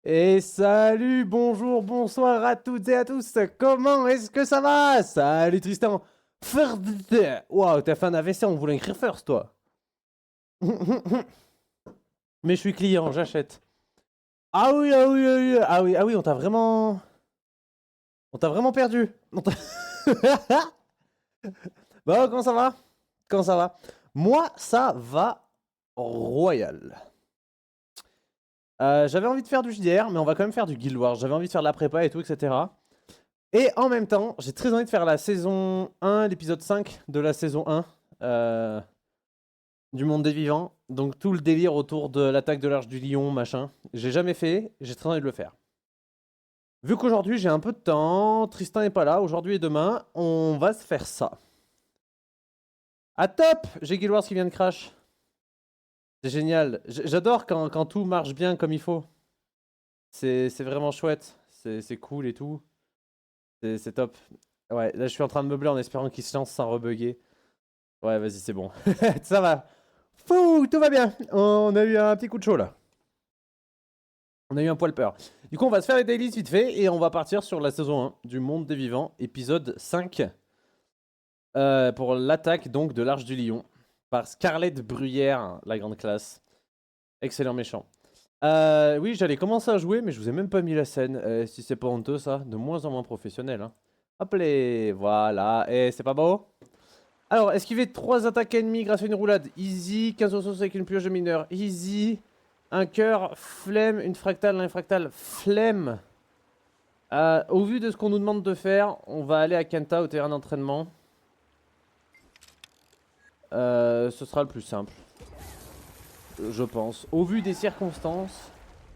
Et salut, bonjour, bonsoir à toutes et à tous. Comment est-ce que ça va? Salut Tristan. Waouh, t'as fait un AVC, on voulait écrire first, toi. Mais je suis client, j'achète. Ah oui, ah oui, ah oui, ah oui, ah oui, on t'a vraiment... On t'a vraiment perdu. Bon, comment ça va? Comment ça va? Moi, ça va royal. J'avais envie de faire du JDR, mais on va quand même faire du Guild Wars. J'avais envie de faire de la prépa et tout, etc. Et en même temps, j'ai très envie de faire la saison 1, l'épisode 5 de la saison 1 du monde des vivants. Donc tout le délire autour de l'attaque de l'Arche du Lion, machin. J'ai jamais fait, j'ai très envie de le faire. Vu qu'aujourd'hui j'ai un peu de temps, Tristan est pas là, aujourd'hui et demain, on va se faire ça. Ah top! J'ai Guild Wars qui vient de crash. C'est génial. J'adore quand tout marche bien comme il faut. C'est vraiment chouette. C'est cool et tout. C'est top. Ouais, là je suis en train de meubler en espérant qu'il se lance sans rebugger. Ouais, vas-y, c'est bon. Ça va. Fou, tout va bien. On a eu un petit coup de chaud là. On a eu un poil peur. Du coup, on va se faire les dailies vite fait et on va partir sur la saison 1 du Monde des Vivants, épisode 5. Pour l'attaque donc de l'Arche du Lion par Scarlett Bruyère, la grande classe. Excellent méchant. Oui, j'allais commencer à jouer, mais je vous ai même pas mis la scène. Si c'est pas honteux, ça, de moins en moins professionnel. Hein. Hop les, voilà. Et c'est pas beau? Alors, esquiver 3 attaques ennemies grâce à une roulade. Easy, 15 ressources avec une pioche de mineur. Easy, un cœur, flemme, une fractale, un fractale, flemme. Au vu de ce qu'on nous demande de faire, on va aller à Kenta au terrain d'entraînement. Ce sera le plus simple. Je pense. Au vu des circonstances.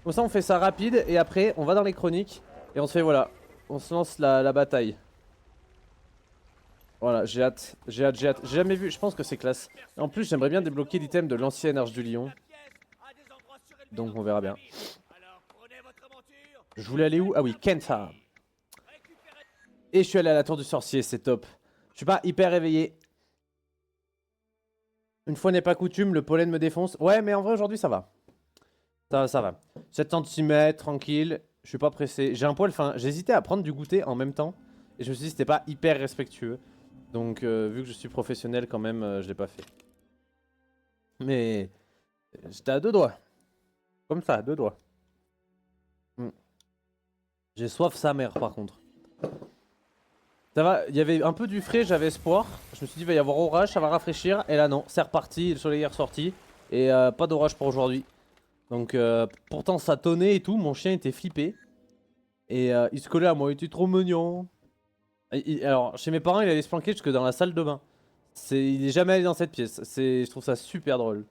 Comme ça, on fait ça rapide et après, on va dans les chroniques. Et on se fait, voilà. On se lance la bataille. Voilà, j'ai hâte, j'ai hâte, j'ai hâte. J'ai jamais vu, je pense que c'est classe. En plus, j'aimerais bien débloquer l'item de l'ancienne Arche du Lion. Donc on verra bien. Je voulais aller où? Ah oui, Kenta. Et je suis allé à la tour du sorcier, c'est top. Je suis pas hyper réveillé. Une fois n'est pas coutume, le pollen me défonce. Ouais, mais en vrai, aujourd'hui, ça va. Ça va. 7 cm, tranquille. Je suis pas pressé. J'ai un poil fin. J'hésitais à prendre du goûter en même temps. Et je me suis dit, c'était pas hyper respectueux. Donc, vu que je suis professionnel, quand même, je l'ai pas fait. Mais j'étais à 2 doigts. Comme ça, à 2 doigts. J'ai soif sa mère, par contre. Ça va, il y avait un peu du frais, j'avais espoir. Je me suis dit, il va y avoir orage, ça va rafraîchir. Et là, non, c'est reparti, le soleil est ressorti. Et pas d'orage pour aujourd'hui. Donc, pourtant, ça tonnait et tout. Mon chien était flippé. Et il se collait à moi, il était trop mignon. Alors, chez mes parents, il allait se planquer jusque dans la salle de bain. Il est jamais allé dans cette pièce. Je trouve ça super drôle.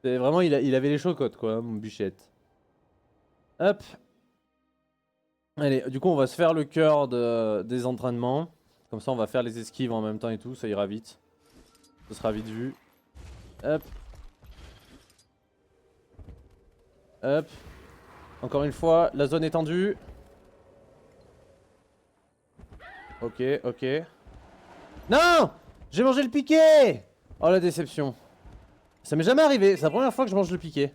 Vraiment, il avait les chocottes, quoi, mon Bichette. Hop. Allez, du coup, on va se faire le cœur des entraînements. Comme ça, on va faire les esquives en même temps et tout. Ça ira vite. Ce sera vite vu. Hop. Hop. Encore une fois, la zone est tendue. Ok, ok. Non! J'ai mangé le piqué! Oh la déception. Ça m'est jamais arrivé, c'est la première fois que je mange le piqué.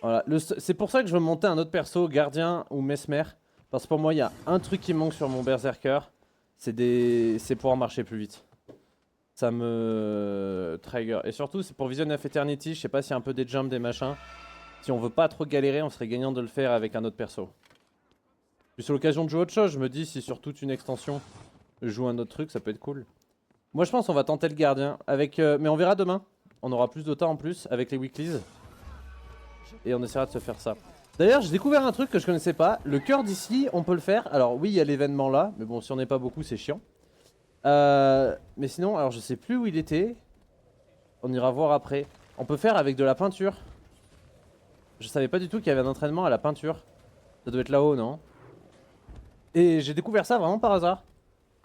Voilà, c'est pour ça que je veux monter un autre perso, gardien ou mesmer. Parce que pour moi, il y a un truc qui manque sur mon berserker. C'est pouvoir marcher plus vite. Ça me trigger. Et surtout, c'est pour Vision of Eternity. Je sais pas s'il y a un peu des jumps, des machins. Si on veut pas trop galérer, on serait gagnant de le faire avec un autre perso. Puis c'est l'occasion de jouer autre chose. Je me dis, si sur toute une extension, je joue un autre truc, ça peut être cool. Moi, je pense qu'on va tenter le gardien. Mais on verra demain. On aura plus de temps en plus avec les weeklies. Et on essaiera de se faire ça. D'ailleurs, j'ai découvert un truc que je connaissais pas. Le cœur d'ici, on peut le faire. Alors oui, il y a l'événement là. Mais bon, si on n'est pas beaucoup, c'est chiant. Mais sinon, alors je sais plus où il était. On ira voir après. On peut faire avec de la peinture. Je savais pas du tout qu'il y avait un entraînement à la peinture. Ça doit être là-haut, non? Et j'ai découvert ça vraiment par hasard.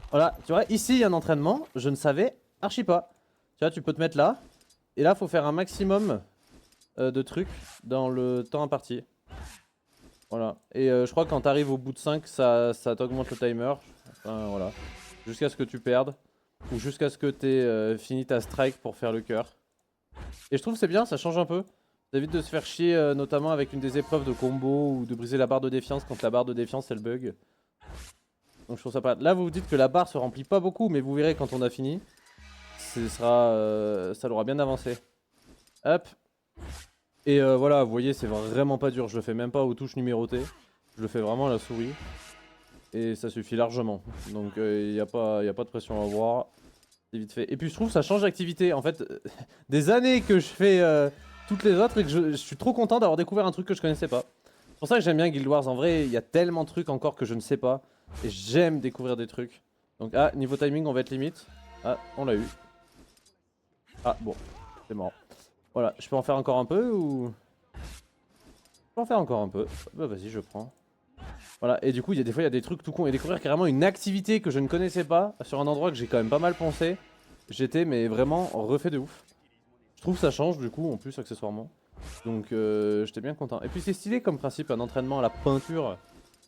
Voilà, tu vois, ici il y a un entraînement. Je ne savais archi pas. Tu vois, tu peux te mettre là. Et là, faut faire un maximum de trucs dans le temps imparti. Voilà. Et je crois que quand t'arrives au bout de 5, ça t'augmente le timer. Enfin, voilà. Jusqu'à ce que tu perdes. Ou jusqu'à ce que t'aies fini ta strike pour faire le cœur. Et je trouve que c'est bien, ça change un peu. Ça évite de se faire chier, notamment avec une des épreuves de combo ou de briser la barre de défiance quand la barre de défiance elle bug. Donc je trouve ça pas. Là vous vous dites que la barre se remplit pas beaucoup, mais vous verrez quand on a fini. Ça l'aura bien avancé. Hop. Et voilà, vous voyez, c'est vraiment pas dur. Je le fais même pas aux touches numérotées. Je le fais vraiment à la souris. Et ça suffit largement. Donc y a pas de pression à avoir. C'est vite fait. Et puis je trouve que ça change d'activité. En fait, des années que je fais toutes les autres et que je suis trop content d'avoir découvert un truc que je connaissais pas. C'est pour ça que j'aime bien Guild Wars. En vrai, il y a tellement de trucs encore que je ne sais pas. Et j'aime découvrir des trucs. Donc, ah, niveau timing, on va être limite. Ah, on l'a eu. Ah, bon, c'est marrant. Voilà, je peux en faire encore un peu ou... Je peux en faire encore un peu. Bah vas-y, je prends. Voilà, et du coup, des fois, il y a des trucs tout con. Et découvrir carrément une activité que je ne connaissais pas sur un endroit que j'ai quand même pas mal pensé. J'étais, mais vraiment, refait de ouf. Je trouve que ça change, du coup, en plus, accessoirement. Donc, j'étais bien content. Et puis, c'est stylé comme principe, un entraînement à la peinture.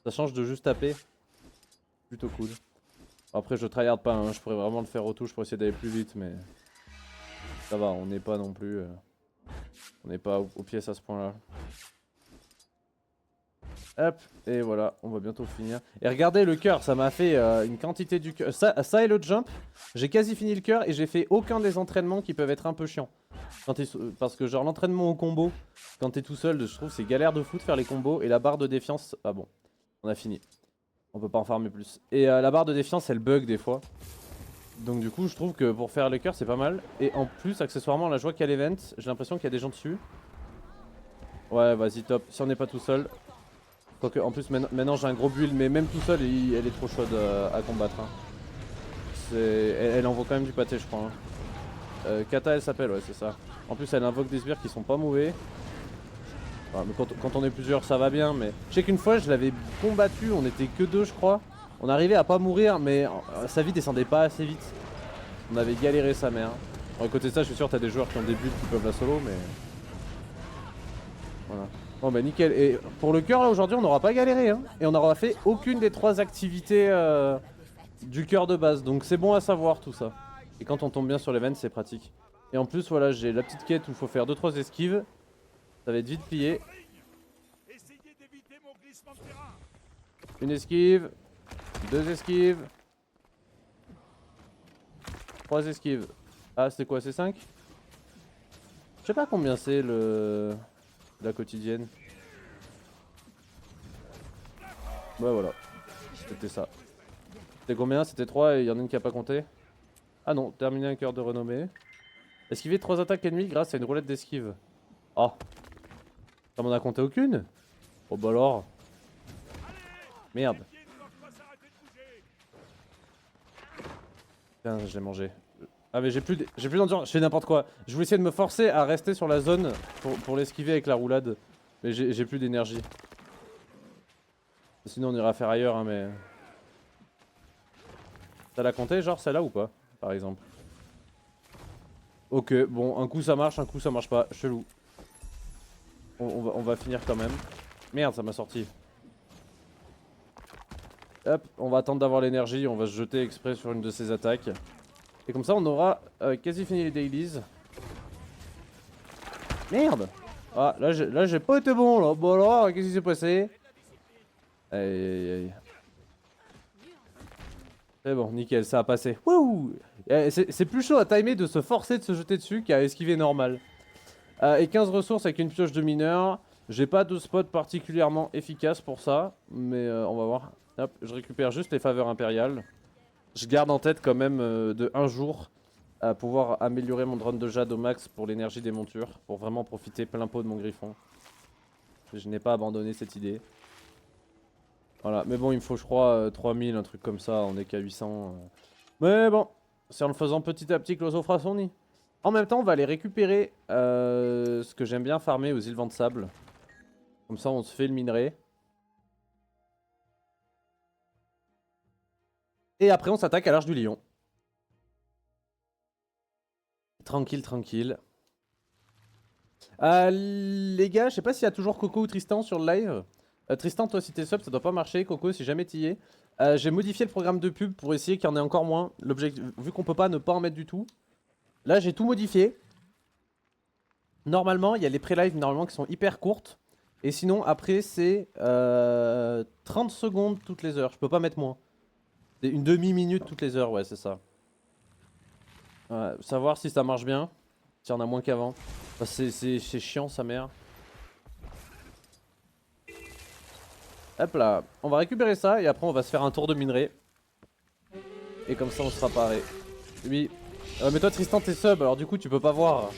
Ça change de juste taper. Plutôt cool. Après, je tryhard pas, hein. Je pourrais vraiment le faire aux touches pour essayer d'aller plus vite, mais... Ça va, on n'est pas non plus... On n'est pas aux pièces à ce point-là. Hop, et voilà, on va bientôt finir. Et regardez le cœur, ça m'a fait une quantité du cœur. Ça et le jump, j'ai quasi fini le cœur et j'ai fait aucun des entraînements qui peuvent être un peu chiants. Parce que genre l'entraînement au combo, quand t'es tout seul, je trouve c'est galère de fou de faire les combos. Et la barre de défiance, ah bon, on a fini. On peut pas en farmer plus. Et la barre de défiance, elle bug des fois. Donc du coup, je trouve que pour faire les cœurs, c'est pas mal. Et en plus, accessoirement, là je vois qu'il y a l'event, j'ai l'impression qu'il y a des gens dessus. Ouais, vas-y, top. Si on n'est pas tout seul. Quoique, en plus, maintenant j'ai un gros build, mais même tout seul, elle est trop chaude à combattre. Hein. Elle envoie quand même du pâté, je crois. Hein. Kata, elle s'appelle, ouais, c'est ça. En plus, elle invoque des sbires qui sont pas mauvais. Ouais, mais quand on est plusieurs, ça va bien. Mais je sais qu'une fois, je l'avais combattu, on était que deux, je crois. On arrivait à pas mourir, mais sa vie descendait pas assez vite. On avait galéré sa mère. Bon, à côté de ça, je suis sûr, t'as des joueurs qui ont des builds qui peuvent la solo, mais. Voilà. Bon bah nickel, et pour le cœur là aujourd'hui on n'aura pas galéré hein. Et on n'aura fait aucune des 3 activités du cœur de base. Donc c'est bon à savoir tout ça. Et quand on tombe bien sur l'event c'est pratique. Et en plus voilà j'ai la petite quête où il faut faire 2-3 esquives. Ça va être vite plié. Une esquive. 2 esquives. 3 esquives. Ah c'est quoi, c'est 5? Je sais pas combien c'est la quotidienne. Ouais voilà, c'était ça. C'était combien? C'était 3 et il y en a une qui a pas compté. Ah non, terminer un cœur de renommée. Esquiver 3 attaques ennemies grâce à une roulette d'esquive. Oh. Ça m'en a compté aucune? Oh bah alors. Merde. Putain, je l'ai mangé. Ah mais j'ai plus d'endurance, je fais n'importe quoi. Je voulais essayer de me forcer à rester sur la zone pour l'esquiver avec la roulade. Mais j'ai plus d'énergie. Sinon on ira faire ailleurs hein mais... Ça l'a compté genre celle-là ou pas? Par exemple. Ok, bon un coup ça marche, un coup ça marche pas, chelou. On va finir quand même. Merde, ça m'a sorti. Hop, on va attendre d'avoir l'énergie, on va se jeter exprès sur une de ces attaques. Et comme ça on aura quasi fini les dailies. Merde. Ah, là j'ai pas été bon là. Bon alors, qu'est-ce qui s'est passé? Aïe aïe aïe. C'est bon, nickel, ça a passé. Wouh. C'est plus chaud à timer de se forcer de se jeter dessus qu'à esquiver normal. Et 15 ressources avec une pioche de mineur. J'ai pas de spot particulièrement efficace pour ça, mais on va voir. Hop, je récupère juste les faveurs impériales. Je garde en tête quand même de un jour à pouvoir améliorer mon drone de jade au max pour l'énergie des montures, pour vraiment profiter plein pot de mon griffon. Je n'ai pas abandonné cette idée. Voilà, mais bon, il me faut je crois 3000, un truc comme ça, on est qu'à 800. Mais bon, c'est en le faisant petit à petit que l'oiseau fera son nid. En même temps, on va aller récupérer ce que j'aime bien farmer aux îles Vents de Sable. Comme ça, on se fait le minerai. Et après, on s'attaque à l'Arche du Lion. Tranquille, tranquille. Les gars, je sais pas s'il y a toujours Coco ou Tristan sur le live. Tristan, toi, si t'es sub, ça doit pas marcher. Coco, si jamais t'y es. J'ai modifié le programme de pub pour essayer qu'il y en ait encore moins. L'objectif, vu qu'on peut pas ne pas en mettre du tout. Là, j'ai tout modifié. Normalement, il y a les pré-live normalement qui sont hyper courtes. Et sinon, après, c'est 30 secondes toutes les heures. Je peux pas mettre moins. C'est une demi-minute toutes les heures, ouais, c'est ça. Savoir si ça marche bien. S'il y en a moins qu'avant. Bah, c'est chiant, sa mère. Hop là. On va récupérer ça et après, on va se faire un tour de minerai. Et comme ça, on sera paré. Oui. Mais toi, Tristan, t'es sub, alors du coup, tu peux pas voir.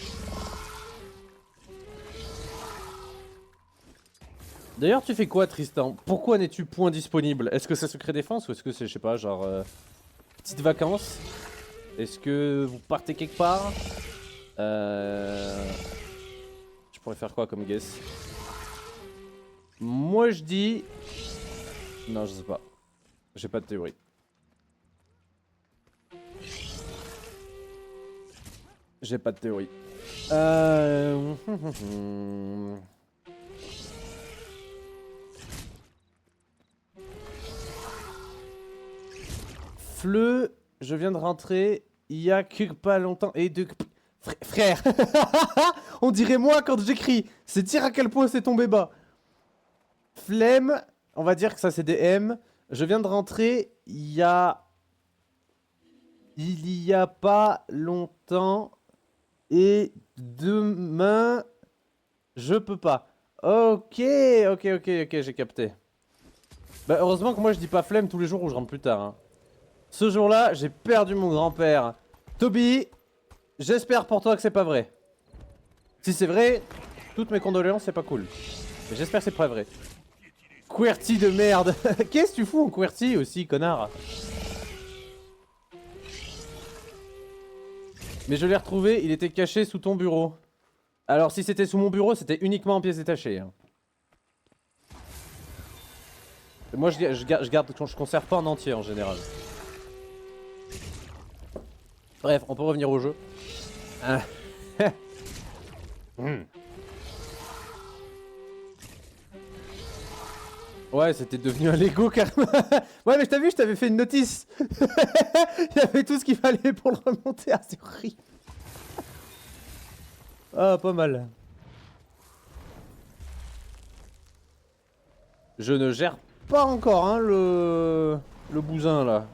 D'ailleurs, tu fais quoi, Tristan? Pourquoi n'es-tu point disponible? Est-ce que c'est secret défense ou est-ce que c'est, je sais pas, genre petites vacances? Est-ce que vous partez quelque part? Je pourrais faire quoi comme guess? Moi, je dis... Non, je sais pas. J'ai pas de théorie. J'ai pas de théorie. Fleu, je viens de rentrer il y a que pas longtemps. Et de... Frère on dirait moi quand j'écris. C'est dire à quel point c'est tombé bas. Flemme, on va dire que ça c'est des M. Je viens de rentrer il y a... Il y a pas longtemps. Et demain... Je peux pas. Ok, ok, j'ai capté. Bah heureusement que moi je dis pas flemme tous les jours où je rentre plus tard. Hein. Ce jour-là, j'ai perdu mon grand-père. Toby, j'espère pour toi que c'est pas vrai. Si c'est vrai, toutes mes condoléances, c'est pas cool. Mais j'espère que c'est pas vrai. QWERTY de merde. Qu'est-ce que tu fous en QWERTY aussi, connard? Mais je l'ai retrouvé, il était caché sous ton bureau. Alors si c'était sous mon bureau, c'était uniquement en pièces détachées. Hein. Moi je conserve pas en entier en général. Bref, on peut revenir au jeu. Ouais, c'était devenu un Lego carrément. Ouais, mais t'as vu, je t'avais fait une notice. Il y avait tout ce qu'il fallait pour le remonter. Ah, c'est horrible. Ah, pas mal. Je ne gère pas encore, hein, le bousin là.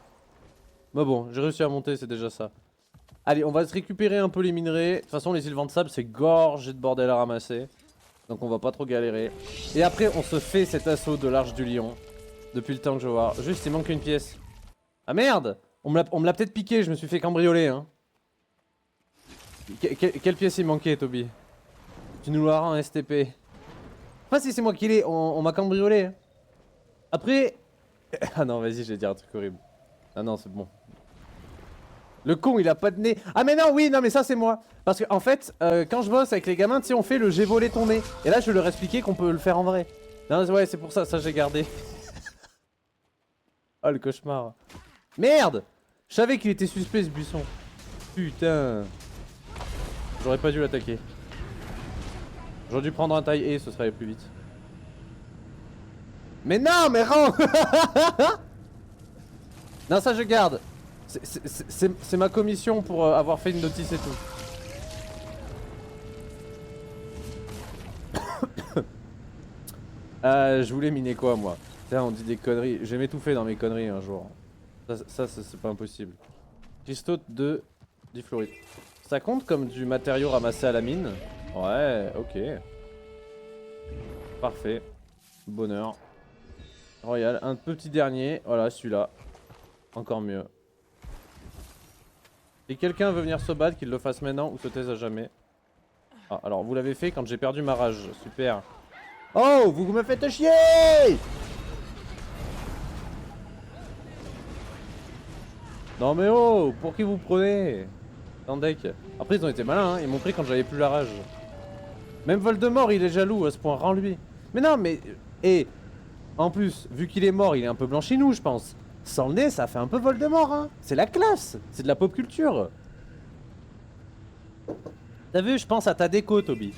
Mais bon, j'ai réussi à monter, c'est déjà ça. Allez, on va se récupérer un peu les minerais. De toute façon, les îles de sable, c'est gorgé de bordel à ramasser. Donc on va pas trop galérer. Et après, on se fait cet assaut de l'Arche du Lion. Depuis le temps que je vois. Juste, il manque une pièce. Ah merde! On me l'a peut-être piqué, je me suis fait cambrioler, hein. Quelle pièce il manquait, Toby? Tu nous l'auras en STP. Pas si c'est moi qui l'ai, on m'a cambriolé. Hein. Après... Ah non, vas-y, j'ai dit un truc horrible. Ah non, c'est bon. Le con, il a pas de nez. Ah mais non, oui, non, mais ça c'est moi. Parce que en fait, quand je bosse avec les gamins, tu sais, on fait le j'ai volé ton nez. Et là, je leur expliquer qu'on peut le faire en vrai. Non, ouais, c'est pour ça, ça j'ai gardé. Oh, le cauchemar. Merde! Je savais qu'il était suspect ce buisson. Putain. J'aurais pas dû l'attaquer. J'aurais dû prendre un taille et ce serait allé plus vite. Mais non, mais rends. Non, ça je garde. C'est ma commission pour avoir fait une notice et tout. Je voulais miner quoi moi? Tiens, on dit des conneries. Je vais m'étouffer dans mes conneries un jour. Ça c'est pas impossible. Cristaux de difluorite. Ça compte comme du matériau ramassé à la mine? Ouais, ok. Parfait. Bonheur. Royal. Un petit dernier. Voilà, celui-là. Encore mieux. Si quelqu'un veut venir se battre, qu'il le fasse maintenant ou se taise à jamais. Ah, alors vous l'avez fait quand j'ai perdu ma rage. Super. Oh, vous me faites chier! Non mais oh, pour qui vous prenez? Tandek. Après ils ont été malins, hein. Ils m'ont pris quand j'avais plus la rage. Même Voldemort il est jaloux à ce point, rends-lui. Mais non mais... Et en plus, vu qu'il est mort, il est un peu blanchinou je pense. Sans le nez, ça fait un peu Voldemort, hein. C'est la classe, c'est de la pop culture. T'as vu, je pense à ta déco, Toby.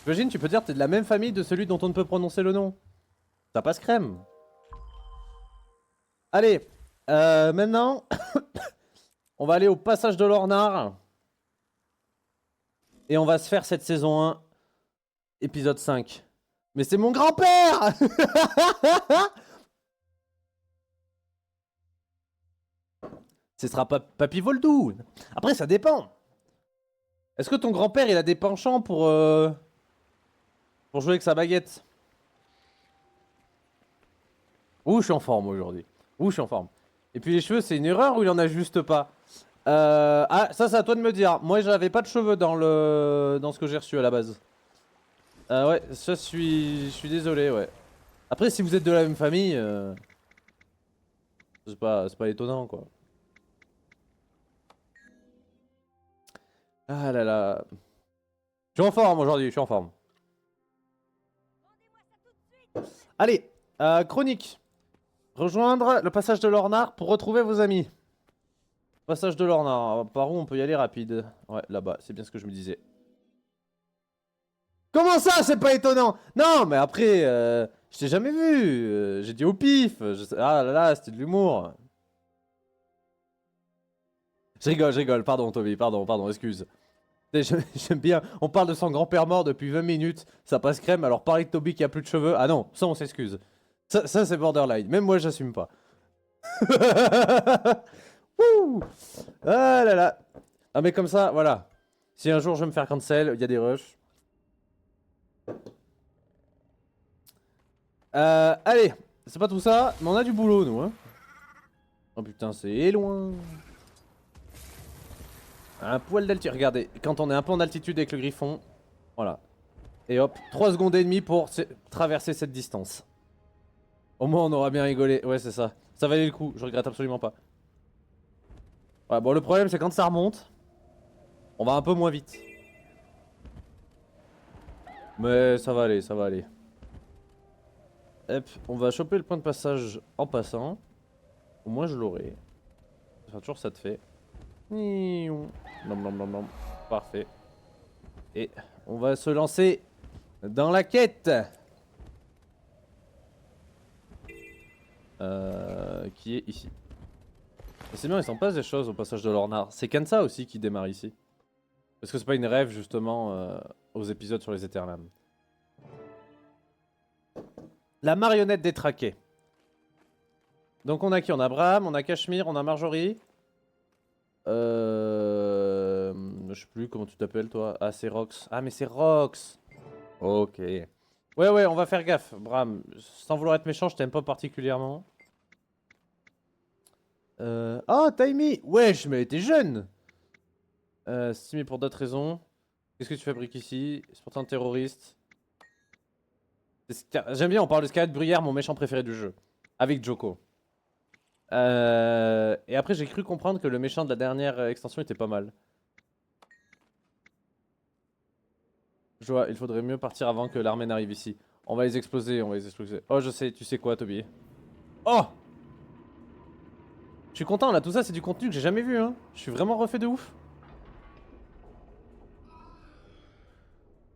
J'imagine, tu peux dire que t'es de la même famille de celui dont on ne peut prononcer le nom. Ça passe crème. Allez, maintenant, on va aller au passage de l'Ornar. Et on va se faire cette saison 1, épisode 5. Mais c'est mon grand-père. Ce sera pas Papy Voldou. Après, ça dépend. Est-ce que ton grand-père, il a des penchants pour jouer avec sa baguette? Ouh, je suis en forme aujourd'hui. Ouh, je suis en forme. Et puis les cheveux, c'est une erreur ou il en a juste pas? Ah, ça, c'est à toi de me dire. Moi, j'avais pas de cheveux dans ce que j'ai reçu à la base. Ouais, ça, je suis désolé, ouais. Après, si vous êtes de la même famille, c'est pas étonnant, quoi. Ah là là. Je suis en forme aujourd'hui, je suis en forme. Allez, chronique. Rejoindre le passage de l'Ornar pour retrouver vos amis. Passage de l'Ornar, par où on peut y aller rapide? Ouais, là-bas, c'est bien ce que je me disais. Comment ça, c'est pas étonnant? Non, mais après, je t'ai jamais vu. J'ai dit au pif. Ah là là, c'était de l'humour. Je rigole, pardon Toby, pardon, excuse. J'aime bien, on parle de son grand-père mort depuis 20 minutes, ça passe crème, alors parler de Toby qui a plus de cheveux, ah non, ça on s'excuse. Ça c'est borderline, même moi j'assume pas. Ouh. Ah là là. Ah mais comme ça, voilà. Si un jour je veux me faire cancel, il y a des rushs. Allez, c'est pas tout ça, mais on a du boulot nous hein. Oh putain, c'est loin. Un poil d'altitude, regardez, quand on est un peu en altitude avec le griffon, voilà. Et hop, 3 secondes et demie pour traverser cette distance. Au moins on aura bien rigolé, ouais c'est ça. Ça valait le coup, je regrette absolument pas. Ouais, bon le problème c'est quand ça remonte, on va un peu moins vite. Mais ça va aller, ça va aller. Hop, on va choper le point de passage en passant. Au moins je l'aurai. Enfin, toujours ça te fait. Nom. Parfait. Et on va se lancer dans la quête. Qui est ici. Et c'est bien, il s'en passe des choses au passage de l'Ornar. C'est Kansa aussi qui démarre ici. Parce que c'est pas une rêve justement aux épisodes sur les Éternams. La marionnette détraquée. Donc on a qui? On a Bram, on a Cachemire, on a Marjorie. Je sais plus comment tu t'appelles toi. Ah c'est Rox. Ah mais c'est Rox. Ok. Ouais on va faire gaffe. Bram, sans vouloir être méchant, je t'aime pas particulièrement. Oh Taimi. Wesh mais t'es jeune. Stimé pour d'autres raisons. Qu'est-ce que tu fabriques ici? C'est pourtant un terroriste. J'aime bien, on parle de Scarlet Bruyère, mon méchant préféré du jeu. Avec Joko. Et après j'ai cru comprendre que le méchant de la dernière extension était pas mal. Je vois, il faudrait mieux partir avant que l'armée n'arrive ici. On va les exploser, on va les exploser. Oh je sais, tu sais quoi Toby? Oh! Je suis content là, tout ça c'est du contenu que j'ai jamais vu hein. Je suis vraiment refait de ouf.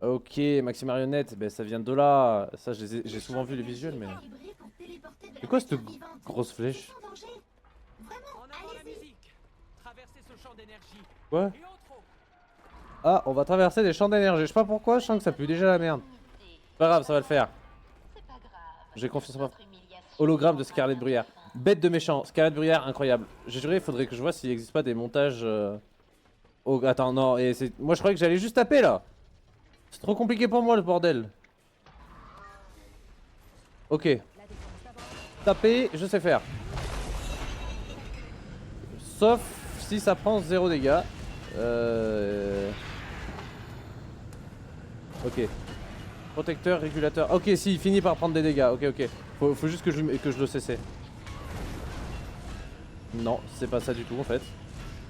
Ok, Maxi Marionnette, ben ça vient de là. Ça j'ai souvent vu les visuels mais... C'est quoi cette grosse flèche? Quoi? Ah, on va traverser des champs d'énergie. Je sais pas pourquoi, je sens que ça pue déjà la merde. C'est pas grave, ça va le faire. J'ai confiance en moi. Hologramme de Scarlet Bruyère. Bête de méchant, Scarlet Bruyère, incroyable. J'ai juré, il faudrait que je vois s'il n'existe pas des montages... Oh, attends, non, et moi je croyais que j'allais juste taper là. C'est trop compliqué pour moi le bordel. Ok. Taper, je sais faire. Sauf si ça prend 0 dégâts. Ok. Protecteur, régulateur. Ok, si, il finit par prendre des dégâts. Ok. Faut juste que je le cesse. Non, c'est pas ça du tout en fait.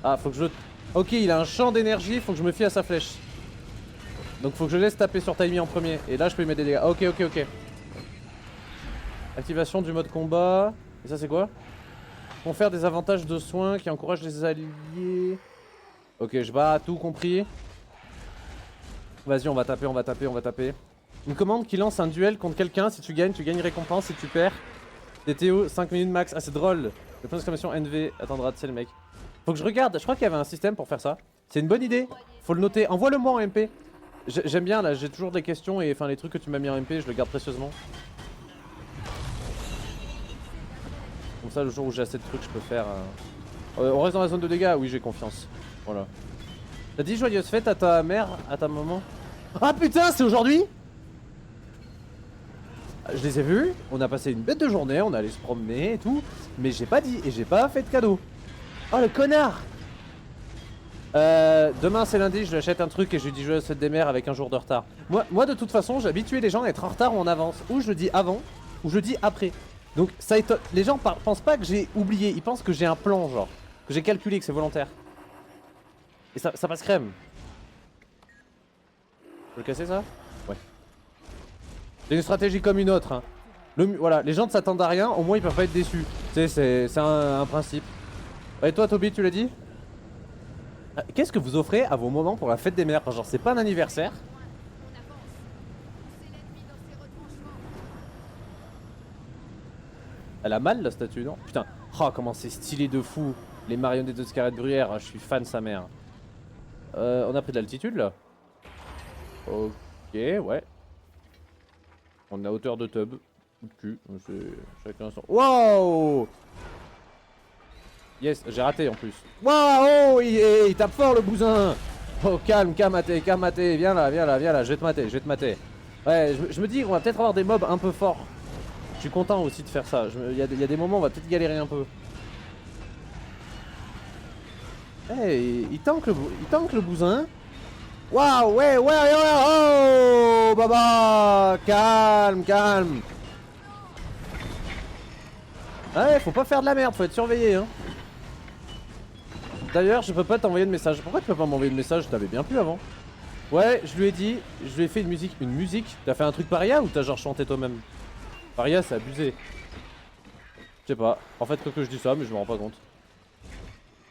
Ah, faut que je... Ok, il a un champ d'énergie, faut que je me fie à sa flèche. Donc faut que je laisse taper sur Taimi en premier. Et là, je peux lui mettre des dégâts. Ok. Activation du mode combat. Et ça, c'est quoi? Confère des avantages de soins qui encouragent les alliés. Ok, je bats, tout compris. Vas-y, on va taper. Une commande qui lance un duel contre quelqu'un. Si tu gagnes récompense. Si tu perds, DTO 5 minutes max. Ah, c'est drôle. Le point d'exclamation NV attendra, c'est le mec. Faut que je regarde. Je crois qu'il y avait un système pour faire ça. C'est une bonne idée. Faut le noter. Envoie-le-moi en MP. J'aime bien là, j'ai toujours des questions et enfin les trucs que tu m'as mis en MP, je le garde précieusement. Comme ça, le jour où j'ai assez de trucs, je peux faire. On reste dans la zone de dégâts. Oui, j'ai confiance. Voilà. T'as dit joyeuse fête à ta mère, à ta maman? Ah putain, c'est aujourd'hui? Je les ai vus, on a passé une bête de journée, on allait se promener et tout, mais j'ai pas dit et j'ai pas fait de cadeau. Oh le connard! Demain c'est lundi, je lui achète un truc et je lui dis joyeuse fête des mères avec un jour de retard. Moi de toute façon, j'ai habitué les gens à être en retard ou en avance. Ou je le dis avant, ou je le dis après. Donc ça étonne. Les gens pensent pas que j'ai oublié, ils pensent que j'ai un plan, genre. Que j'ai calculé, que c'est volontaire. Et ça passe crème. Je peux le casser ça? Ouais. C'est une stratégie comme une autre. Hein. Voilà, les gens ne s'attendent à rien, au moins ils peuvent pas être déçus. Tu sais, c'est un principe. Et toi Toby, tu l'as dit? Qu'est-ce que vous offrez à vos moments pour la fête des mères? Genre c'est pas un anniversaire. Elle a mal la statue, non? Putain, oh comment c'est stylé de fou. Les marionnettes de Scarlett Bruyère, je suis fan de sa mère. On a pris de l'altitude là. Ok, ouais. On est à hauteur de tub. Ou de cul, chacun son... Wow! Yes, j'ai raté en plus. Waouh, il tape fort le bousin. Oh calme, calme-maté, viens là, je vais te mater, Ouais, je me dis qu'on va peut-être avoir des mobs un peu forts. Je suis content aussi de faire ça, il y a des moments où on va peut-être galérer un peu. Hey, il tank le bousin. Waouh, ouais, oh, baba, calme. Ouais, faut pas faire de la merde, faut être surveillé, hein. D'ailleurs, je peux pas t'envoyer de message. Pourquoi tu peux pas m'envoyer de message? T'avais bien pu avant. Ouais, je lui ai dit, je lui ai fait une musique. Une musique? T'as fait un truc paria ou t'as genre chanté toi-même? Paria, c'est abusé. Je sais pas. En fait, que je dis ça, mais je me rends pas compte.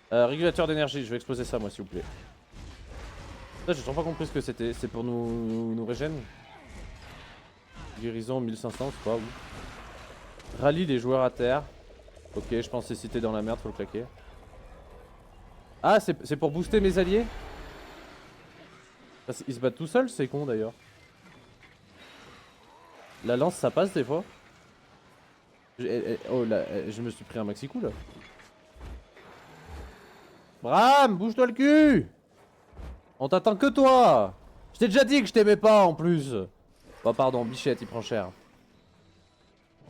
Régulateur d'énergie, je vais exploser ça moi, s'il vous plaît. Ça, j'ai toujours pas compris ce que c'était. C'est pour nous régène. Guérison 1500, c'est pas où. Rallie les joueurs à terre. Ok, je pense que si t'es dans la merde, faut le claquer. Ah, c'est pour booster mes alliés? Ils se battent tout seuls, c'est con d'ailleurs. La lance, ça passe des fois. Oh là, je me suis pris un maxi coup là. Bram, bouge-toi le cul! On t'attend que toi! Je t'ai déjà dit que je t'aimais pas en plus. Oh pardon, Bichette, il prend cher.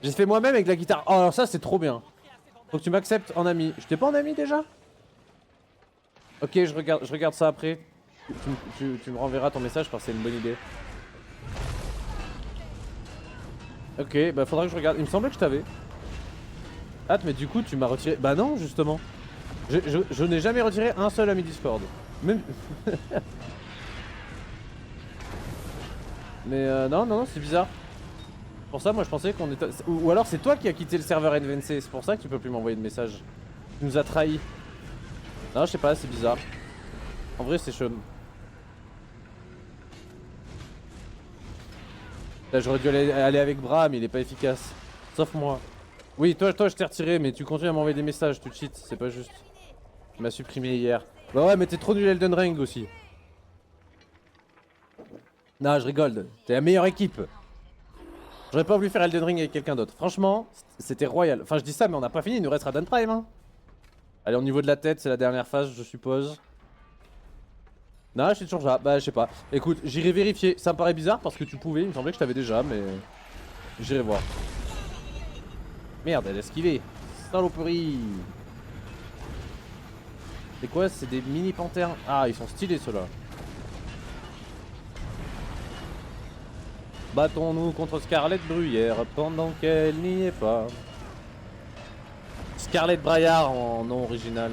J'ai fait moi-même avec la guitare. Oh alors ça c'est trop bien. Faut que tu m'acceptes en ami. Je t'ai pas en ami déjà? Ok, je regarde ça après. Tu me renverras ton message parce que c'est une bonne idée. Ok, bah faudra que je regarde. Il me semblait que je t'avais. Ah, mais du coup tu m'as retiré. Bah non, justement. Je n'ai jamais retiré un seul ami Discord. Même... Mais non, c'est bizarre. Pour ça, moi je pensais qu'on était... Ou alors c'est toi qui as quitté le serveur NVNC. C'est pour ça que tu peux plus m'envoyer de message. Tu nous as trahis. Non, je sais pas, c'est bizarre. En vrai, c'est chum. Là, j'aurais dû aller avec Bram, mais il est pas efficace. Sauf moi. Oui, toi je t'ai retiré, mais tu continues à m'envoyer des messages, tu cheats, c'est pas juste. Tu m'as supprimé hier. Bah ouais, mais t'es trop nul à Elden Ring aussi. Non, je rigole, t'es la meilleure équipe. J'aurais pas voulu faire Elden Ring avec quelqu'un d'autre. Franchement, c'était royal. Enfin, je dis ça, mais on n'a pas fini, il nous reste Radan Prime. Hein. Allez, au niveau de la tête, c'est la dernière phase, je suppose. Non, je suis toujours là. Bah, je sais pas. Écoute, j'irai vérifier. Ça me paraît bizarre parce que tu pouvais. Il me semblait que je t'avais déjà, mais. J'irai voir. Merde, elle a esquivé. Saloperie. C'est quoi? C'est des mini panthères. Ah, ils sont stylés ceux-là. Battons-nous contre Scarlett Bruyère pendant qu'elle n'y est pas. Scarlett Braillard en nom original.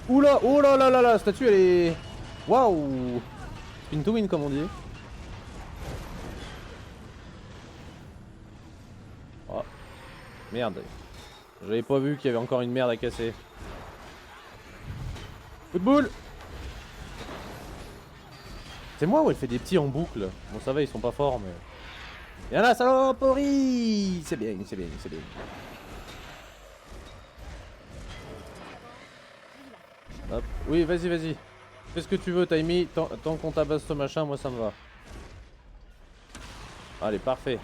Oula, oh là là là là, la statue elle est... Waouh. Spin to win comme on dit. Oh. Merde. J'avais pas vu qu'il y avait encore une merde à casser. Coup de boule. C'est moi ou elle fait des petits en boucle? Bon ça va, ils sont pas forts mais... Y'en a, saloperie. C'est bien, c'est bien, c'est bien. Hop. Oui, vas-y, vas-y. Fais ce que tu veux, Taimi. Tant qu'on tabasse ce machin, moi ça me va. Allez, parfait.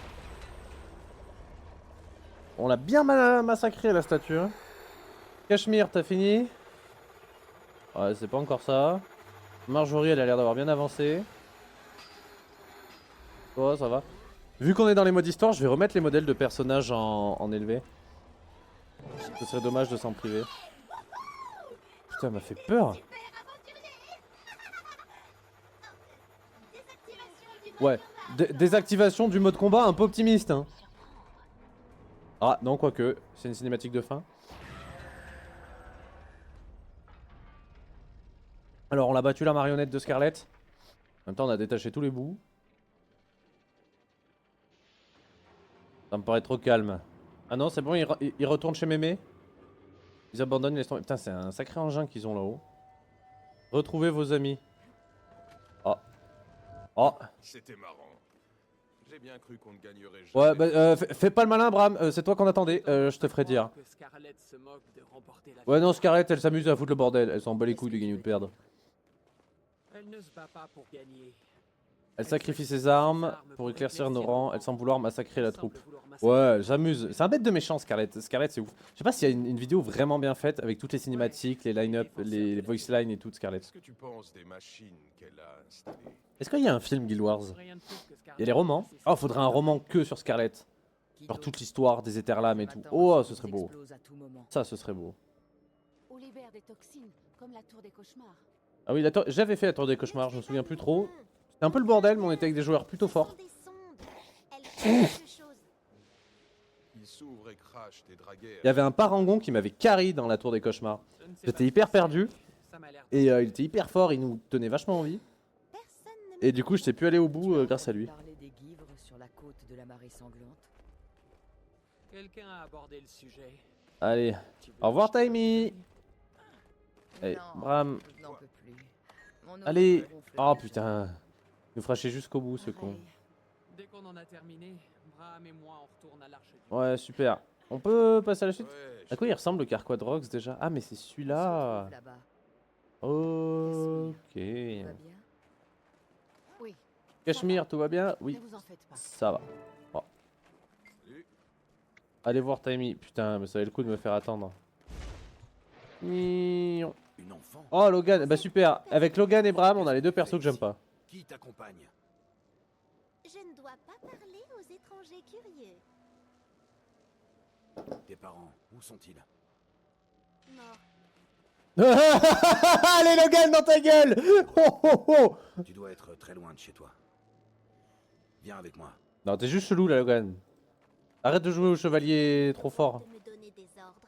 On l'a bien massacré la statue. Hein. Cachemire, t'as fini? Ouais, c'est pas encore ça. Marjorie, elle a l'air d'avoir bien avancé. Oh, ça va. Vu qu'on est dans les modes histoire, je vais remettre les modèles de personnages en élevé. Ce serait dommage de s'en priver. Putain, elle m'a fait peur. Ouais, désactivation du mode combat un peu optimiste. Hein. Ah, non, quoique, c'est une cinématique de fin. Alors, on a battu la marionnette de Scarlett. En même temps, on a détaché tous les bouts. Ça me paraît trop calme. Ah non, c'est bon, ils retournent chez Mémé. Ils abandonnent les... Putain, c'est un sacré engin qu'ils ont là-haut. Retrouvez vos amis. Oh. Oh. C'était marrant. J'ai bien cru qu'on ne gagnerait jamais. Ouais, bah, fais pas le malin, Bram. C'est toi qu'on attendait. Je te ferai dire. Ouais, non, Scarlett, elle s'amuse à foutre le bordel. Elle s'en bat les couilles de gagner ou de perdre. Elle ne se bat pas pour gagner. Elle sacrifie ses armes pour éclaircir nos rangs. Elle semble vouloir massacrer la troupe. Ouais, elle s'amuse. C'est un bête de méchant, Scarlett. Scarlett, c'est ouf. Je sais pas s'il y a une vidéo vraiment bien faite avec toutes les cinématiques, les line-up, les voice lines et tout de Scarlett. Qu'est-ce que tu penses des machines qu'elle a installées? Est-ce qu'il y a un film Guild Wars? Il y a les romans. Oh, faudrait un roman que sur Scarlett. Genre toute l'histoire des Étherlames et tout. Oh, ce serait beau. Ça, ce serait beau. Ou libère des toxines, comme la tour des cauchemars. Ah oui, j'avais fait la tour des cauchemars, je me souviens plus trop. C'était un peu le bordel, mais on était avec des joueurs plutôt forts. Ils s'ouvrent et crachent des dragueurs. Il y avait un parangon qui m'avait carry dans la tour des cauchemars. J'étais hyper perdu. Et il était hyper fort, il nous tenait vachement en vie. Et du coup, je t'ai pu aller au bout grâce à lui. Quelqu'un a abordé le sujet. Allez, au revoir Taimi. Allez, Bram. Allez. Oh putain. Il nous fera chier jusqu'au bout ce con. Dès qu'on en a terminé, Bram et moi on retourne à l'arche du... Ouais, super. On peut passer à la suite? Ouais, À quoi il ressemble le carquois de Rox déjà? Ah mais c'est celui-là. Ok. Oui. Cachemire, tout va bien? Oui. Ne vous en faites pas. Ça va. Bon. salut. Allez voir Taimi. Putain, mais ça valait le coup de me faire attendre. Miaou. Une enfant? Oh Logan, bah super. Avec Logan et Bram, on a les deux persos que j'aime pas. Qui t'accompagne? Je ne dois pas parler aux étrangers curieux. Tes parents, où sont-ils? Mort. Allez Logan dans ta gueule. Oh, oh, oh. Tu dois être très loin de chez toi. Viens avec moi. Non, t'es juste chelou là Logan. Arrête de jouer au chevalier trop fort. De me donner des ordres.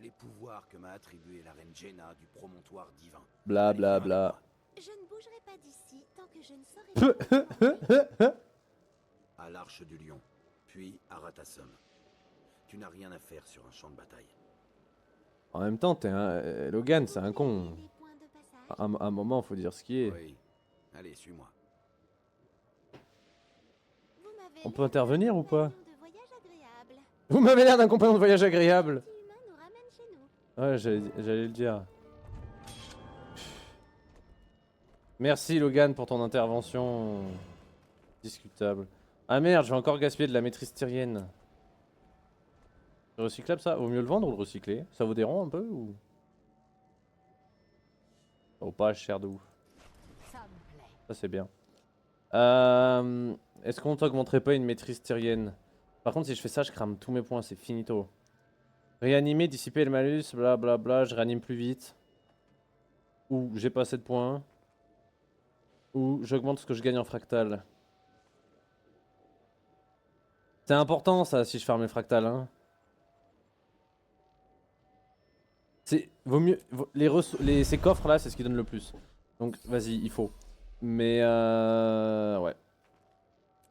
Les pouvoirs que m'a attribués la reine Jaina du promontoire divin. Bla bla Allez, viens bla. avec Je ne bougerai pas d'ici tant que je ne saurai pas. moi. À l'Arche du Lion, puis à Ratassom. Tu n'as rien à faire sur un champ de bataille. En même temps, t'es un... Logan, c'est un con. Des points de passage. À un moment, faut dire ce qui est. Oui. Allez, suis-moi. Vous m'avez On peut l'air intervenir ou pas? d'un compagnon de voyage agréable. Vous m'avez l'air d'un compagnon de voyage agréable. Petit humain nous ramène chez nous. Ouais, j'allais le dire. Merci Logan pour ton intervention. Discutable. Ah merde, je vais encore gaspiller de la maîtrise tyrienne. C'est recyclable ça? Vaut mieux le vendre ou le recycler? Ça vaut des ronds un peu ou? Oh pas cher de ouf. Ça me plaît. Ça c'est bien. Est-ce qu'on t'augmenterait pas une maîtrise tyrienne? Par contre si je fais ça je crame tous mes points, c'est finito. Réanimer, dissiper le malus, blablabla, bla bla, je réanime plus vite. Ou j'ai pas assez de points. Ou j'augmente ce que je gagne en fractal. C'est important ça si je ferme les fractales hein. Vaut mieux. Ces coffres là, c'est ce qui donne le plus. Donc vas-y, il faut. Mais ouais.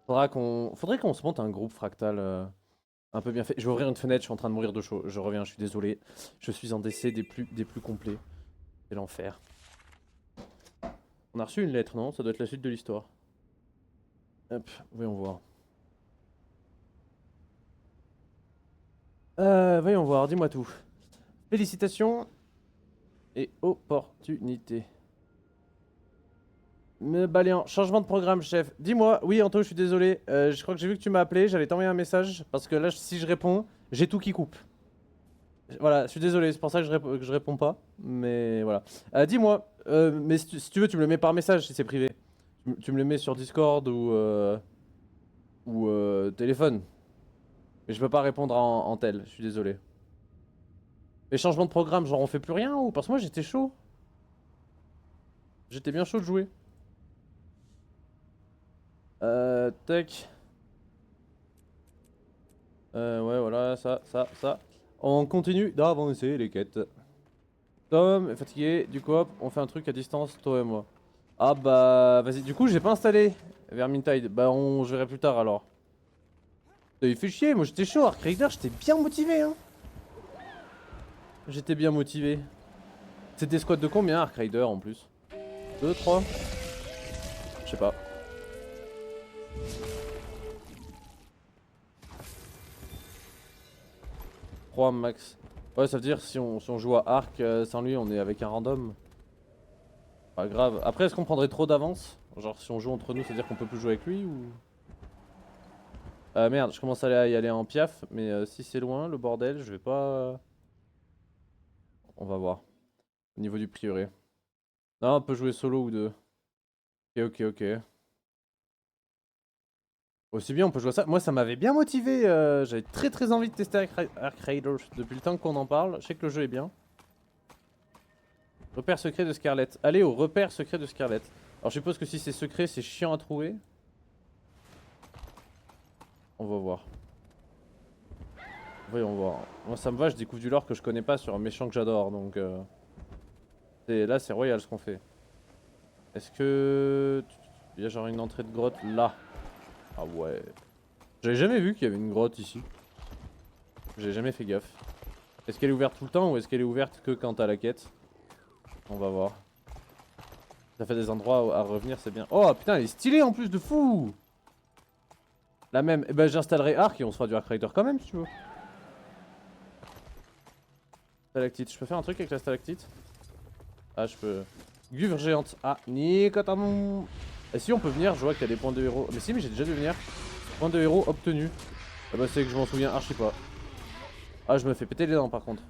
Faudrait qu'on se monte un groupe fractal un peu bien fait. Je vais ouvrir une fenêtre, je suis en train de mourir de chaud. Je reviens, je suis désolé. Je suis en décès des plus complets. C'est l'enfer. On a reçu une lettre, non? Ça doit être la suite de l'histoire. Hop, voyons voir. Voyons voir, dis-moi tout. Félicitations. et opportunité. Me balayant, changement de programme, chef. Dis-moi, oui, Anto, je suis désolé. Je crois que j'ai vu que tu m'as appelé. J'allais t'envoyer un message parce que là, si je réponds, j'ai tout qui coupe. Voilà, je suis désolé, c'est pour ça que je réponds pas. Mais voilà. Dis-moi, mais si tu veux, tu me le mets par message si c'est privé. Tu me le mets sur Discord ou téléphone. Mais je peux pas répondre en tel, je suis désolé. Les changements de programme, genre on fait plus rien ou parce que moi j'étais chaud. J'étais bien chaud de jouer. Tac. Ouais, voilà, ça. On continue d'avancer les quêtes. Tom est fatigué, du coup hop, on fait un truc à distance, toi et moi. Ah bah, vas-y, du coup j'ai pas installé Vermintide. Bah je verrai plus tard alors. Il fait chier, moi j'étais chaud, Ark Raider, j'étais bien motivé hein. J'étais bien motivé. C'était squad de combien Ark Raider en plus? 2, 3? Je sais pas. Max. Ouais, ça veut dire si on joue à Arc sans lui, on est avec un random. Pas grave. Après, est-ce qu'on prendrait trop d'avance? Genre, si on joue entre nous, ça veut dire qu'on peut plus jouer avec lui ou. Merde, je commence à y aller en piaf, mais si c'est loin, le bordel, je vais pas. On va voir. Au niveau du prieuré. Non, on peut jouer solo ou deux. Ok. Aussi bien, on peut jouer à ça. Moi, ça m'avait bien motivé. J'avais très envie de tester Ark Raiders depuis le temps qu'on en parle. Je sais que le jeu est bien. Repère secret de Scarlet. Allez au repère secret de Scarlet. Alors, je suppose que si c'est secret, c'est chiant à trouver. On va voir. Voyons voir. Moi, ça me va. Je découvre du lore que je connais pas sur un méchant que j'adore. Donc, là, c'est royal ce qu'on fait. Est-ce que. Il y a genre une entrée de grotte là. Ah ouais. J'avais jamais vu qu'il y avait une grotte ici. J'ai jamais fait gaffe. Est-ce qu'elle est ouverte tout le temps ou est-ce qu'elle est ouverte que quand t'as la quête? On va voir. Ça fait des endroits à revenir, c'est bien. Oh putain, elle est stylée en plus de fou. La même. Eh ben j'installerai Ark et on se fera du Ark Raider quand même si tu veux. Stalactite. Je peux faire un truc avec la stalactite? Ah je peux. Guvre géante. Ah, Nicotamon. Et si on peut venir, je vois qu'il y a des points de héros. Mais si, mais j'ai déjà dû venir. Points de héros obtenus. Ah bah c'est que je m'en souviens archi pas. Ah je me fais péter les dents par contre.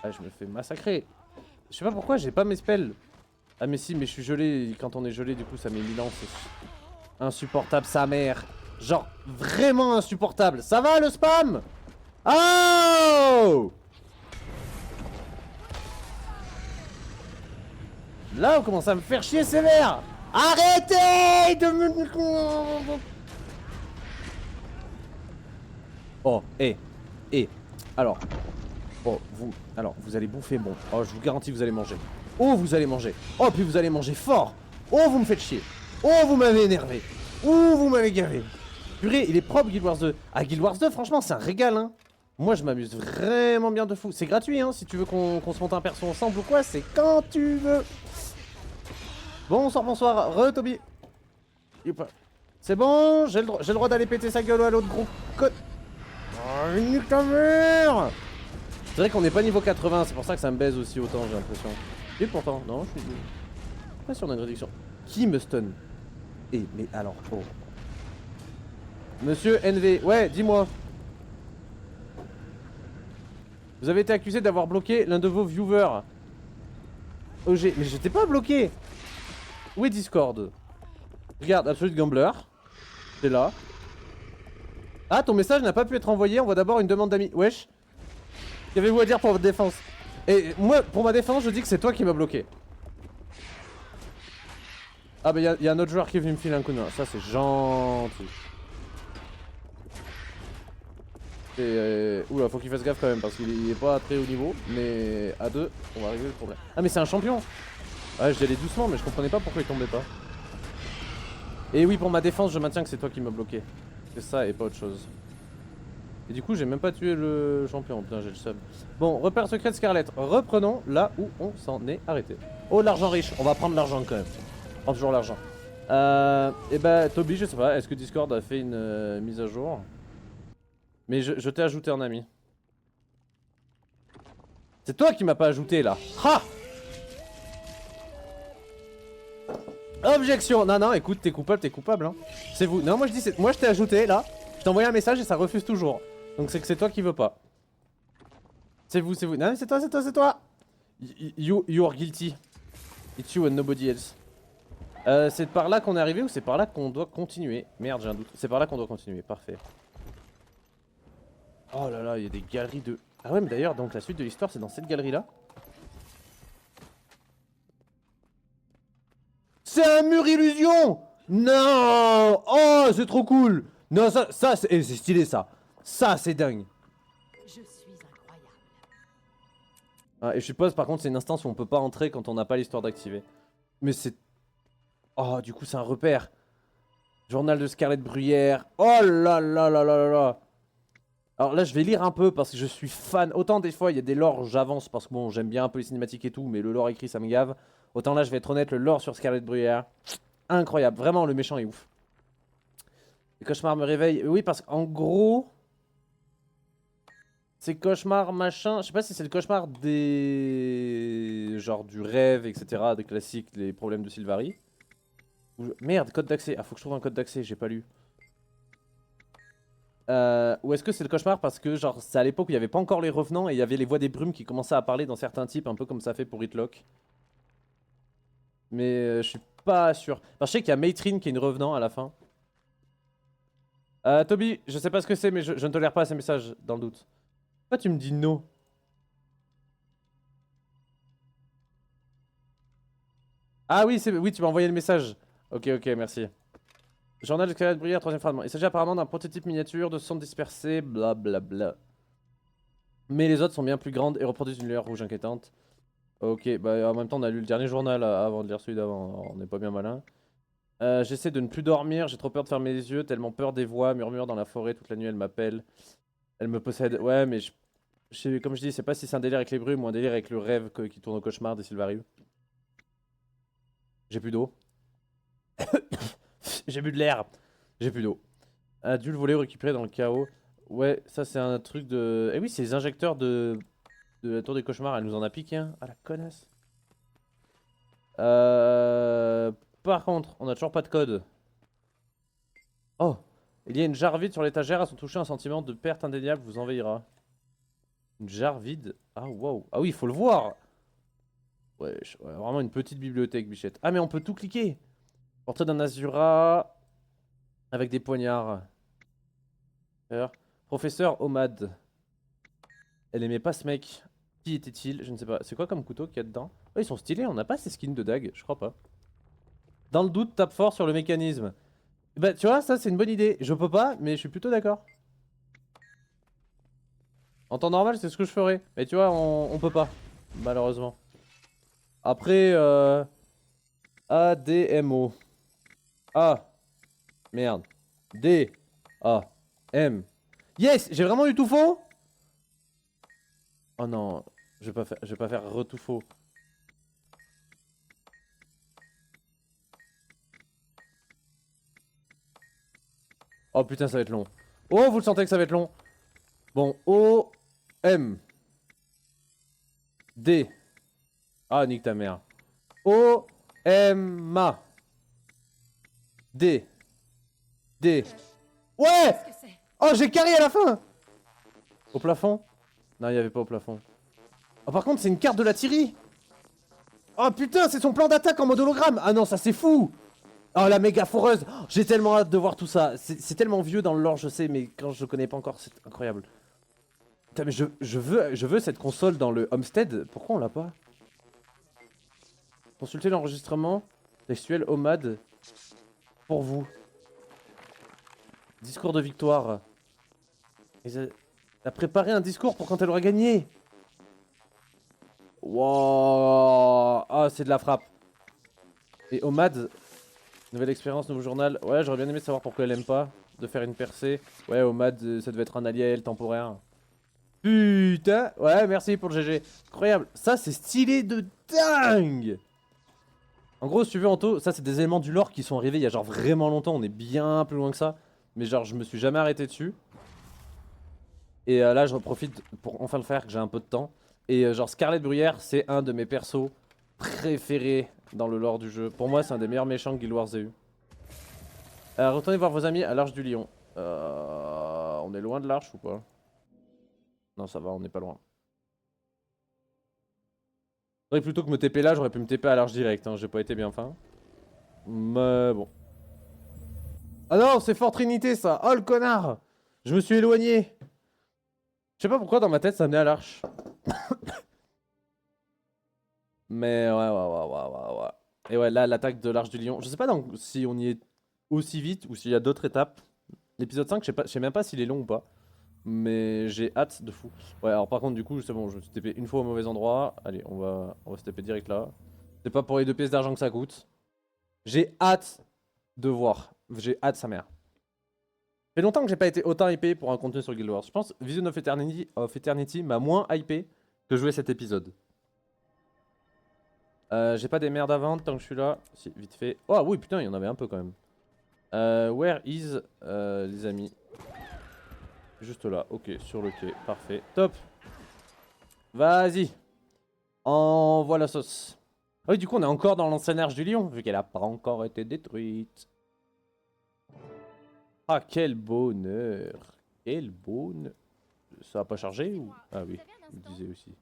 Ah je me fais massacrer. Je sais pas pourquoi j'ai pas mes spells. Ah mais si, mais je suis gelé. Quand on est gelé du coup ça met 1000 ans. C'est insupportable sa mère. Genre vraiment insupportable. Ça va le spam? Oh! Là, on commence à me faire chier sévère. Arrêtez de me... Oh, alors. Oh, vous allez bouffer bon. Oh, je vous garantis, vous allez manger. Oh, vous allez manger. Oh, puis vous allez manger fort. Oh, vous me faites chier. Oh, vous m'avez énervé. Oh, vous m'avez gavé. Purée, il est propre Guild Wars 2. Ah, Guild Wars 2, franchement, c'est un régal, hein. Moi, je m'amuse vraiment bien de fou. C'est gratuit, hein. Si tu veux qu'on se monte un perso ensemble ou quoi, c'est quand tu veux. Bonsoir, Toby. C'est bon, j'ai le droit d'aller péter sa gueule à l'autre gros con. Oh, nique ta mère. C'est vrai qu'on n'est pas niveau 80, c'est pour ça que ça me baise aussi autant, j'ai l'impression. Et pourtant, non, je suis pas sur une réduction. Qui me stun? Mais alors, oh. Monsieur NV, ouais, dis-moi. Vous avez été accusé d'avoir bloqué l'un de vos viewers. OG, mais j'étais pas bloqué. Où est Discord? Regarde, Absolute Gambler. C'est là. Ah, ton message n'a pas pu être envoyé. On voit d'abord une demande d'amis. Wesh. Qu'avez-vous à dire pour votre défense? Et moi, pour ma défense, je dis que c'est toi qui m'as bloqué. Ah, bah y a un autre joueur qui est venu me filer un coup de main. Ça, c'est gentil. Oula, faut qu'il fasse gaffe quand même parce qu'il est pas à très haut niveau. Mais à 2, on va régler le problème. Ah, mais c'est un champion. Ouais, j'y allais doucement, mais je comprenais pas pourquoi il tombait pas. Et oui, pour ma défense, je maintiens que c'est toi qui m'as bloqué. C'est ça et pas autre chose. Et du coup, j'ai même pas tué le champion. Putain, j'ai le seum. Bon, repère secret de Scarlet. Reprenons là où on s'en est arrêté. Oh, l'argent riche. On va prendre l'argent quand même. On prend toujours l'argent. Et bah, Toby, je sais pas. Est-ce que Discord a fait une mise à jour? Mais je t'ai ajouté en ami. C'est toi qui m'as pas ajouté là. Ha! Objection. Non, non, écoute, t'es coupable, hein. C'est vous. Non, moi je dis, moi je t'ai ajouté là. Je t'ai envoyé un message et ça refuse toujours. Donc c'est que c'est toi qui veux pas. C'est vous, c'est vous. Non, mais c'est toi, c'est toi, c'est toi. You are guilty. It's you and nobody else. C'est par là qu'on est arrivé ou c'est par là qu'on doit continuer? Merde, j'ai un doute. C'est par là qu'on doit continuer, parfait. Oh là là, il y a des galeries de... Ah ouais, mais d'ailleurs, donc la suite de l'histoire, c'est dans cette galerie-là. C'est un mur illusion! Non! Oh, c'est trop cool! Non, ça c'est stylé, ça. Ça, c'est dingue. Je suis incroyable. Ah, et je suppose, par contre, c'est une instance où on peut pas entrer quand on n'a pas l'histoire d'activer. Mais c'est... Oh, du coup, c'est un repère. Journal de Scarlett Bruyère. Oh là là là là là là. Alors là, je vais lire un peu parce que je suis fan. Autant des fois, il y a des lores, j'avance parce que bon, j'aime bien un peu les cinématiques et tout, mais le lore écrit, ça me gave. Autant là, je vais être honnête, le lore sur Scarlett Bruyère, incroyable. Vraiment, le méchant est ouf. Les cauchemars me réveillent. Oui, parce qu'en gros, c'est cauchemar machin. Je sais pas si c'est le cauchemar des... genre du rêve, etc. Des classiques, les problèmes de Sylvari. Merde, code d'accès. Ah, faut que je trouve un code d'accès, j'ai pas lu. Ou est-ce que c'est le cauchemar parce que genre c'est à l'époque où il n'y avait pas encore les revenants et il y avait les voix des brumes qui commençaient à parler dans certains types, un peu comme ça fait pour Hitlock. Mais je suis pas sûr. Enfin, je sais qu'il y a Matrine qui est une revenant à la fin. Toby, je sais pas ce que c'est mais je ne tolère pas ces messages dans le doute. Pourquoi tu me dis no? Ah oui, oui, tu m'as envoyé le message. Ok, ok, merci. Journal de Scarlett Bruyère, troisième fragment. Il s'agit apparemment d'un prototype miniature de sonde dispersée, blablabla. Mais les autres sont bien plus grandes et reproduisent une lueur rouge inquiétante. Ok, bah en même temps on a lu le dernier journal avant de lire celui d'avant, on n'est pas bien malin. J'essaie de ne plus dormir, j'ai trop peur de fermer les yeux, tellement peur des voix, murmure dans la forêt, toute la nuit elle m'appelle. Elle me possède, ouais mais comme je dis, c'est pas si c'est un délire avec les brumes ou un délire avec le rêve qui tourne au cauchemar des Sylvari. J'ai plus d'eau. J'ai bu de l'air. J'ai plus d'eau. Dû le voler ou récupérer dans le chaos. Ouais, ça c'est un truc de... Eh oui, c'est les injecteurs de la tour des cauchemars. Elle nous en a piqué un. Ah la connasse. Par contre, on a toujours pas de code. Oh, il y a une jarre vide sur l'étagère. À son toucher, un sentiment de perte indéniable vous envahira. Une jarre vide. Ah wow. Ah oui, il faut le voir. Ouais, vraiment une petite bibliothèque, bichette. Ah mais on peut tout cliquer. Portrait d'un Azura avec des poignards. Professeur Omad. Elle aimait pas ce mec. Qui était-il? Je ne sais pas. C'est quoi comme couteau qu'il y a dedans? Oh, ils sont stylés, on n'a pas ces skins de dague, je crois pas. Dans le doute, tape fort sur le mécanisme. Bah tu vois, ça c'est une bonne idée. Je peux pas, mais je suis plutôt d'accord. En temps normal, c'est ce que je ferais. Mais tu vois, on peut pas. Malheureusement. Après, ADMO. A. Merde. D. A. M. Yes! J'ai vraiment eu tout faux? Oh non. Je vais pas faire tout faux. Oh putain, ça va être long. Oh, vous le sentez que ça va être long? Bon, O. M. D. Ah, nique ta mère. O. M. A. D. D. Ouais! Qu'est-ce que c'est? Oh, j'ai carré à la fin! Au plafond? Non, il n'y avait pas au plafond. Oh, par contre, c'est une carte de la Thierry! Oh putain, c'est son plan d'attaque en mode hologramme! Ah non, ça c'est fou! Oh, la méga foreuse! Oh, j'ai tellement hâte de voir tout ça. C'est tellement vieux dans le lore, je sais, mais quand je connais pas encore, c'est incroyable. Putain, mais je veux cette console dans le Homestead. Pourquoi on l'a pas? Consultez l'enregistrement textuel Omad pour vous. Discours de victoire. Elle a préparé un discours pour quand elle aura gagné. Wow. Ah, c'est de la frappe. Et Omad, nouvelle expérience, nouveau journal. Ouais, j'aurais bien aimé savoir pourquoi elle aime pas de faire une percée. Ouais, Omad, ça devait être un allié temporaire. Putain. Ouais, merci pour le GG. Incroyable. Ça, c'est stylé de dingue. En gros, si tu veux, Anto, ça, c'est des éléments du lore qui sont arrivés il y a genre vraiment longtemps. On est bien plus loin que ça. Mais genre, je me suis jamais arrêté dessus. Et là, je profite pour enfin le faire, que j'ai un peu de temps. Et genre Scarlet Bruyère, c'est un de mes persos préférés dans le lore du jeu. Pour moi, c'est un des meilleurs méchants que Guild Wars ait eu. Retournez voir vos amis à l'Arche du Lion. On est loin de l'Arche ou pas? Non, ça va, on n'est pas loin. Faudrait plutôt que me TP là, j'aurais pu me TP à l'Arche direct. Hein. J'ai pas été bien fin. Mais bon. Ah non, c'est Fort Trinité ça. Oh le connard. Je me suis éloigné. Je sais pas pourquoi dans ma tête ça menait à l'Arche. Mais ouais. Et ouais, là, l'attaque de l'Arche du Lion. Je sais pas si on y est aussi vite ou s'il y a d'autres étapes. L'épisode 5, je sais même pas s'il est long ou pas. Mais j'ai hâte de fou. Ouais, alors par contre, du coup, c'est bon, je me suis TP une fois au mauvais endroit. Allez, on va se TP direct là. C'est pas pour les 2 pièces d'argent que ça coûte. J'ai hâte de voir. J'ai hâte sa mère. Ça fait longtemps que j'ai pas été autant hypé pour un contenu sur Guild Wars. Je pense Vision of Eternity m'a moins hypé que jouer cet épisode. J'ai pas des merdes à vendre tant que je suis là. Si, vite fait. Oh oui, putain, il y en avait un peu quand même. Where is les amis? Juste là, ok, sur le quai, parfait, top. Vas-y. Envoie la sauce. Ah oui, du coup, on est encore dans l'ancienne Arche du Lion, vu qu'elle a pas encore été détruite. Ah, quel bonheur. Quel bonheur. Ça a pas chargé ou... Ah oui, je me disais aussi.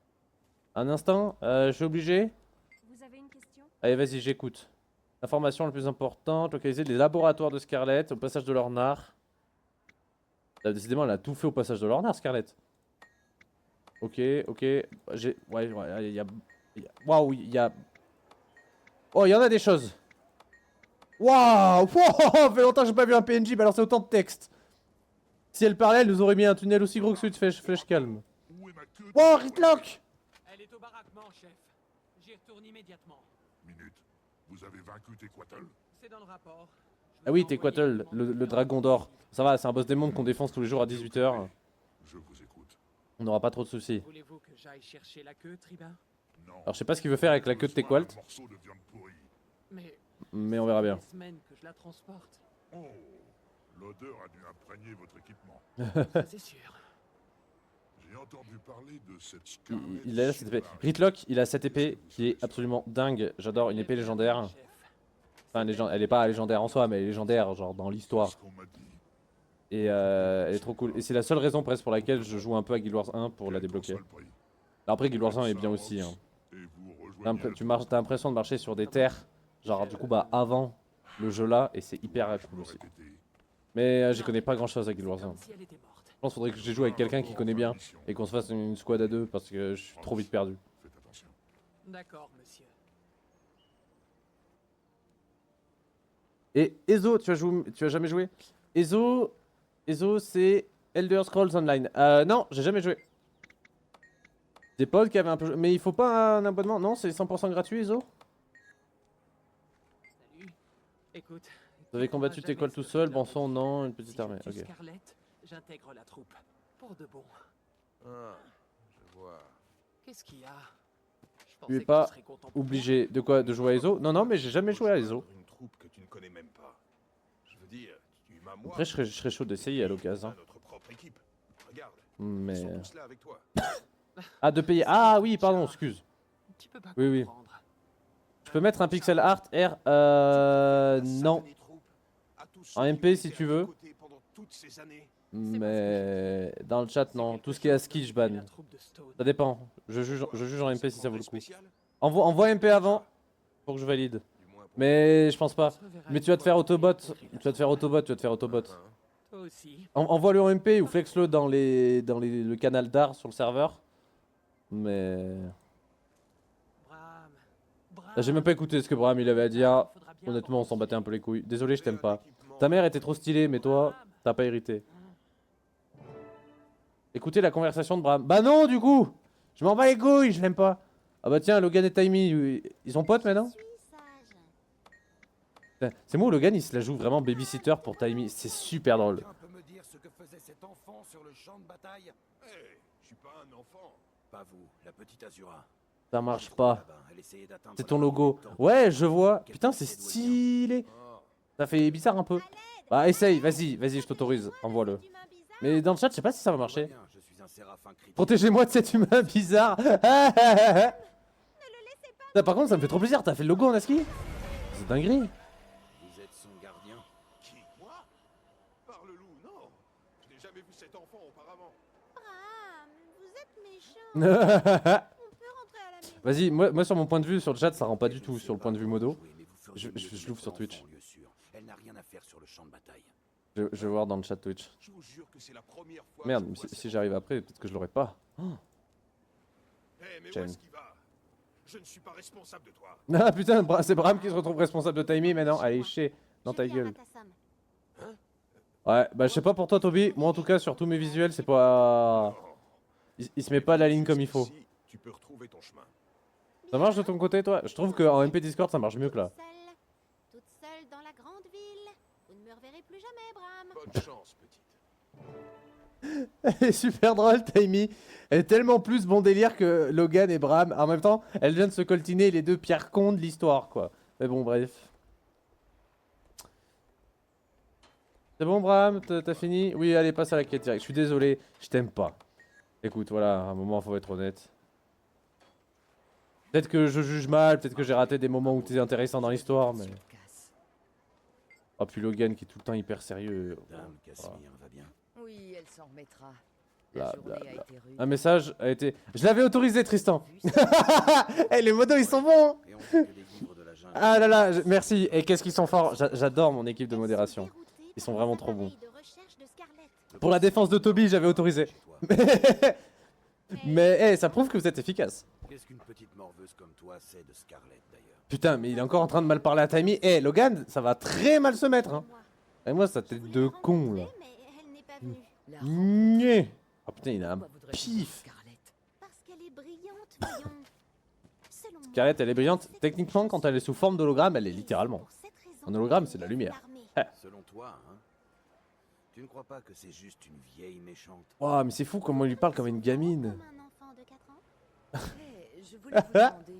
Un instant, je suis obligé. Vous avez une question? Allez, vas-y, j'écoute. Information la plus importante, localiser les laboratoires de Scarlet au passage de l'Ornar. Décidément, elle a tout fait au passage de l'Ornar, Scarlet. Ok. J'ai... Ouais, il y a... Waouh, il y a... Oh, il y en a des choses. Waouh, ça fait longtemps que j'ai pas vu un PNJ balancer autant de texte. Si elle parlait, elle nous aurait mis un tunnel aussi gros que celui de Flèche Calme. Wow, Ritlock. Elle est au baraquement, chef. J'y retourne immédiatement. Minute. Vous avez vaincu Tequatl? C'est dans le rapport. Ah oui, Tequatl, le dragon d'or. Ça va, c'est un boss démon qu'on défonce tous les jours à 18 h. Je vous écoute. On n'aura pas trop de soucis. Voulez-vous que j'aille chercher la queue, Tribun? Non. Alors je sais pas ce qu'il veut faire avec la queue de Tequalt, Un morceau de viande pourrie. mais on verra bien. Des semaines que je la transporte. Oh, l'odeur a dû imprégner votre équipement. Ça, c'est sûr. J'ai entendu parler de cette Il, Scarlet il a cette épée. Superman. Ritlock, il a cette épée qui est absolument dingue. J'adore une épée légendaire. Chef. Enfin, elle est pas légendaire en soi, mais elle est légendaire, genre dans l'histoire. C'est ce qu'on m'a dit. Et elle est trop cool. Et c'est la seule raison presque pour laquelle je joue un peu à Guild Wars 1 pour la Quel débloquer. seul prix. Après, Guild Wars 1 est bien aussi. Hein. Et vous rejoignez T'as l'impression de marcher sur des terres, genre du coup, bah avant le jeu là, et c'est hyper Je cool peux aussi. répéter. Mais j'y connais pas grand chose à Guild Wars 1. Comme si elle était morte. Je pense qu'il faudrait que je joue avec quelqu'un qui connaît bien et qu'on se fasse une squad à 2 parce que je suis trop vite perdu. Faites attention. D'accord, monsieur. Et Ezo, tu as jamais joué? Ezo c'est Elder Scrolls Online. Non, j'ai jamais joué. Des potes qui avaient un peu joué. Mais il faut pas un abonnement? Non, c'est 100% gratuit, Ezo? Salut. Écoute. Vous avez combattu tes cols tout seul? Bon sang, non, une petite armée. Ok. Scarlett, j'intègre la troupe. Pour de bon. Ah, je vois. Qu'est-ce qu'il y a? Je Tu pensais es que pas tu serais content pour obligé de quoi? De jouer à Ezo? Non, non, mais j'ai jamais joué à Ezo. Une troupe que tu ne connais même pas. Je veux dire, tu m'as moi. Après, je serais chaud d'essayer à l'occasion. À notre propre équipe. Regarde, Mais. ils sont tous là avec toi. Ah, de payer. Ah oui, pardon, excuse. moi. Tu peux pas Oui, oui. comprendre. Je peux mettre un pixel art R? Non. En MP si tu veux. Mais dans le chat, non. Tout ce qui est ASCII, je banne. La troupe de Stone. Ça dépend. Je juge en MP si ça vaut le coup. Envoie MP avant pour que je valide. Mais je pense pas. On se reverra Mais une tu vas te fois faire que autobot. tu Tu vas te faire autobot. Toi aussi. Envoie-le en MP ou flex-le dans le canal d'art sur le serveur. Mais. Bram. Là, j'ai même pas écouté ce que Bram il avait à dire. Honnêtement, on s'en battait un peu les couilles. Désolé, je t'aime pas. Ta mère était trop stylée, mais toi, t'as pas hérité. Écoutez la conversation de Bram. Bah non, du coup! Je m'en bats les couilles, je l'aime pas. Ah bah tiens, Logan et Taimi, ils sont potes maintenant? Je suis sage. Putain, c'est moi où Logan il se la joue vraiment babysitter pour Taimi. C'est super drôle. Quelqu'un peut me dire ce que faisait cet enfant sur le champ de bataille? Hé, je suis pas un enfant. Pas vous, la petite Azura. Ça marche pas. Là-bas, elle essayait d'atteindre C'est ton la logo. montée. Ouais, je vois. Putain, c'est stylé. Oh, Ça fait bizarre un peu. Bah essaye, vas-y, je t'autorise. Envoie-le. D'humain bizarre. Mais dans le chat, je sais pas si ça va marcher. Bien, je suis un séraphin critique. Protégez-moi de cet humain bizarre. Ah, par contre, ça me fait trop plaisir. T'as fait le logo en ASCII? C'est dinguerie. Vous êtes son gardien. Qui? Moi? Parle-loup, non. Je n'ai jamais vu cet enfant auparavant. Bram, vous êtes méchant. On peut rentrer à la maison. Vas-y, moi sur mon point de vue sur le chat, ça rend pas du tout Je sur le sais point de pas vue comment modo. jouer, mais vous feriez Je mieux de l'ouvre mettre sur l'enfant Twitch. en lieu sûr. Elle n'a rien à faire sur le champ de bataille. Je vais voir dans le chat Twitch. Je vous jure que c'est la première fois. Merde, que mais je vois si cet j'arrive après, peut-être que je l'aurai pas. Oh. Eh, mais où J'aime. est-ce qu'il va? Je ne suis pas responsable de toi. Ah putain, c'est Bram qui se retrouve responsable de Timmy maintenant. Allez, chier dans Je ta viens, gueule. Ratassam. Ouais, bah je sais pas pour toi Toby, moi en tout cas sur tous mes visuels c'est pas... Il se met pas la ligne comme il faut. Ici, tu peux retrouver ton chemin. Ça marche de ton côté toi? Je trouve qu'en MP Discord ça marche mieux que là. Toute seule dans la grande ville. Vous ne me reverrez plus jamais, Bram. Bonne chance, petite. Elle est super drôle Timmy. Elle est tellement plus bon délire que Logan et Bram. En même temps, elle vient de se coltiner les deux pires cons de l'histoire quoi. Mais bon bref. C'est bon Bram, t'as fini? Oui, allez, passe à la quête directe. Je suis désolé, je t'aime pas. Écoute, voilà, à un moment, faut être honnête. Peut-être que je juge mal, peut-être que j'ai raté des moments où t'es intéressant dans l'histoire, mais... Oh, puis Logan qui est tout le temps hyper sérieux. Dame Casimir va bien. Oui, elle s'en remettra. Bla, La bla, journée a bla. été rude. Un message a été... Je l'avais autorisé, Tristan. Vu ça, Eh, les modos, ils sont bons. Et on fait que des livres de la jungle. Ah là là, merci. Et qu'est-ce qu'ils sont forts. J'adore mon équipe de modération. Ils sont vraiment trop bons. Pour la défense de Toby, j'avais autorisé. Chez toi. Mais, eh, ça prouve que vous êtes efficace. Qu'est-ce qu'une petite morveuse comme toi sait de Scarlett d'ailleurs? Putain, mais il est encore en train de mal parler à Timmy. Eh, Logan, ça va très mal se mettre. Hein. Et moi, sa tête de con, là. Mais elle n'est pas venue. la Nyeh. Ah putain, il a un Pourquoi voudrais-tu pif. Scarlett Parce qu'elle est brillante, voyons. Selon moi, Scarlett, elle est brillante. cette Techniquement, quand elle est sous forme d'hologramme, elle est littéralement. Pour cette raison, Un hologramme, c'est de la elle lumière. l'armée. Selon toi, hein? Tu ne crois pas que c'est juste une vieille méchante? Wow, mais c'est fou comment il lui parle comme une gamine. Comme un enfant de 4 ans. Je voulais vous demander.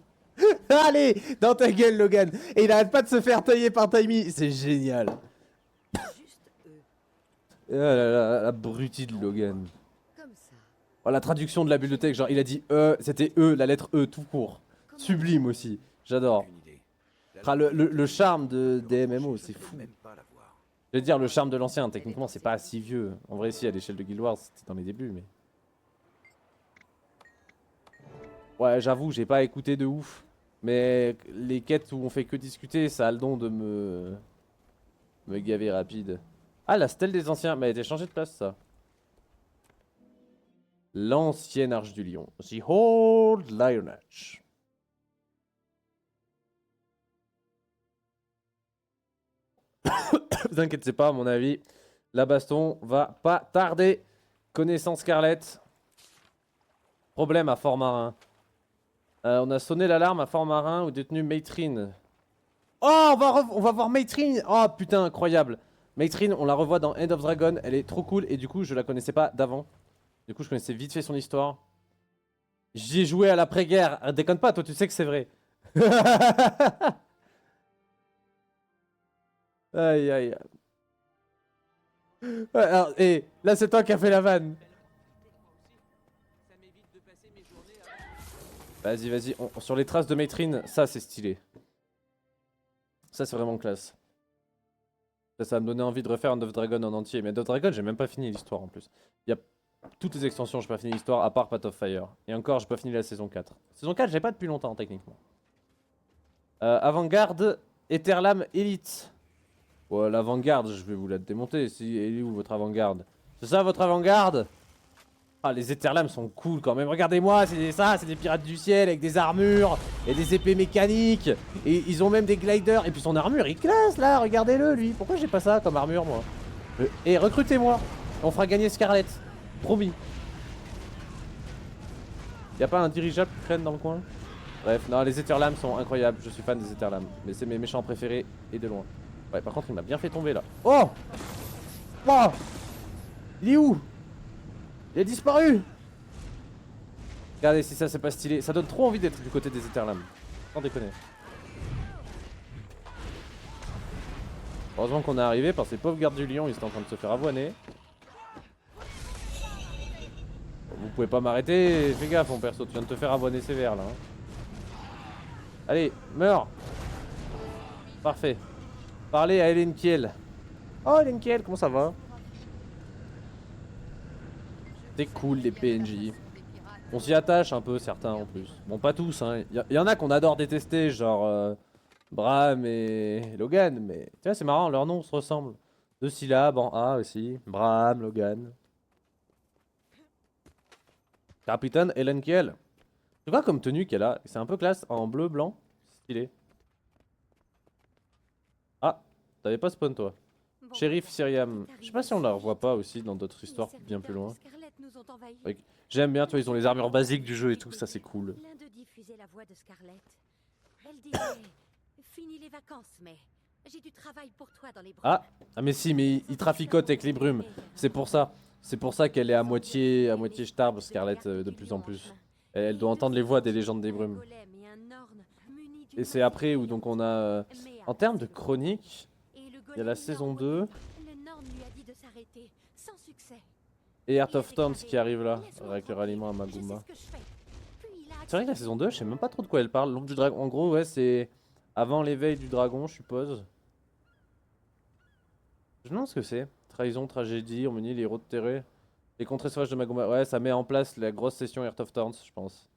Allez, dans ta gueule, Logan. Et il arrête pas de se faire tailler par Timmy. C'est génial. Juste Oh là là, l'abruti de Logan. comme ça. Oh, la traduction de la bibliothèque, genre il a dit c'était la lettre E tout court. Sublime aussi, j'adore. Aucune idée. La Ah, le charme des MMO, c'est je ne fou. peux même pas la voir. Je veux dire, le charme de l'ancien, techniquement, c'est pas si vieux. En vrai, si, à l'échelle de Guild Wars, c'était dans les débuts, mais... Ouais, j'avoue, j'ai pas écouté de ouf. Mais les quêtes où on fait que discuter, ça a le don de me gaver rapide. Ah, la stèle des anciens, mais elle a été changée de place, ça. L'ancienne arche du lion. The Old Lion Arch. Vous inquiétez pas, à mon avis, la baston va pas tarder. Connaissant Scarlett. Problème à Fort-Marin. On a sonné l'alarme à Fort-Marin où détenu Maitrin. Oh, on va voir Maitrin. Oh putain, incroyable. Maitrin, on la revoit dans End of Dragon. Elle est trop cool et du coup, je la connaissais pas d'avant. Du coup, je connaissais vite fait son histoire. J'y ai joué à l'après-guerre. Ah, déconne pas, toi, tu sais que c'est vrai. Aïe aïe. Ouais, alors, et là, c'est toi qui as fait la vanne. Ça m'évite de passer mes journées à... Vas-y, vas-y. Sur les traces de Maitrin, ça, c'est stylé. Ça, c'est vraiment classe. Ça va me donner envie de refaire End of Dragon en entier. Mais End of Dragon, j'ai même pas fini l'histoire en plus. Il y a toutes les extensions, j'ai pas fini l'histoire, à part Path of Fire. Et encore, j'ai pas fini la saison 4. Saison 4, j'ai pas depuis longtemps, techniquement. Avant-garde, Etherlam Elite. Ouais, l'avant-garde, je vais vous la démonter. Si, elle est où votre avant-garde? C'est ça votre avant-garde? Ah, les Etherlam sont cool quand même. Regardez-moi, c'est des pirates du ciel avec des armures et des épées mécaniques. Et ils ont même des gliders. Et puis son armure, il classe là, regardez-le lui. Pourquoi j'ai pas ça comme armure moi? Et recrutez-moi, on fera gagner Scarlett. Promis. Y'a pas un dirigeable qui traîne dans le coin? Bref, non, les Etherlam sont incroyables. Je suis fan des Etherlam. Mais c'est mes méchants préférés et de loin. Ouais, par contre, il m'a bien fait tomber là. Oh! Oh! Il est où? Il a disparu! Regardez si ça c'est pas stylé. Ça donne trop envie d'être du côté des Etherlam. Sans déconner. Heureusement qu'on est arrivé parce que ces pauvres gardes du lion ils étaient en train de se faire avoiner. pouvez pas m'arrêter. Fais gaffe mon perso, tu viens de te faire abonner sévère là. Hein. Allez, meurs. Parfait. Parlez à Hélène Kiel. Oh Hélène Kiel, comment ça va? C'est cool les PNJ. On s'y attache un peu certains en plus. Bon pas tous hein. Y en a qu'on adore détester genre Bram et Logan. Mais tu vois c'est marrant, leurs noms se ressemblent. 2 syllabes en A aussi. Bram, Logan. Capitaine Hélène Kiel. C'est quoi comme tenue qu'elle a? C'est un peu classe, en bleu, blanc. Stylé. Ah, t'avais pas spawn toi. Bon, Shérif Syriam. Je sais pas si on la revoit pas aussi dans d'autres histoires bien plus loin. Oui. J'aime bien, tu vois, ils ont les armures basiques du jeu et tout, ça c'est cool. L'un d'eux diffusait la voix de Scarlett. Elle disait fini les vacances, mais j'ai du travail pour toi dans les brumes. Ah mais si, mais il traficote avec les brumes. C'est pour ça. C'est pour ça qu'elle est à moitié starbe, Scarlett, de plus en plus. Elle doit entendre les voix des légendes des brumes. Et c'est après où donc on a... en termes de chronique, il y a la saison 2 Le Norn lui a dit de s'arrêter, sans succès. et Heart of Thorns qui arrive là, avec le ralliement à Maguma. C'est vrai que la saison 2, je sais même pas trop de quoi elle parle. L'ombre du dragon, en gros, ouais, c'est avant l'éveil du dragon, je suppose. Je me demande ce que c'est. Trahison, tragédie, on menait les héros de terreur. Les contrées sauvages de Maguma. Ouais, ça met en place la grosse session Heart of Thorns, je pense.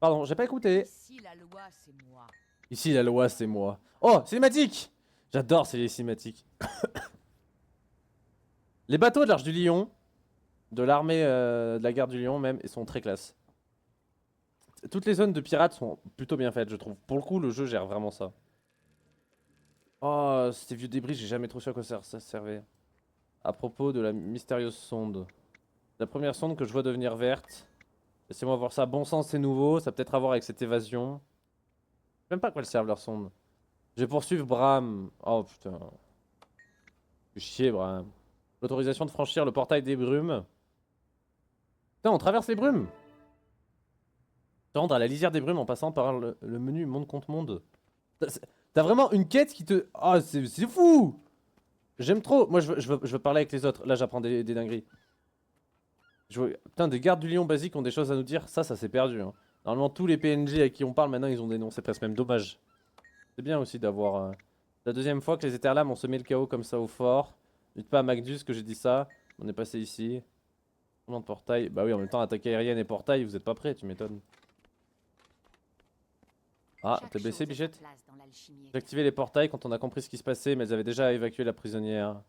Pardon, j'ai pas écouté. Ici, la loi, c'est moi. Ici, la loi, c'est moi. Oh, cinématique! J'adore ces cinématiques. Les bateaux de l'Arche du Lion, de l'armée de la Garde du Lion même, ils sont très classe. Toutes les zones de pirates sont plutôt bien faites, je trouve. Pour le coup, le jeu gère vraiment ça. Oh, ces vieux débris, j'ai jamais trop su à quoi ça servait. À propos de la mystérieuse sonde. La première sonde que je vois devenir verte. Laissez-moi voir ça. Bon sens, c'est nouveau. Ça a peut-être à voir avec cette évasion. Je sais même pas à quoi elles servent leur sonde. Je vais poursuivre Bram. Oh putain. Fais chier Bram. L'autorisation de franchir le portail des brumes. Putain, on traverse les brumes. Se rendre à la lisière des brumes en passant par le menu monde contre monde. T'as vraiment une quête qui te... Oh, c'est fou. J'aime trop. Moi, je veux parler avec les autres. Là, j'apprends des dingueries. Putain, des gardes du lion basiques ont des choses à nous dire. Ça s'est perdu. Hein. Normalement, tous les PNJ à qui on parle maintenant, ils ont des noms. C'est presque même dommage. C'est bien aussi d'avoir... La deuxième fois que les Étherlames ont semé le chaos comme ça au fort. Dites pas à Magdus que j'ai dit ça. On est passé ici. Comment de portail? Bah oui, en même temps, attaque aérienne et portail, vous êtes pas prêts, tu m'étonnes. Ah, t'es blessé, Bichette? J'ai activé les portails quand on a compris ce qui se passait, mais ils avaient déjà évacué la prisonnière. La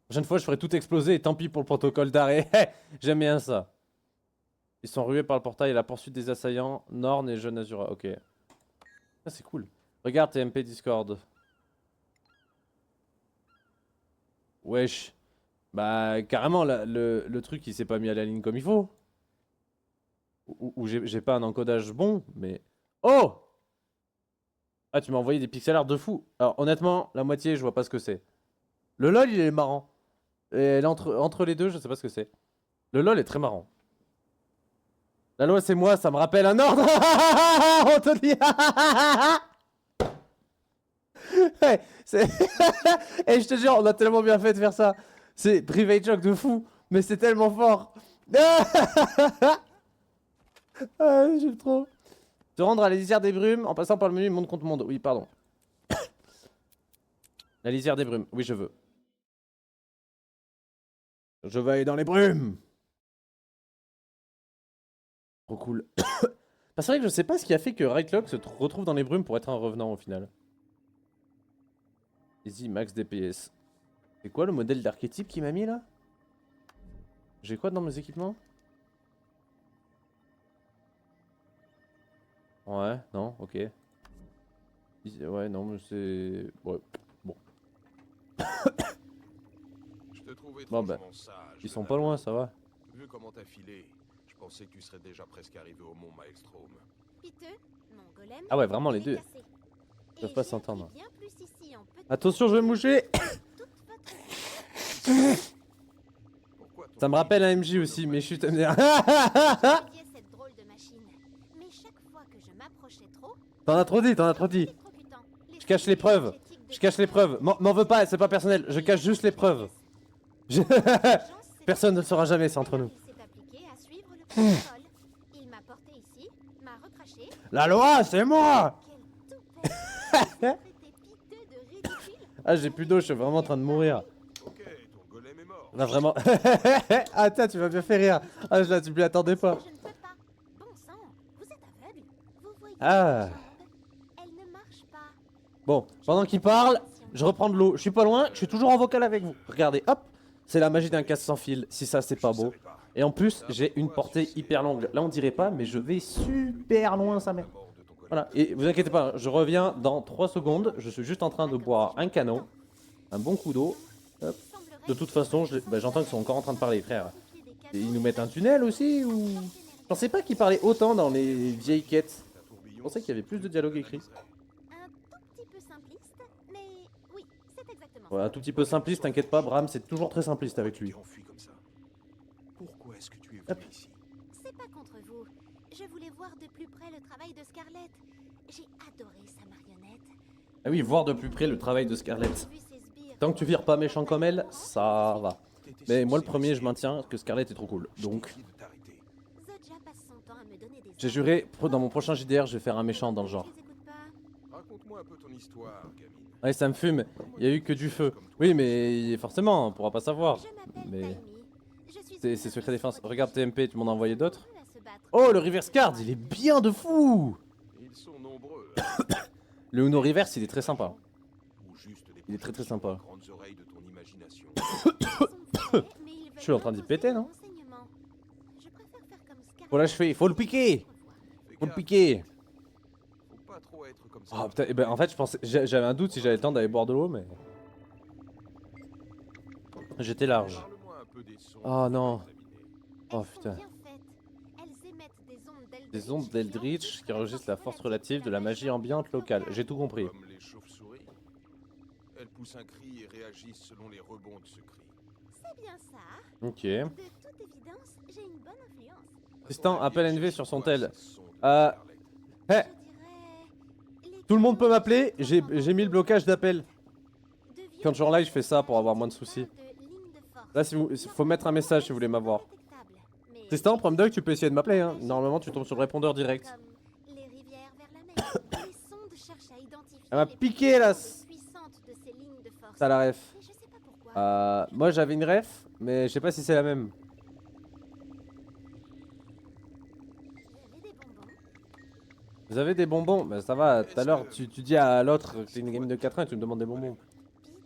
prochaine fois, je ferai tout exploser et tant pis pour le protocole d'arrêt. J'aime bien ça. Ils sont rués par le portail à la poursuite des assaillants. Norn et Jeune Azura. Ok. Ah, c'est cool. Regarde TMP Discord. Wesh. Bah, carrément, le truc, il s'est pas mis à la ligne comme il faut. Ou j'ai pas un encodage bon, mais... Oh! Ah, tu m'as envoyé des pixel art de fou. Alors, honnêtement, la moitié, je vois pas ce que c'est. Le LOL, il est marrant. Et entre les deux, je sais pas ce que c'est. Le LOL est très marrant. La loi, c'est moi, ça me rappelle un ordre. On te dit. Ouais, et je te jure, on a tellement bien fait de faire ça. C'est private joke de fou, mais c'est tellement fort. Ah, j'aime trop. Se rendre à la lisière des brumes en passant par le menu monde contre monde. Oui, pardon. La lisière des brumes. Oui, je veux. Je veux aller dans les brumes. Trop cool. Bah, c'est vrai que je sais pas ce qui a fait que Rightlock se retrouve dans les brumes pour être un revenant au final. Easy max DPS. C'est quoi le modèle d'archétype qu'il m'a mis là? J'ai quoi dans mes équipements? Ouais, non, ok. Ouais, non, mais c'est... Ouais, bon. Je te trouve Bon, bah, étrangement sage, ils sont Donald. pas loin, ça va. Vu comment t'as filé, je pensais que tu serais déjà presque arrivé au mont Maelstrom. Piteux, mon golem. Ah ouais, vraiment, les est deux. cassé. Ils peuvent Et pas j'ai s'entendre. appris bien plus ici en petit Attention, je vais me moucher. toute votre Pourquoi ton Ça me rappelle un MJ aussi, mais je suis... étudier cette drôle de machine. Mais chaque fois que je m'approchais trop, T'en as trop dit, t'en as trop dit. électrocutant. Je cache les preuves. Je cache les preuves. M'en veux pas, c'est pas personnel. Je cache juste les preuves. Personne ne le saura jamais, c'est entre nous. Il s'est appliqué à suivre le l'école. Il m'a porté ici, m'a recraché. La loi, c'est moi! Quel toupet. Traité piteux de ridicule. Ah, j'ai plus d'eau, je suis vraiment en train de mourir. Ok, ton golem est mort. Là, vraiment. Ah, tiens, tu m'as bien fait rire. Ah, là, tu m'y attendais pas. Je ne peux pas. Bon sang, vous êtes aveugle. Vous voyez Ah. la jambe. Elle ne marche pas. Bon, pendant qu'il parle, je reprends de l'eau. Je suis pas loin, je suis toujours en vocal avec vous. Regardez, hop, c'est la magie d'un casque sans fil. Si ça, c'est pas Je beau. savais pas. Et en plus, j'ai une portée hyper longue. Là, on dirait pas, mais je vais super loin, sa mère. La mort de ton golem. Voilà, et vous inquiétez pas, je reviens dans 3 secondes. Je suis juste en train de boire un canon, un bon coup d'eau. Hop. De toute façon, j'entends qu'ils sont encore en train de parler, frère. Et ils nous mettent un tunnel aussi ou... Je pensais pas qu'ils parlaient autant dans les vieilles quêtes. Un tourbillon, Je pensais qu'il y avait plus de dialogue écrit. Un tout petit peu simpliste, mais oui, c'est exactement Ouais, un tout petit peu simpliste, t'inquiète pas, Bram, c'est toujours très simpliste avec Tu lui. t'es enfui comme ça. Pourquoi est-ce que tu es Hop. venu ici? C'est pas contre vous. Je voulais voir de plus près le travail de Scarlett. J'ai adoré sa marionnette. Ah oui, voir de plus près le travail de Scarlett. J'ai vu ses sbires. Tant que tu vires pas méchant comme elle, ça va. T'étais Mais moi, le censé premier, je rester. maintiens que Scarlett est trop cool. Je t'ai Donc, dit de t'arrêter. Zodja passe son temps à me donner des j'ai ordres. juré, dans mon prochain JDR, je vais faire un méchant dans le genre. Je les écoute pas. Raconte-moi un peu ton histoire, gamine. Ouais, ça me fume. Il y a eu que du feu. Oui, mais forcément, on pourra pas savoir. Je m'appelle Mais Taimi. Je suis c'est une secret défense. prodigue. Regarde TMP, tu m'en as envoyé d'autres. À se battre. Oh, le reverse card, il est bien de fou. Ils sont nombreux. Le Uno reverse, il est très sympa. Ou juste des Il est très, très projections sympa. aux grandes oreilles de ton imagination. Ils sont vrais, mais ils Je suis en train veulent d'y péter, imposer non mon enseignement. Je préfère faire comme Scarlett. Faut l'achever, il faut le piquer. Fais Faut le gaffe, piquer. faut pas trop être comme ça. Oh putain, eh ben, en fait, je pensais, j'avais un doute si j'avais le temps d'aller boire de l'eau, mais j'étais large. Parle-moi un peu des sons Oh que tu non. as examinés. Oh, Elles sont putain. bien faites. Elles émettent Des ondes d'Eldritch qui enregistrent la force relative de la magie ambiante locale. J'ai tout compris. Comme les chauves-souris. Elles poussent un cri et réagissent selon les rebonds de ce cri. C'est bien ça. Ok. De toute évidence, j'ai une bonne influence. Tristan, appelle NV sur son tel. Eh, Eh, Je dirais... les tout le monde peut canons m'appeler, sont j'ai en mis le blocage d'appel. de vieux Quand je suis en live, je fais ça pour avoir moins de soucis. de lignes de force. Là, si vous, faut mettre un message si vous voulez m'avoir. Indétectables, mais Tristan, Promdog, tu peux essayer de m'appeler, hein. Normalement, tu tombes sur le répondeur direct. comme les rivières vers la mer. Les sondes cherchent à identifier Elle m'a les piqué, la positions les plus puissantes de ces lignes de force. Ça la ref. Mais je sais pas pourquoi. Moi, j'avais une ref, mais je sais pas si c'est la même. J'avais des bonbons. Vous avez des bonbons? Bah ça va, tout à l'heure, tu dis à l'autre que c'est une game de 4 ans et tu me demandes des bonbons.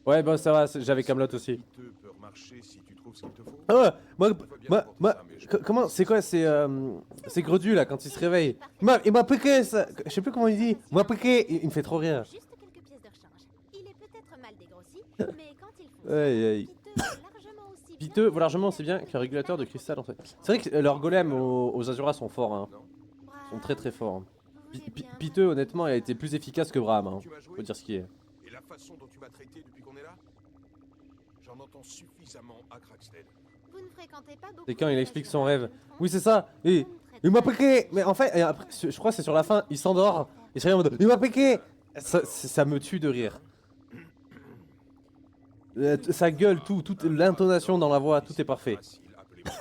Ouais, bah ça va, j'avais Camelot aussi. Piteux peut remarcher si tu trouves ce qu'il te faut. Ah, moi, Je veux bien t'apporter ça, mais je- comment, c'est quoi, c'est Gredu là quand il se réveille. Il m'a piqué ça, je sais plus comment il dit. Il m'a piqué, il me fait trop rire. Juste quelques pièces de rechange. Il est peut-être mal dégrossi, mais quand il fonctionne, Aïe aïe. Piteux vaut largement aussi bien Piteux vaut largement aussi bien qu'un régulateur de cristal en fait. C'est vrai que leurs golems aux Azuras sont forts, hein. Non. Ils sont très très forts. hein. Vous voulez bien Piteux, honnêtement, il a été plus efficace que Bram, hein. Tu m'as joué Faut dire ce qui est. Et la façon dont tu m'as traité depuis qu'on est là? J'en entends suffisamment à Crackstead. Vous ne fréquentez pas beaucoup C'est quand les il explique son Azuras, rêve. je me trompe Oui, c'est ça. Et Vous ne traitez il m'a pas piqué. Mais en fait, et après, je crois que c'est sur la fin, il s'endort. Il se réveille en mode il m'a piqué. Ça me tue de rire. Sa gueule, toute l'intonation dans la voix, tout est parfait. Facile, appelez-moi.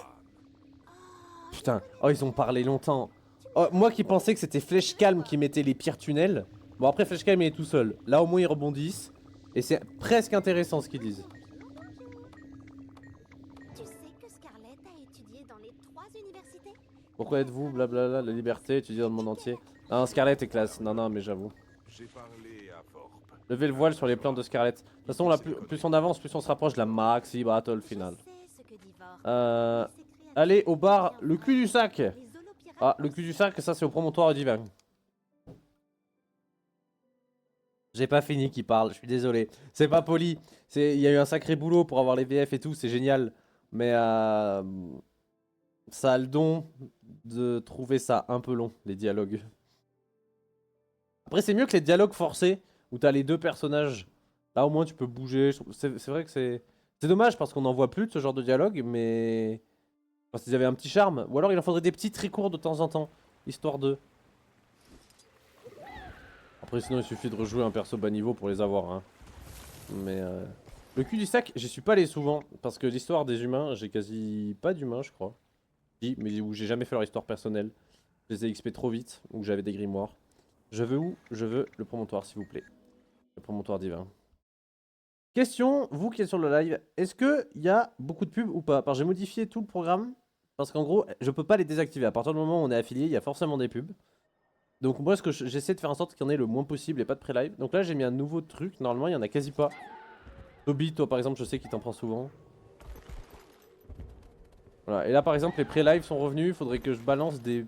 Putain, oh ils ont parlé longtemps. Oh, moi qui pensais que c'était Flèche Calme qui mettait les pires tunnels. Bon après Flèche Calme il est tout seul. Là au moins ils rebondissent. Et c'est presque intéressant ce qu'ils disent. Tu sais que Scarlett a étudié dans les 3 universités? Pourquoi êtes-vous blablabla, la liberté étudiée dans le monde entier. Non Scarlett est classe, non mais j'avoue. J'ai parlé à Vorp. Levez le voile sur les plans de Scarlett. De toute façon là, plus on avance, plus on se rapproche de la maxi battle finale. Je sais ce que dit Vorp. Euh, Mais ses créatures allez au bar, le cul du sac. les holopirates Ah, le cul du sac, ça c'est au promontoire divin. J'ai pas fini qui parle, je suis désolé. C'est pas poli. Il y a eu un sacré boulot pour avoir les VF et tout, c'est génial. Mais ça a le don de trouver ça un peu long, les dialogues. Après, c'est mieux que les dialogues forcés, où t'as les deux personnages. Là, au moins, tu peux bouger. C'est vrai que c'est dommage parce qu'on n'en voit plus de ce genre de dialogue, mais... Parce qu'ils avaient un petit charme. Ou alors, il en faudrait des petits très courts de temps en temps, histoire de... Après, sinon, il suffit de rejouer un perso bas niveau pour les avoir. Hein. Mais le cul du sac, j'y suis pas allé souvent. Parce que l'histoire des humains, j'ai quasi pas d'humains, je crois. Si, mais où j'ai jamais fait leur histoire personnelle. Je les ai XP trop vite, ou que j'avais des grimoires. Je veux où? Je veux le promontoire, s'il vous plaît. Le promontoire divin. Question, vous qui êtes sur le live, est-ce qu'il y a beaucoup de pubs ou pas? Parce que j'ai modifié tout le programme, parce qu'en gros, je peux pas les désactiver. À partir du moment où on est affilié, il y a forcément des pubs. Donc moi, j'essaie de faire en sorte qu'il y en ait le moins possible et pas de pré-live. Donc là, j'ai mis un nouveau truc, normalement, il y en a quasi pas. Toby, toi par exemple, je sais qu'il t'en prend souvent. Voilà, et là par exemple, les pré-live sont revenus, il faudrait que je balance des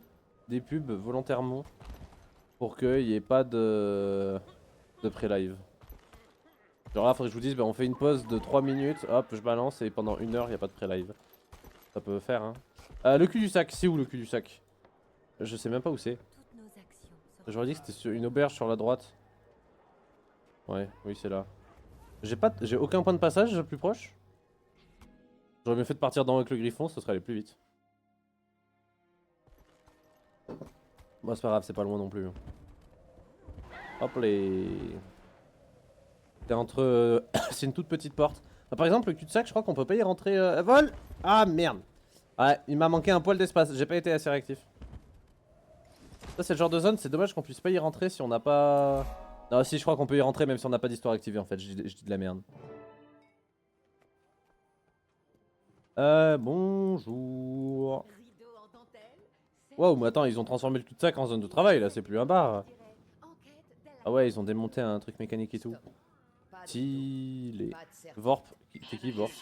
pubs volontairement pour qu'il n'y ait pas de pré-live. Genre là, faudrait que je vous dise, bah, on fait une pause de 3 minutes, hop, je balance et pendant 1 heure, il n'y a pas de pré-live. Ça peut faire, hein. Le cul du sac, c'est où le cul du sac? Je sais même pas où c'est. Toutes nos actions seront J'aurais dit que c'était sur une auberge sur la droite. Ouais, oui, c'est là. J'ai aucun point de passage plus proche. J'aurais mieux fait de partir dans avec le griffon, ce serait aller plus vite. Bon, c'est pas grave, c'est pas loin non plus. Hop les. T'es entre. C'est une toute petite porte. Ah, par exemple, le cul-de-sac, je crois qu'on peut pas y rentrer. Vol. Ah merde. Ouais, il m'a manqué un poil d'espace. J'ai pas été assez réactif. Ça, c'est le genre de zone, c'est dommage qu'on puisse pas y rentrer si on n'a pas. Non, si, je crois qu'on peut y rentrer même si on n'a pas d'histoire activée en fait. Je dis de la merde. Bonjour. rideaux en dentelle. Waouh, mais attends, ils ont transformé le cul-de-sac en zone de travail là, c'est plus un bar. Ah ouais, ils ont démonté un truc mécanique et tout. Stylé. Vorp, t'es qui Vorp?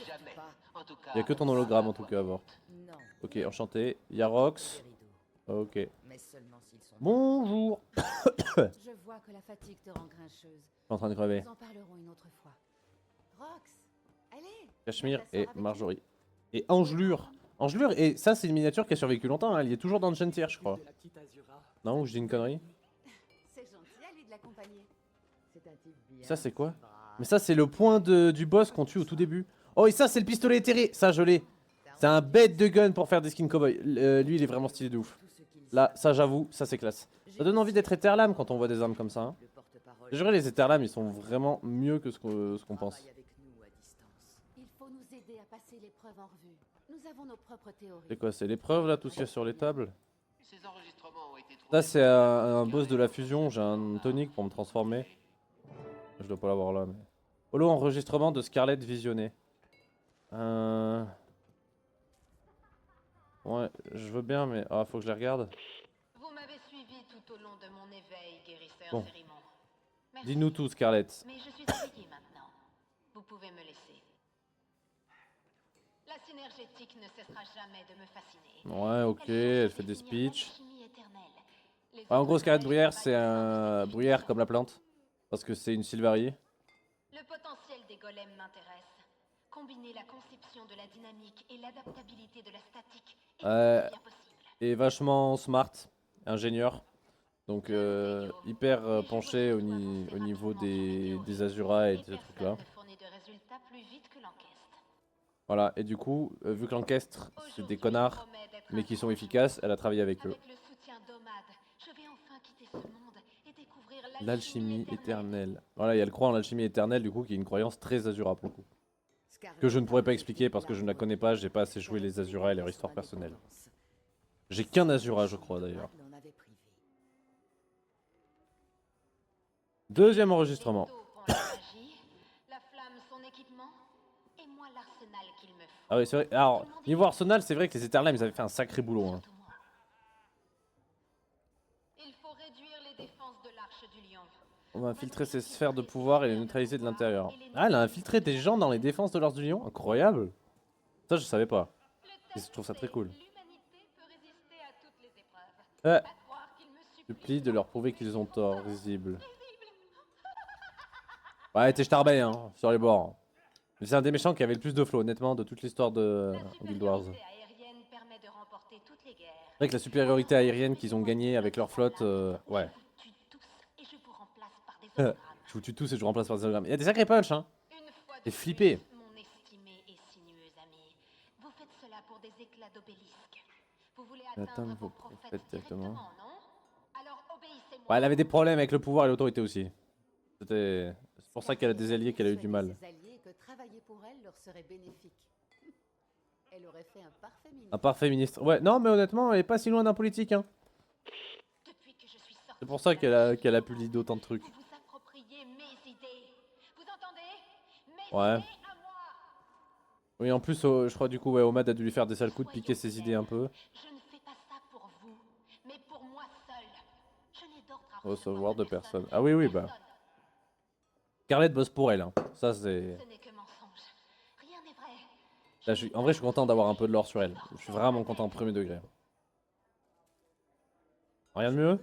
Y'a que ton hologramme en tout cas, Vorp. Ok, enchanté. Y'a Rox. Ok. Bonjour. Je vois que la fatigue te rend grincheuse. Je suis en train de crever. Nous en parlerons une autre fois. Rox, allez. Cachemire viens t'asseoir et avec Marjorie. Et Angelure. Angelure, et ça c'est une miniature qui a survécu longtemps, hein. Elle y est toujours dans le Gentier, je crois. Non, ou je dis une connerie? C'est gentil à lui de l'accompagner. C'est un type bien. Ça c'est quoi? Mais ça c'est le point du boss qu'on tue au tout début. Oh et ça c'est le pistolet éthéré, ça je l'ai. C'est un bête de gun pour faire des skins cowboy. Lui il est vraiment stylé de ouf. Là, ça j'avoue, ça c'est classe. Ça donne envie d'être Etherlam quand on voit des armes comme ça. Hein. Je dirais les Etherlam ils sont vraiment mieux que ce qu'on pense. Il faut nous aider à passer l'épreuve en revue. Nous avons nos propres théories. C'est quoi? C'est l'épreuve là, tout ce qu'il y a sur les tables? Ces enregistrements ont été trouvés. Ça c'est un boss de la fusion, j'ai un tonique pour me transformer. Je dois pas l'avoir là mais... Holo enregistrement de Scarlett visionné. Ouais, je veux bien mais... Ah, faut que je les regarde. Vous m'avez suivi tout au long de mon éveil, guérisseur Bon. Cérimon. Merci. Dis-nous tout Scarlett. Mais je suis éveillée maintenant. Vous pouvez me laisser. La synergétique ne cessera jamais de me fasciner. Ouais, ok, elle fait des speeches. L'alchimie éternelle. Les Ouais, en gros, Scarlett hommes Bruyère, travaillent c'est un avec bruyère comme la plante. Parce que c'est une Sylvarie. Le potentiel des golems m'intéresse. Combiner la conception de la dynamique et l'adaptabilité de la statique est bien possible. Et vachement smart, ingénieur. Donc hyper penché au niveau des Azura et de ces trucs là. Personne ne fournit de résultats plus vite que l'enquête. Voilà, et du coup, vu que l'enquestre c'est des connards, mais qui sont efficaces, elle a travaillé avec eux. Avec le soutien d'Omad, je vais enfin quitter ce monde et découvrir L'alchimie éternelle. Voilà, il y a le croix en l'alchimie éternelle, du coup, qui est une croyance très Azura pour le coup. Que je ne pourrais pas expliquer parce que je ne la connais pas, j'ai pas assez joué les Azura et leur histoire personnelle. J'ai qu'un Azura, je crois d'ailleurs. Deuxième enregistrement. La flamme, son équipement, et moi l'arsenal qu'il me faut. Ah oui, c'est vrai. Alors, niveau Arsenal, c'est vrai que les Eternals, ils avaient fait un sacré boulot. Hein. Surtout moi. Il faut réduire les défenses de l'arche du lion. On va infiltrer ces sphères de pouvoir et les neutraliser de l'intérieur. Ah, elle a infiltré des gens dans les défenses de l'Arche du Lion? Incroyable! Ça, je savais pas. Et je trouve ça très cool. L'humanité peut résister à toutes les épreuves. À croire qu'il me Supplie de leur prouver qu'ils ont tort, risible. Ouais, t'es starbé, hein, sur les bords. Mais c'est un des méchants qui avait le plus de flow, honnêtement, de toute l'histoire de Guild Wars. La supériorité aérienne permet de remporter toutes les guerres. C'est vrai que la supériorité aérienne qu'ils ont gagnée avec leur flotte, ouais. Je vous tue tous et je vous remplace par des hologrammes. Je vous tue tous et je vous remplace par des hologrammes. Il y a des sacrés punch, hein. Une fois de T'es flippé. plus, mon estimé et sinueux ami, vous faites cela pour des éclats d'obélisque. Vous voulez Atteindre atteindre vos vos prophètes prophètes directement. directement, non? Alors obéissez-moi. Ouais, elle avait des problèmes avec le pouvoir et l'autorité aussi. C'est pour ça qu'elle a des alliés qu'elle a eu du mal. Ses alliés que travailler pour elle leur serait bénéfique. Elle aurait fait un parfait ministre. Un parfait ministre. Ouais, non, mais honnêtement, elle est pas si loin d'un politique. Hein. Depuis que je suis sortie C'est pour ça de qu'elle la a, magie qu'elle a du publié Omad, d'autant de trucs. vous vous appropriez mes idées. Vous entendez? Mes Ouais. idées à moi. Oui, en plus, je crois du coup, ouais, Omad a dû lui faire des sales coups de piquer ses idées un peu. Je ne fais pas ça pour vous, mais pour moi seul. Je n'ai d'ordre à Recevoir de personne. Ah oui, oui, bah. Scarlett bosse pour elle. Hein. Ça, c'est. Ce n'est que mensonge. Rien n'est vrai. Là, en vrai, je suis content d'avoir un peu de lore sur elle. Je suis vraiment content au premier degré. Rien de mieux?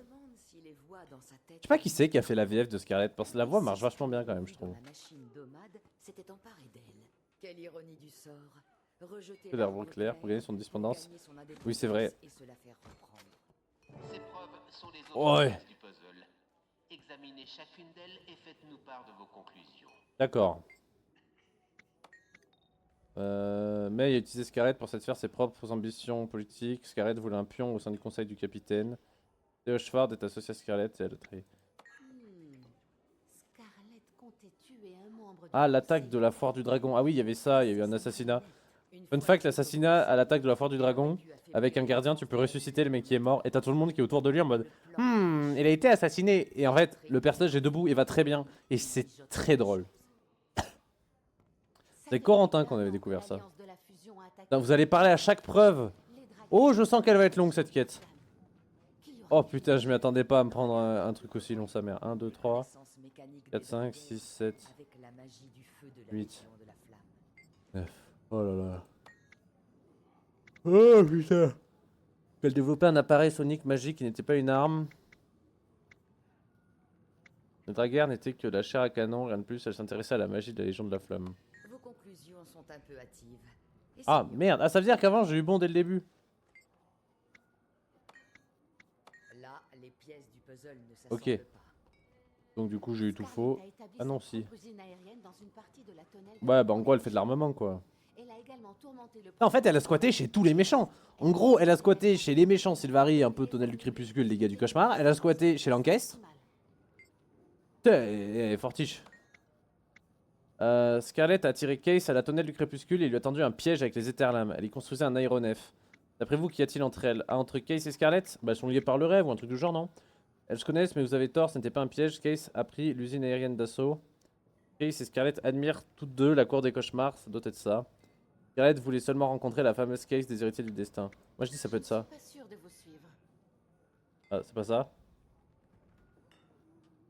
Je sais pas qui c'est qui a fait la VF de Scarlett, parce que la voix marche vachement bien quand même, je trouve. La machine d'Omad s'était emparée d'elle. Quelle ironie du sort. Rejeter C'est l'arbre clair pour gagner son indépendance. Oui, c'est vrai. et se la faire reprendre. Ces preuves sont les Ouais. autres pièces du puzzle. Examinez chacune d'elles et faites-nous part de vos conclusions. D'accord. May a utilisé Scarlett pour satisfaire ses propres ambitions politiques. Scarlett voulait un pion au sein du conseil du capitaine. Theo Schward est associé à Scarlett et elle a trahi. Scarlett comptait tuer un membre du Ah, l'attaque conseil de la foire du dragon. Ah oui, il y avait ça, il y a eu un assassinat. Fun fact, l'assassinat à l'attaque de la foire du dragon, avec un gardien, tu peux ressusciter le mec qui est mort, et t'as tout le monde qui est autour de lui en mode il a été assassiné. Et en fait, le personnage est debout et va très bien, et c'est très drôle. C'est Corentin qu'on avait découvert ça. Non, vous allez parler à chaque preuve. Oh, je sens qu'elle va être longue cette quête. Oh putain, je m'y attendais pas à me prendre un truc aussi long, sa mère. 1, 2, 3, 4, 5, 6, 7, 8, 9. Oh là là. Oh putain. Elle développait un appareil sonique magique qui n'était pas une arme. Le dragueur n'était que la chair à canon, rien de plus, elle s'intéressait à la magie de la Légion de la Flamme. Vos conclusions sont un peu hâtives. Ah merde, ah ça veut dire qu'avant j'ai eu bon dès le début. Là, les pièces du puzzle ne s'assemblent Ok. pas. Donc du coup j'ai eu tout faux. Ah non si. Ouais, Ouais bah en gros elle fait de l'armement quoi. Elle a également tourmenté le En fait elle a squatté chez tous les méchants. En gros elle a squatté chez les méchants Sylvari, un peu Tonnelle du Crépuscule, les gars du cauchemar. Elle a squatté chez l'encaisse. Putain, elle est fortiche. Scarlett a tiré Case à la tonnelle du crépuscule et lui a tendu un piège avec les étherlames. Elle y construisait un aéronef. D'après vous, qu'y a-t-il entre elles? Ah, entre Case et Scarlett? Bah, elles sont liées par le rêve ou un truc du genre, non? Elles se connaissent, mais vous avez tort, ce n'était pas un piège. Case a pris l'usine aérienne d'assaut. Case et Scarlett admirent toutes deux la cour des cauchemars, ça doit être ça. Scarlett voulait seulement rencontrer la fameuse Case des héritiers du destin. Moi je dis ça peut être ça. Pas sûr de vous suivre. Ah, c'est pas ça?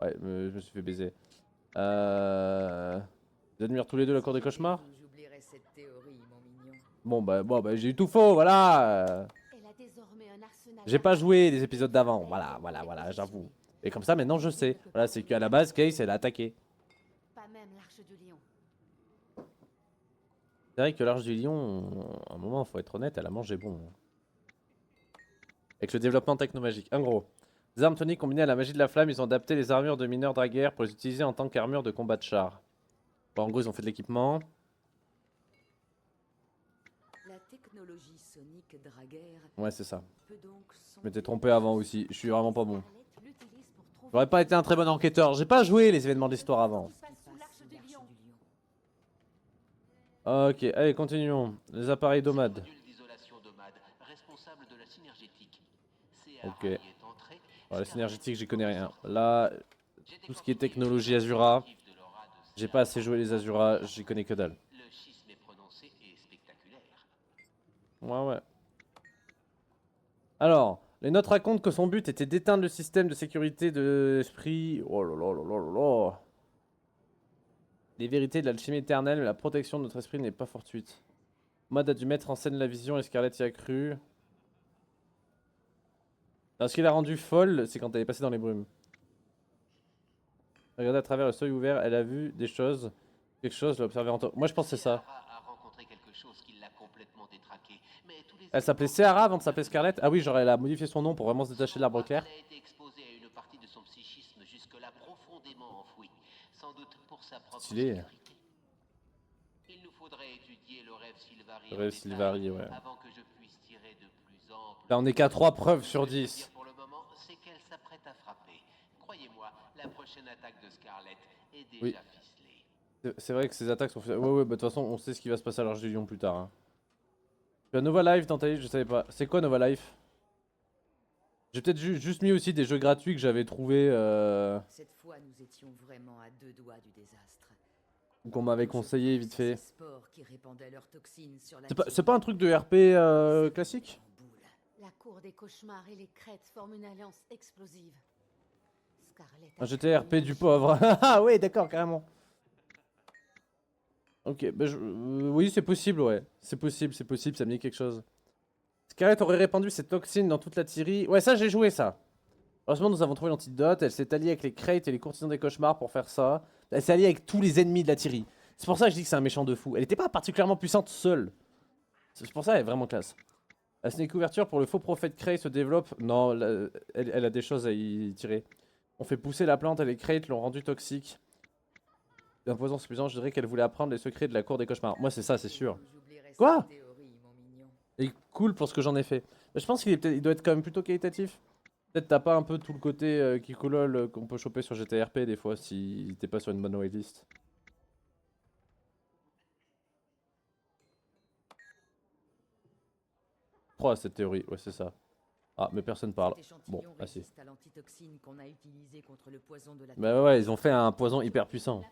Ouais, je me suis fait baiser. Ils admirent tous les deux la cour des cauchemars? J'oublierai cette théorie, mon mignon. Bon bah j'ai eu tout faux, voilà. Elle a désormais un arsenal. J'ai pas joué les épisodes d'avant, voilà, j'avoue. Et comme ça maintenant je sais. Voilà, c'est qu'à la base Case elle a attaqué. Pas même l'Arche du Lion. C'est vrai que l'Arche du Lion, à un moment faut être honnête, elle a mangé bon. Avec le développement technomagique, en gros. Les armes toniques combinées à la magie de la flamme, ils ont adapté les armures de mineurs dragueurs pour les utiliser en tant qu'armure de combat de char. Bon, en gros ils ont fait de l'équipement. La technologie sonique Draguer Ouais c'est ça. peut donc Je m'étais trompé avant aussi, je suis vraiment pas bon. Scarlett l'utilise pour trouver J'aurais pas été un très bon enquêteur, j'ai pas joué les événements de l'histoire avant. qui se passe sous l'Arche du Lion. Ok, allez continuons. Les appareils d'Omad. Module d'isolation d'Omad, responsable de la synergétique. Ok. y est entré, Alors, la synergétique j'y connais rien. Là, tout ce qui est technologie Azura, j'ai pas assez joué les Azura, j'y connais que dalle. le schisme est prononcé et spectaculaire. Ouais. Alors, les notes racontent que son but était d'éteindre le système de sécurité de l'esprit. Oh là là là là là là. Les vérités de l'alchimie éternelle, mais la protection de notre esprit n'est pas fortuite. Mod a dû mettre en scène la vision et Scarlett y a cru. Alors, ce qui l'a rendu folle, c'est quand elle est passée dans les brumes. Regardez à travers le seuil ouvert, elle a vu des choses. Quelque chose, l'a observé en temps. Moi je pense que c'est ça. Sarah a rencontré quelque chose qui l'a complètement détraqué, mais tous les Elle s'appelait Seara avant de s'appeler Scarlett. Ah oui, genre elle a modifié son nom pour vraiment se détacher de l'arbre clair. Elle a été exposée à une partie de son psychisme jusque-là profondément enfoui, sans doute pour sa propre Stylé. sécurité. Il nous faudrait étudier le rêve Sylvari Le en rêve détail Sylvari, ouais. avant que je puisse tirer de plus amples. Là on est qu'à 3 preuves sur Ce que je peux 10. dire pour le moment, c'est qu'elle s'apprête à frapper. Croyez-moi, la prochaine attaque de Scarlett est déjà Oui. ficelée. C'est vrai que ces attaques sont... Ouais, bah de toute façon on sait ce qui va se passer à l'Arche du Lion plus tard. Hein. Tu as Nova Life dans ta liste, je savais pas. C'est quoi Nova Life? J'ai peut-être juste mis aussi des jeux gratuits que j'avais trouvé Cette fois, nous étions vraiment à 2 doigts du désastre. ou qu'on m'avait conseillé vite fait. Ces spores qui répandaient leurs toxines sur la C'est pas un truc de RP classique? La cour des cauchemars et les crêtes forment une alliance explosive. Scarlet Un GTA RP du pauvre. Ah ouais, d'accord, carrément. Ok, bah oui, c'est possible, ouais. C'est possible, ça me dit quelque chose. Scarlet aurait répandu ses toxines dans toute la Tyrie. Ouais, ça, j'ai joué ça. Heureusement, nous avons trouvé l'antidote. Elle s'est alliée avec les Kraits et les courtisans des cauchemars pour faire ça. Elle s'est alliée avec tous les ennemis de la Tyrie. C'est pour ça que je dis que c'est un méchant de fou. Elle était pas particulièrement puissante seule. C'est pour ça qu'elle est vraiment classe. La snake ouverture pour le faux prophète Krait se développe. Non, elle a des choses à y tirer. On fait pousser la plante et les Kraits l'ont rendue toxique. Un poison suffisant, je dirais qu'elle voulait apprendre les secrets de la cour des cauchemars. Moi, c'est ça, c'est sûr. Quoi? Il est cool pour ce que j'en ai fait. Mais je pense qu'il doit être quand même plutôt qualitatif. Peut-être t'as pas un peu tout le côté Kikolol qu'on peut choper sur GTRP des fois si t'es pas sur une bonne waitlist. Je crois à cette théorie, ouais c'est ça. Ah mais personne parle. Bon, ah si. Bah ouais, ils ont fait un poison hyper puissant.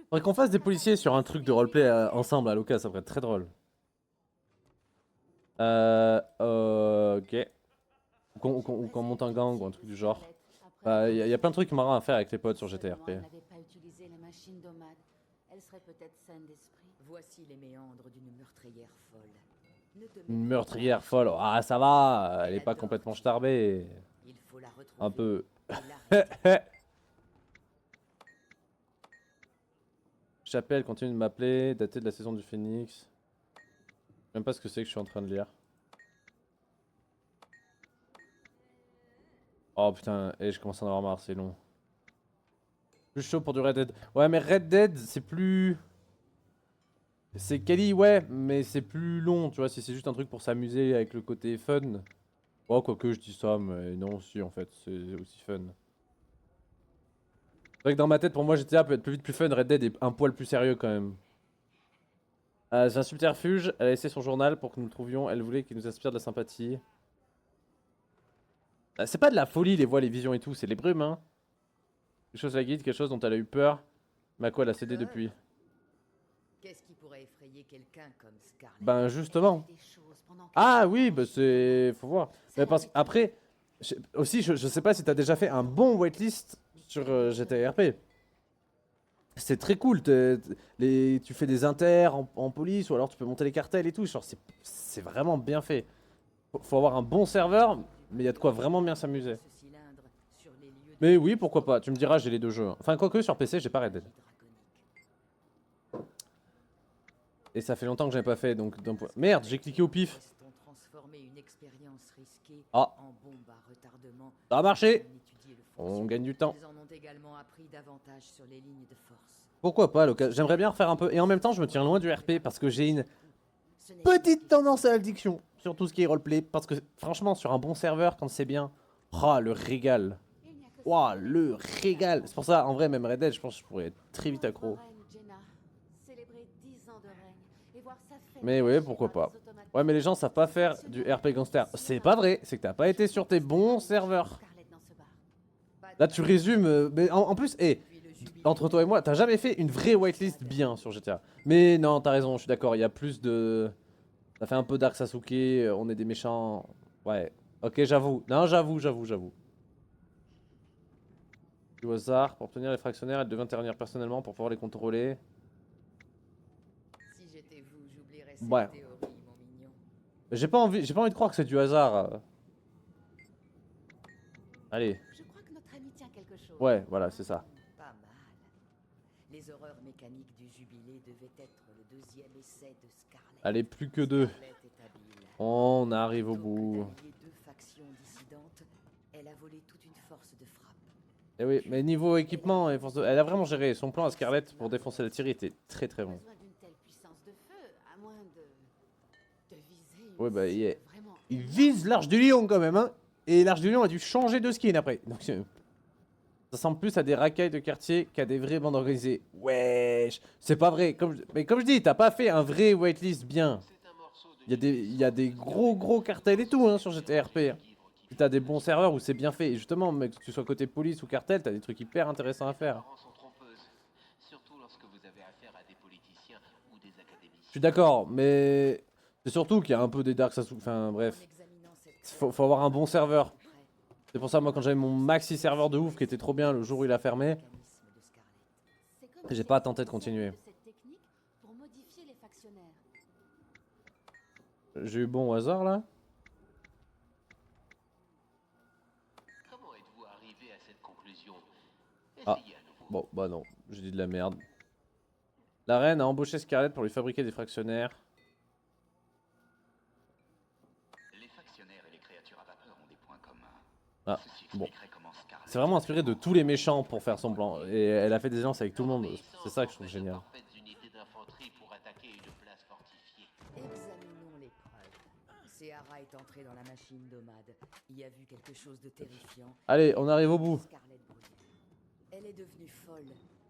Faudrait qu'on fasse des policiers sur un truc de roleplay ensemble à l'occasion, ça pourrait être très drôle. Ok. Qu'on monte un gang ou un truc du genre. Bah, y a plein de trucs marrants à faire avec les potes sur GTRP. Voici les méandres d'une meurtrière folle. Une meurtrière folle. Ah, ça va, elle est pas complètement starbée. Un peu. Chapelle continue de m'appeler, daté de la saison du Phénix. Je sais même pas ce que c'est que je suis en train de lire. Oh putain, je commence à en avoir marre, c'est long. Plus chaud pour du Red Dead. Ouais, mais Red Dead, c'est plus... C'est quali, ouais, mais c'est plus long, tu vois, si c'est juste un truc pour s'amuser avec le côté fun. Oh, quoique je dis ça, mais non, si, en fait, c'est aussi fun. C'est vrai que dans ma tête, pour moi, GTA peut être plus vite plus fun, Red Dead est un poil plus sérieux quand même. C'est un subterfuge, elle a laissé son journal pour que nous le trouvions, elle voulait qu'il nous inspire de la sympathie. C'est pas de la folie, les voix, les visions et tout, c'est les brumes, hein. Quelque chose la guide, quelque chose dont elle a eu peur. Mais à quoi elle a cédé depuis? Qu'est-ce qui pourrait effrayer quelqu'un comme Scarlet? Ben justement. Ah oui, bah c'est... faut voir. Mais parce qu'après, aussi je sais pas si t'as déjà fait un bon waitlist sur GTA RP. C'est très cool, tu fais des inters en police ou alors tu peux monter les cartels et tout, genre c'est vraiment bien fait. Faut avoir un bon serveur, mais il y a de quoi vraiment bien s'amuser. Mais oui, pourquoi pas, tu me diras j'ai les deux jeux. Enfin quoique sur PC j'ai pas Red Dead. Et ça fait longtemps que j'avais pas fait donc... Merde, j'ai cliqué au pif. Ah. Ça a marché. On gagne du temps. Pourquoi pas, j'aimerais bien refaire un peu. Et en même temps je me tiens loin du RP parce que j'ai une petite tendance à l'addiction sur tout ce qui est roleplay. Parce que franchement sur un bon serveur quand c'est bien, oh le régal. Waouh, le régal. C'est pour ça en vrai même Red Dead je pense que je pourrais être très vite accro. Mais ouais, pourquoi pas. Ouais, mais les gens savent pas faire du RP gangster. C'est pas vrai, c'est que t'as pas été sur tes bons serveurs. Là, tu résumes. Mais en plus, entre toi et moi, t'as jamais fait une vraie whitelist bien sur GTA. Mais non, t'as raison, je suis d'accord, il y a plus de... Ça fait un peu Dark Sasuke, on est des méchants. Ouais, ok, j'avoue. Non, j'avoue. Du hasard, pour obtenir les fractionnaires, elle devait intervenir personnellement pour pouvoir les contrôler. Ouais. J'ai pas envie de croire que c'est du hasard. Allez. Je crois que notre ami tient quelque chose. Ouais, voilà, c'est ça. Pas mal. Les horreurs mécaniques du jubilé devaient être le deuxième essai de Scarlet. Allez, plus que deux. On arrive au bout. Elle a volé toute une force de frappe. Eh oui, mais niveau équipement, et force de... elle a vraiment géré. Son plan à Scarlet pour défoncer la Tyrie était très très bon. Ouais, bah, il vise l'Arche du Lion quand même, hein. Et l'Arche du Lion a dû changer de skin après. Donc, Ça ressemble plus à des racailles de quartier qu'à des vraies bandes organisées. Wesh, c'est pas vrai. Mais comme je dis, t'as pas fait un vrai whitelist bien. Il y a des gros cartels et tout hein, sur GTRP. Puis t'as des bons serveurs où c'est bien fait. Et justement, mec, que tu sois côté police ou cartel, t'as des trucs hyper intéressants à faire. Je suis d'accord, mais c'est surtout qu'il y a un peu des Dark Sasuke. Enfin bref, faut avoir un bon serveur. C'est pour ça, moi, quand j'avais mon maxi serveur de ouf qui était trop bien le jour où il a fermé, j'ai pas tenté de continuer. J'ai eu bon au hasard là. Comment êtes-vous arrivé à cette conclusion? Ah, Essayez à nouveau. bon, bah non, j'ai dit de la merde. La reine a embauché Scarlett pour lui fabriquer des fractionnaires. Les fractionnaires et les créatures à vapeur ont des points communs. Ah, Ceci bon. expliquerait comment Scarlett C'est vraiment inspiré de tous les méchants pour faire son plan. Et elle a fait des alliances avec tout le monde. C'est ça que je trouve génial. parfaites unités d'infanterie pour attaquer une place fortifiée. Examinons les preuves. Seara est entrée dans la machine nomade. Y a vu quelque chose de terrifiant. Allez, on arrive au bout. Scarlett brûlait. Elle est devenue folle.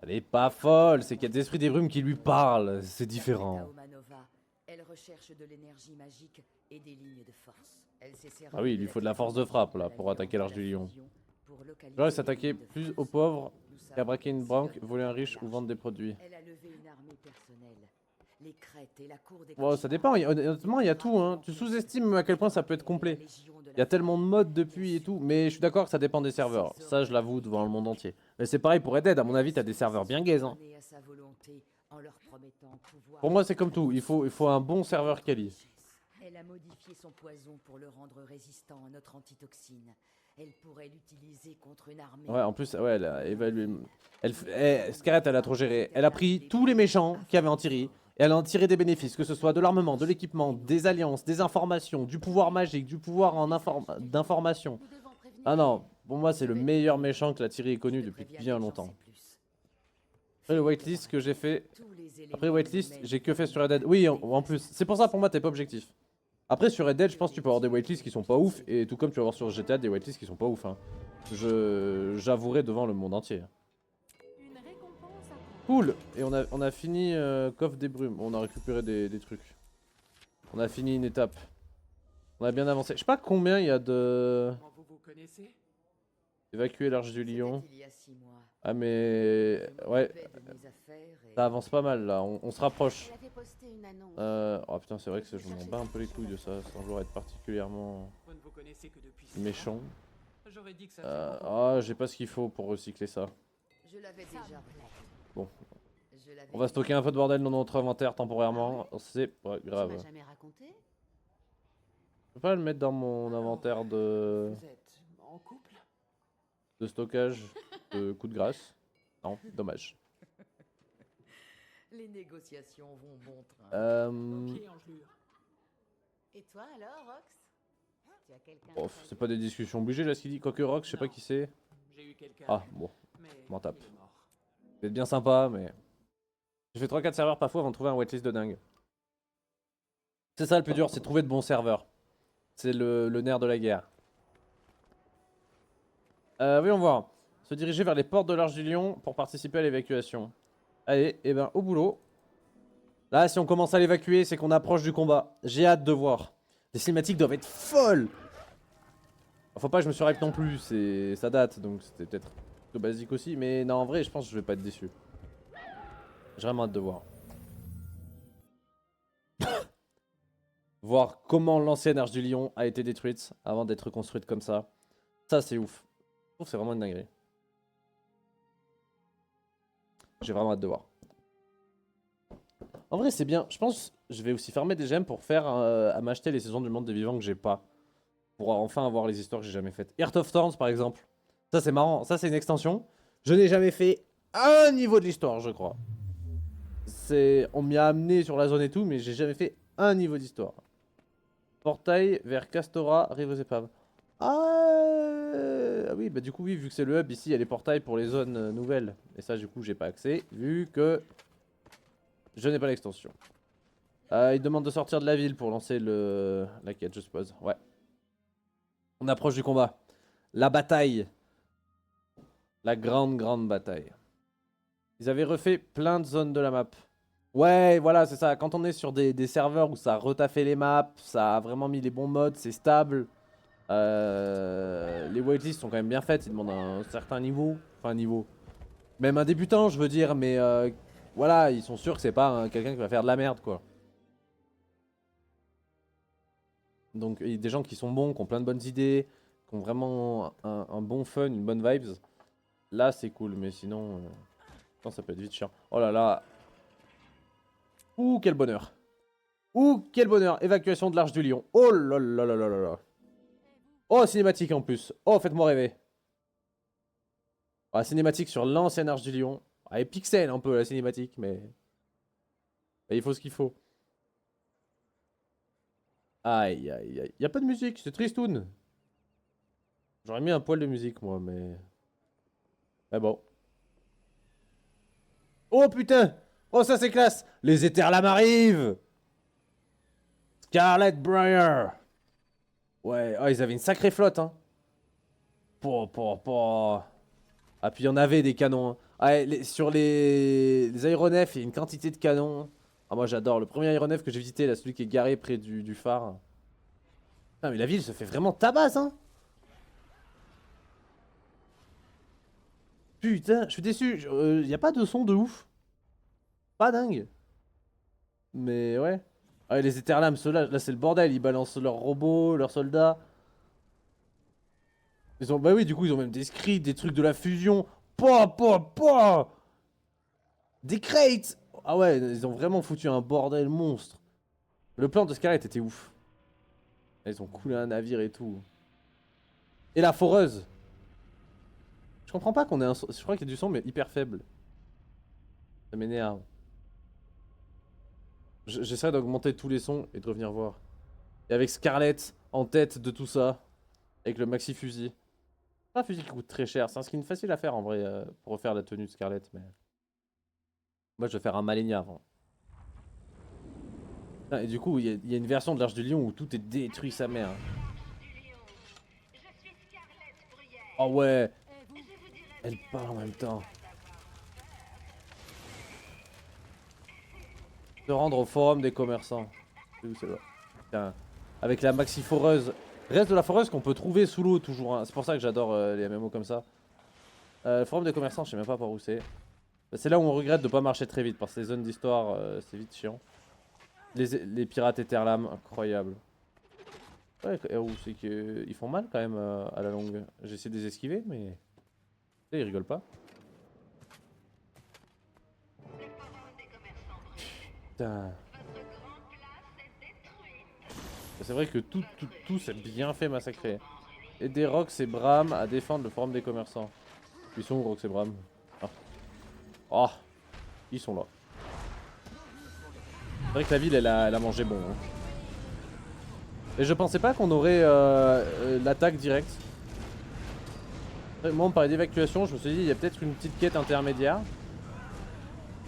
Elle est pas folle, c'est qu'il y a des esprits des brumes qui lui parlent. C'est différent. Omanova, elle recherche de l'énergie magique et des lignes de force. Elle s'est servie Ah oui, il lui faut de la force de frappe là pour attaquer l'Arche du Lion. Genre, il s'attaquait plus aux pauvres qu'à braquer une banque, voler un riche ou vendre des produits. Elle a levé une armée personnelle. Les crêtes et la cour des Bon, ça dépend, honnêtement, il y a tout. Hein. Tu sous-estimes à quel point ça peut être complet. Il y a tellement de modes depuis et tout, mais je suis d'accord que ça dépend des serveurs. Ça, je l'avoue devant le monde entier. Mais c'est pareil pour Red Dead, à mon avis, t'as des serveurs bien gays. Hein. Pour moi, c'est comme tout, il faut un bon serveur quali. Elle a modifié son poison pour le rendre résistant à notre antitoxine. Elle pourrait l'utiliser contre une armée. Ouais, en plus, ouais, elle a évalué. Scarlett, elle a trop géré. Elle a pris tous les méchants qu'il y avait en Tyrie. Et elle en a tiré des bénéfices, que ce soit de l'armement, de l'équipement, des alliances, des informations, du pouvoir magique, du pouvoir d'information. Ah non, pour moi c'est le meilleur méchant que la Tyrie ait connu depuis bien longtemps. Après le whitelist que j'ai fait... Après le whitelist, j'ai que fait sur Red Dead. Oui, en plus, c'est pour ça pour moi t'es pas objectif. Après sur Red Dead, je pense que tu peux avoir des whitelists qui sont pas ouf, et tout comme tu vas avoir sur GTA des whitelists qui sont pas ouf. Hein. J'avouerai devant le monde entier. Cool. Et on a fini coffre des brumes. On a récupéré des trucs. On a fini une étape. On a bien avancé. Je sais pas combien il y a de... Évacuer l'Arche du Lion. Ah mais... Ouais. Ça avance pas mal là. On se rapproche. Oh putain c'est vrai que je m'en bats un peu les couilles de ça. Sans vouloir être particulièrement méchant. Ah j'ai pas ce qu'il faut pour recycler ça. Je l'avais déjà. Bon, on va stocker un peu de bordel dans notre inventaire temporairement, c'est pas grave. Je peux pas le mettre dans mon inventaire de stockage de coup de grâce. Non, dommage. Les négociations vont bon train. Et toi alors, Rox? Tu as quelqu'un? Oh, c'est pas des discussions obligées là ce qu'il dit. Quoique Rox, je sais pas qui c'est. Ah bon, m'en tape. C'est bien sympa, mais... J'ai fait 3-4 serveurs parfois avant de trouver un whitelist de dingue. C'est ça le plus dur, c'est trouver de bons serveurs. C'est le nerf de la guerre. Voyons voir. Se diriger vers les portes de l'Arche du Lion pour participer à l'évacuation. Allez, et ben au boulot. Là, si on commence à l'évacuer, c'est qu'on approche du combat. J'ai hâte de voir. Les cinématiques doivent être folles. Faut pas que je me suis hype non plus, ça date, donc c'était peut-être plutôt basique aussi. Mais non, en vrai, je pense que je vais pas être déçu. J'ai vraiment hâte de voir. Voir comment l'ancienne Arche du Lion a été détruite avant d'être construite comme ça. Ça, c'est ouf. Je trouve que c'est vraiment une dinguerie. J'ai vraiment hâte de voir. En vrai, c'est bien. Je pense que je vais aussi farmer des gemmes pour faire à m'acheter les saisons du monde des vivants que j'ai pas. Pour enfin avoir les histoires que j'ai jamais faites. Heart of Thorns, par exemple. Ça, c'est marrant. Ça, c'est une extension. Je n'ai jamais fait un niveau de l'histoire, je crois. On m'y a amené sur la zone et tout, mais j'ai jamais fait un niveau d'histoire. Portail vers Castora, rive aux épaves. Ah oui, bah du coup, oui, vu que c'est le hub, ici, il y a les portails pour les zones nouvelles. Et ça, du coup, j'ai pas accès, vu que je n'ai pas l'extension. Il demande de sortir de la ville pour lancer la quête, je suppose. Ouais. On approche du combat. La bataille. La grande bataille. Ils avaient refait plein de zones de la map. Ouais, voilà, c'est ça. Quand on est sur des serveurs où ça a retaffé les maps, ça a vraiment mis les bons modes, c'est stable. Les waitlists sont quand même bien faites, ils demandent un certain niveau. Enfin, niveau. Même un débutant, je veux dire, mais voilà, ils sont sûrs que c'est pas quelqu'un qui va faire de la merde, quoi. Donc, il y a des gens qui sont bons, qui ont plein de bonnes idées, qui ont vraiment un bon fun, une bonne vibes. Là, c'est cool, mais sinon, ça peut être vite chiant. Oh là là. Ouh, quel bonheur. Ouh, quel bonheur. Évacuation de l'Arche du Lion. Oh là là là là là là. Oh, cinématique en plus. Oh, faites-moi rêver. Ah, cinématique sur l'ancienne Arche du Lion. Ah, et pixel un peu la cinématique, mais il faut ce qu'il faut. Aïe, aïe, aïe. Y'a pas de musique, c'est tristoun. J'aurais mis un poil de musique, moi, mais... Mais bon. Oh, putain. Oh, ça, c'est classe. Les Étherlames arrivent. Scarlet Briar. Ouais, oh, ils avaient une sacrée flotte, hein. Ah, puis il y en avait des canons. Hein. Ah, sur les aéronefs, il y a une quantité de canons. Ah, moi j'adore. Le premier aéronef que j'ai visité, là, celui qui est garé près du phare. Putain, mais la ville se fait vraiment tabasse, hein. Putain, je suis déçu. Y a pas de son de ouf. Pas dingue. Mais ouais. Ah, les Étherlames, ceux-là, là c'est le bordel. Ils balancent leurs robots, leurs soldats. Bah oui, du coup, ils ont même des scripts, des trucs de la fusion. Des crates. Ah ouais, ils ont vraiment foutu un bordel monstre. Le plan de Scarlet était ouf. Ils ont coulé un navire et tout. Et la foreuse. Je comprends pas qu'on ait un son. Je crois qu'il y a du son, mais hyper faible. Ça m'énerve. J'essaie d'augmenter tous les sons et de revenir voir. Et avec Scarlet en tête de tout ça. Avec le maxi fusil. C'est un fusil qui coûte très cher. C'est un skin facile à faire en vrai pour refaire la tenue de Scarlet. Mais moi je vais faire un Malenia avant. Et du coup il y a une version de l'Arche du Lion où tout est détruit sa mère. Oh ouais. Elle parle en même temps. Se rendre au forum des commerçants. C'est où celle-là? Putain. Avec la maxi foreuse. Reste de la foreuse qu'on peut trouver sous l'eau toujours. Hein. C'est pour ça que j'adore les MMO comme ça. Le forum des commerçants, je sais même pas par où c'est. C'est là où on regrette de pas marcher très vite. Parce que les zones d'histoire, c'est vite chiant. Les pirates Étherlames, incroyable. Ouais, c'est qu'ils font mal quand même à la longue. J'ai essayé de les esquiver, mais... Ils rigolent pas. Putain. C'est vrai que tout c'est bien fait massacrer. Aider Rox et Bram à défendre le forum des commerçants. Ils sont où Rox et Bram? Ah. Oh, ils sont là. C'est vrai que la ville elle a mangé bon. Hein. Et je pensais pas qu'on aurait l'attaque directe. Moi on parlait d'évacuation, je me suis dit il y a peut-être une petite quête intermédiaire.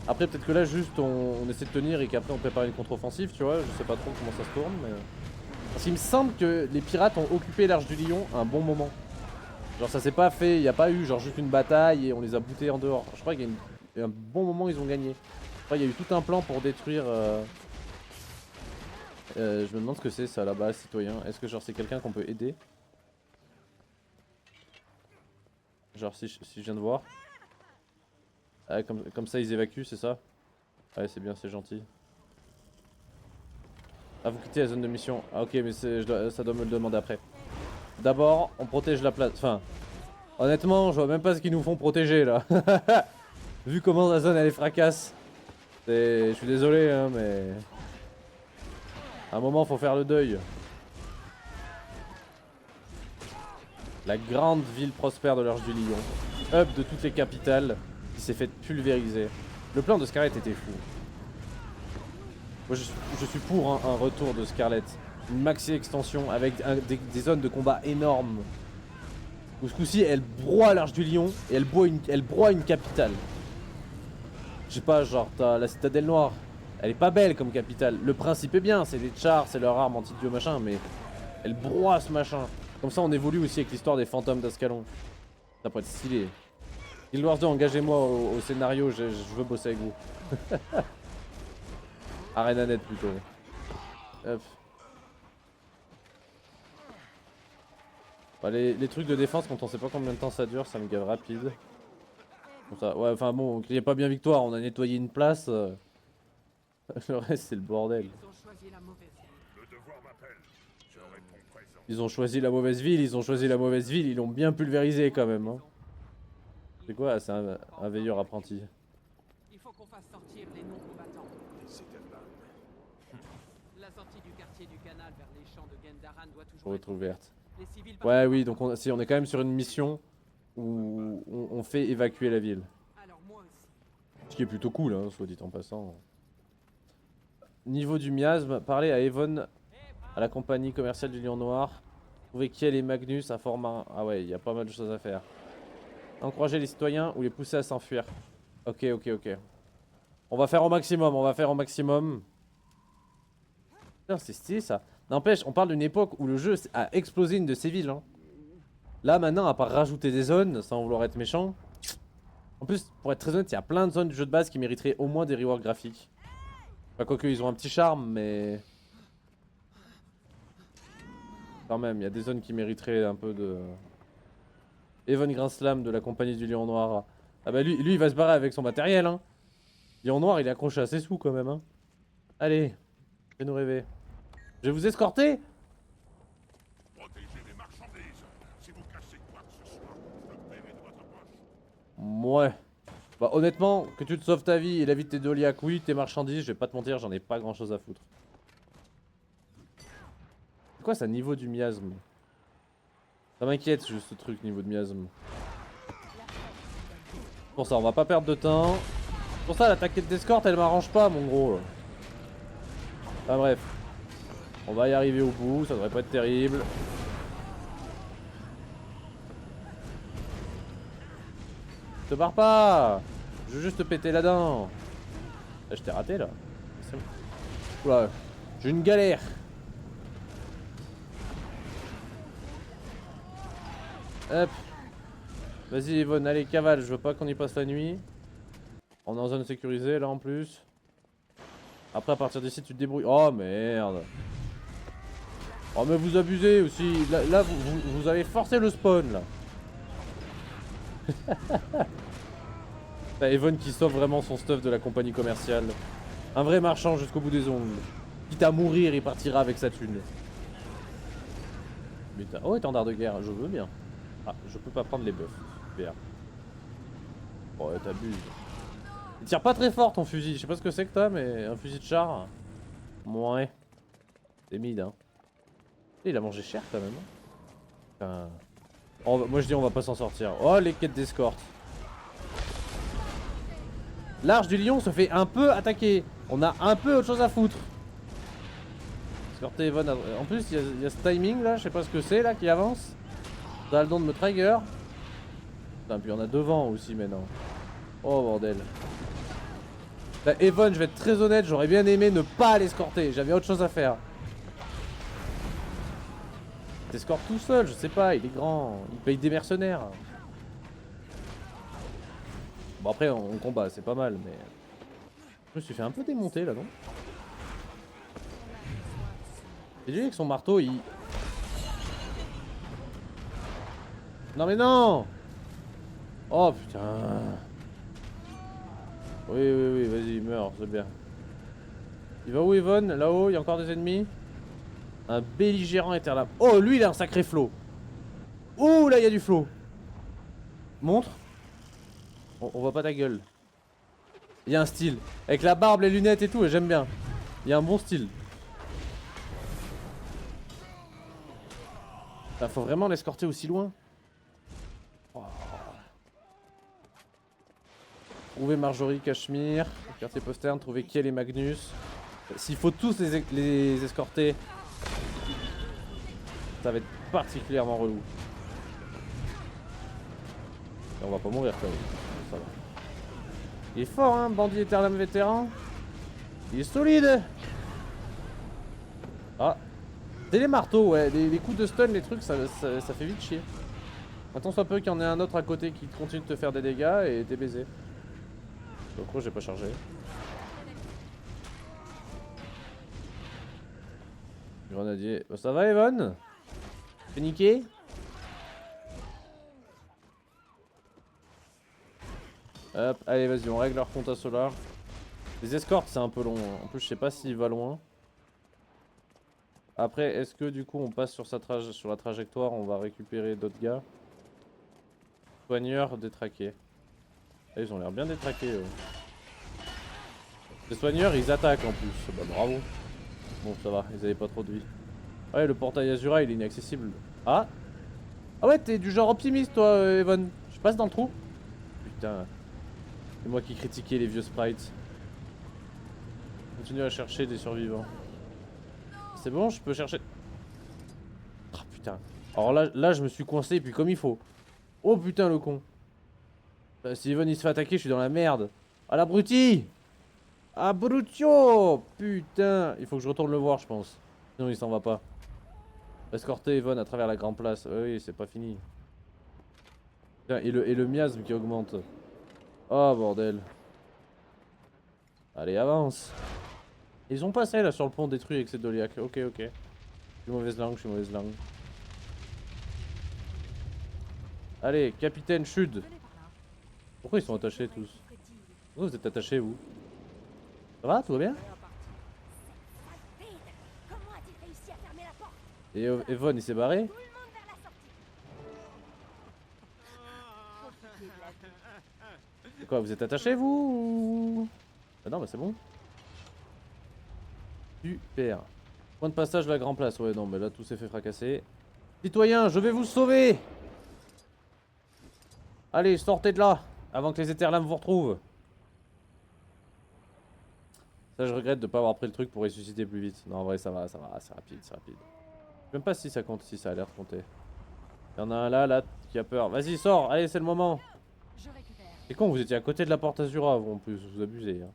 Après peut-être que là juste on essaie de tenir et qu'après on prépare une contre-offensive, tu vois, je sais pas trop comment ça se tourne mais... Parce qu'il me semble que les pirates ont occupé l'Arche du Lion à un bon moment. Genre ça s'est pas fait, il n'y a pas eu genre juste une bataille et on les a boutés en dehors. Je crois qu'il y a un bon moment ils ont gagné. Après il y a eu tout un plan pour détruire... je me demande ce que c'est ça là-bas, citoyen. Est-ce que genre c'est quelqu'un qu'on peut aider? Genre si je viens de voir. Ah, comme ça ils évacuent, c'est ça? Ouais c'est bien, c'est gentil. Ah vous quittez la zone de mission. Ah ok mais ça doit me le demander après. D'abord on protège la place. Enfin honnêtement je vois même pas ce qu'ils nous font protéger là. Vu comment la zone elle est fracasse. Je suis désolé hein mais... À un moment faut faire le deuil. La grande ville prospère de l'Arche du Lion. Hub de toutes les capitales qui s'est fait pulvériser. Le plan de Scarlet était fou. Moi je suis pour un retour de Scarlet. Une maxi extension avec des zones de combat énormes. Où ce coup-ci elle broie l'Arche du Lion et elle broie une capitale. Je sais pas, genre t'as la citadelle noire. Elle est pas belle comme capitale. Le principe est bien, c'est des chars, c'est leur arme anti-dieu machin, mais elle broie ce machin. Comme ça on évolue aussi avec l'histoire des fantômes d'Ascalon. Ça pourrait être stylé. Guild Wars 2, engagez-moi au scénario, je veux bosser avec vous. ArenaNet plutôt. Hop. Bah, les trucs de défense, quand on sait pas combien de temps ça dure, ça me gave rapide. Bon, ça, ouais, enfin bon, criez pas bien victoire, on a nettoyé une place. Le reste, c'est le bordel. Ils ont choisi la mauvaise ville, ils l'ont bien pulvérisé quand même. Hein. C'est quoi? C'est un veilleur apprenti. Il faut qu'on fasse sortir les non-combattants. La sortie du quartier du canal vers les champs de Gendaran doit toujours être Ouverte. Les civils Ouais, oui, donc on est quand même sur une mission où on fait évacuer la ville. Alors moi aussi. Ce qui est plutôt cool, hein, soit dit en passant. Niveau du miasme, parlez à Evon, à la compagnie commerciale du Lion Noir. Trouvez Kiel et Magnus à Fort-Marin. Ah ouais, il y a pas mal de choses à faire. Encourager les citoyens ou les pousser à s'enfuir. Ok. On va faire au maximum, Putain, c'est stylé ça. N'empêche, on parle d'une époque où le jeu a explosé une de ses villes. Hein. Là maintenant, à part rajouter des zones, sans vouloir être méchant. En plus, pour être très honnête, il y a plein de zones du jeu de base qui mériteraient au moins des reworks graphiques. Enfin, quoique ils ont un petit charme, mais... Quand même, il y a des zones qui mériteraient un peu de... Evan Grinslam de la compagnie du Lion Noir. Ah bah lui il va se barrer avec son matériel. Hein. Lion Noir, il est accroché à ses sous quand même. Hein. Allez, fais-nous rêver. Je vais vous escorter. Protégez les marchandises. Si vous cassez quoi que ce soit, je le paierai de votre poche. Ouais. Bah honnêtement, que tu te sauves ta vie et la vie de tes Doliacs, oui, tes marchandises, je vais pas te mentir, j'en ai pas grand chose à foutre. C'est quoi ça, niveau du miasme? Ça m'inquiète juste ce truc, niveau de miasme. Pour ça, on va pas perdre de temps. Pour ça, l'attaque d'escorte, elle m'arrange pas, mon gros. Enfin bref. On va y arriver au bout, ça devrait pas être terrible. Te barre pas! Je veux juste te péter la dent. Ah, je t'ai raté là. Oula, j'ai une galère. Hop. Vas-y Yvonne, allez cavale, je veux pas qu'on y passe la nuit. On est en zone sécurisée là en plus. Après à partir d'ici tu te débrouilles. Oh merde. Oh mais vous abusez aussi. Là vous avez forcé le spawn là. T'as Evon qui sauve vraiment son stuff de la compagnie commerciale. Un vrai marchand jusqu'au bout des ongles. Quitte à mourir, il partira avec sa thune. Putain. Oh, étendard de guerre, je veux bien. Ah, je peux pas prendre les buffs. Super. Oh, ouais, t'abuses. Il tire pas très fort ton fusil. Je sais pas ce que c'est que t'as, mais un fusil de char. Ouais. C'est mid, hein. Et il a mangé cher quand même. Enfin... Oh, moi je dis on va pas s'en sortir. Oh, les quêtes d'escorte. L'Arche du Lion se fait un peu attaquer. On a un peu autre chose à foutre. Escorter Evon. En plus, il y a ce timing là, je sais pas ce que c'est là qui avance. T'as le don de me trigger. Putain, puis il y en a devant aussi maintenant. Oh bordel. Bah, Evon, je vais être très honnête, j'aurais bien aimé ne pas l'escorter. J'avais autre chose à faire. T'escortes tout seul, je sais pas, il est grand. Il paye des mercenaires. Bon après on combat, c'est pas mal, mais... Je me suis fait un peu démonter là, non? C'est lui avec son marteau, il... Non mais non! Oh putain! Oui, vas-y, meurs, c'est bien. Il va où Evon? Là-haut, il y a encore des ennemis? Un belligérant éternel. Oh, lui il a un sacré flow! Ouh, là il y a du flow! Montre! On voit pas ta gueule. Il y a un style. Avec la barbe, les lunettes et tout, j'aime bien. Il y a un bon style. Bah, faut vraiment l'escorter aussi loin. Oh. Trouver Marjorie Cachemire. Quartier posterne, trouver Kiel et Magnus. S'il faut tous les escorter, ça va être particulièrement relou. Et on va pas mourir quand même. Ça va. Il est fort, hein, bandit éternel vétéran. Il est solide. Ah. C'est les marteaux, ouais. Les coups de stun, les trucs, ça fait vite chier. Attends soit peu qu'il y en ait un autre à côté qui continue de te faire des dégâts et t'es baisé. Donc j'ai pas chargé. Grenadier. Bah, ça va Evan? T'es niqué? Hop, allez vas-y, on règle leur compte à solar. Les escortes c'est un peu long, hein. En plus je sais pas s'il va loin. Après est-ce que du coup on passe sur la trajectoire, on va récupérer d'autres gars. Soigneurs détraqués. Ah, ils ont l'air bien détraqués eux. Les soigneurs ils attaquent en plus, bah bravo. Bon ça va, ils avaient pas trop de vie. Ouais le portail Azura il est inaccessible. Ah. Ah ouais t'es du genre optimiste toi Evan. Je passe dans le trou. Putain. C'est moi qui critiquais les vieux sprites. Continue à chercher des survivants. C'est bon, je peux chercher. Ah putain. Alors là je me suis coincé puis comme il faut. Oh putain le con. Si Evan il se fait attaquer, je suis dans la merde. Ah l'abruti. Abrutio. Putain. Il faut que je retourne le voir je pense. Sinon il s'en va pas. Escorter Evan à travers la grande place. Oui c'est pas fini. Putain, et le miasme qui augmente. Oh bordel. Allez avance. Ils ont passé là sur le pont détruit avec ces Doliacs. Ok ok. Je suis mauvaise langue, Allez, capitaine Chud. Pourquoi ils sont attachés tous? Pourquoi vous êtes attachés vous? Ça va? Tout va bien? Et Evan il s'est barré? Quoi, vous êtes attachés vous ou... Ah non mais c'est bon. Super. Point de passage de la grande place. Ouais non mais là tout s'est fait fracasser. Citoyens, je vais vous sauver. Allez, sortez de là avant que les Étherlames vous retrouvent. Ça je regrette de pas avoir pris le truc pour ressusciter plus vite. Non en vrai ça va, c'est rapide, c'est rapide. Je sais même pas si ça compte, si ça a l'air de compter. Il y en a un là qui a peur. Vas-y sors, allez c'est le moment. C'est con, vous étiez à côté de la porte Azura vous en plus, vous abusez. Hein.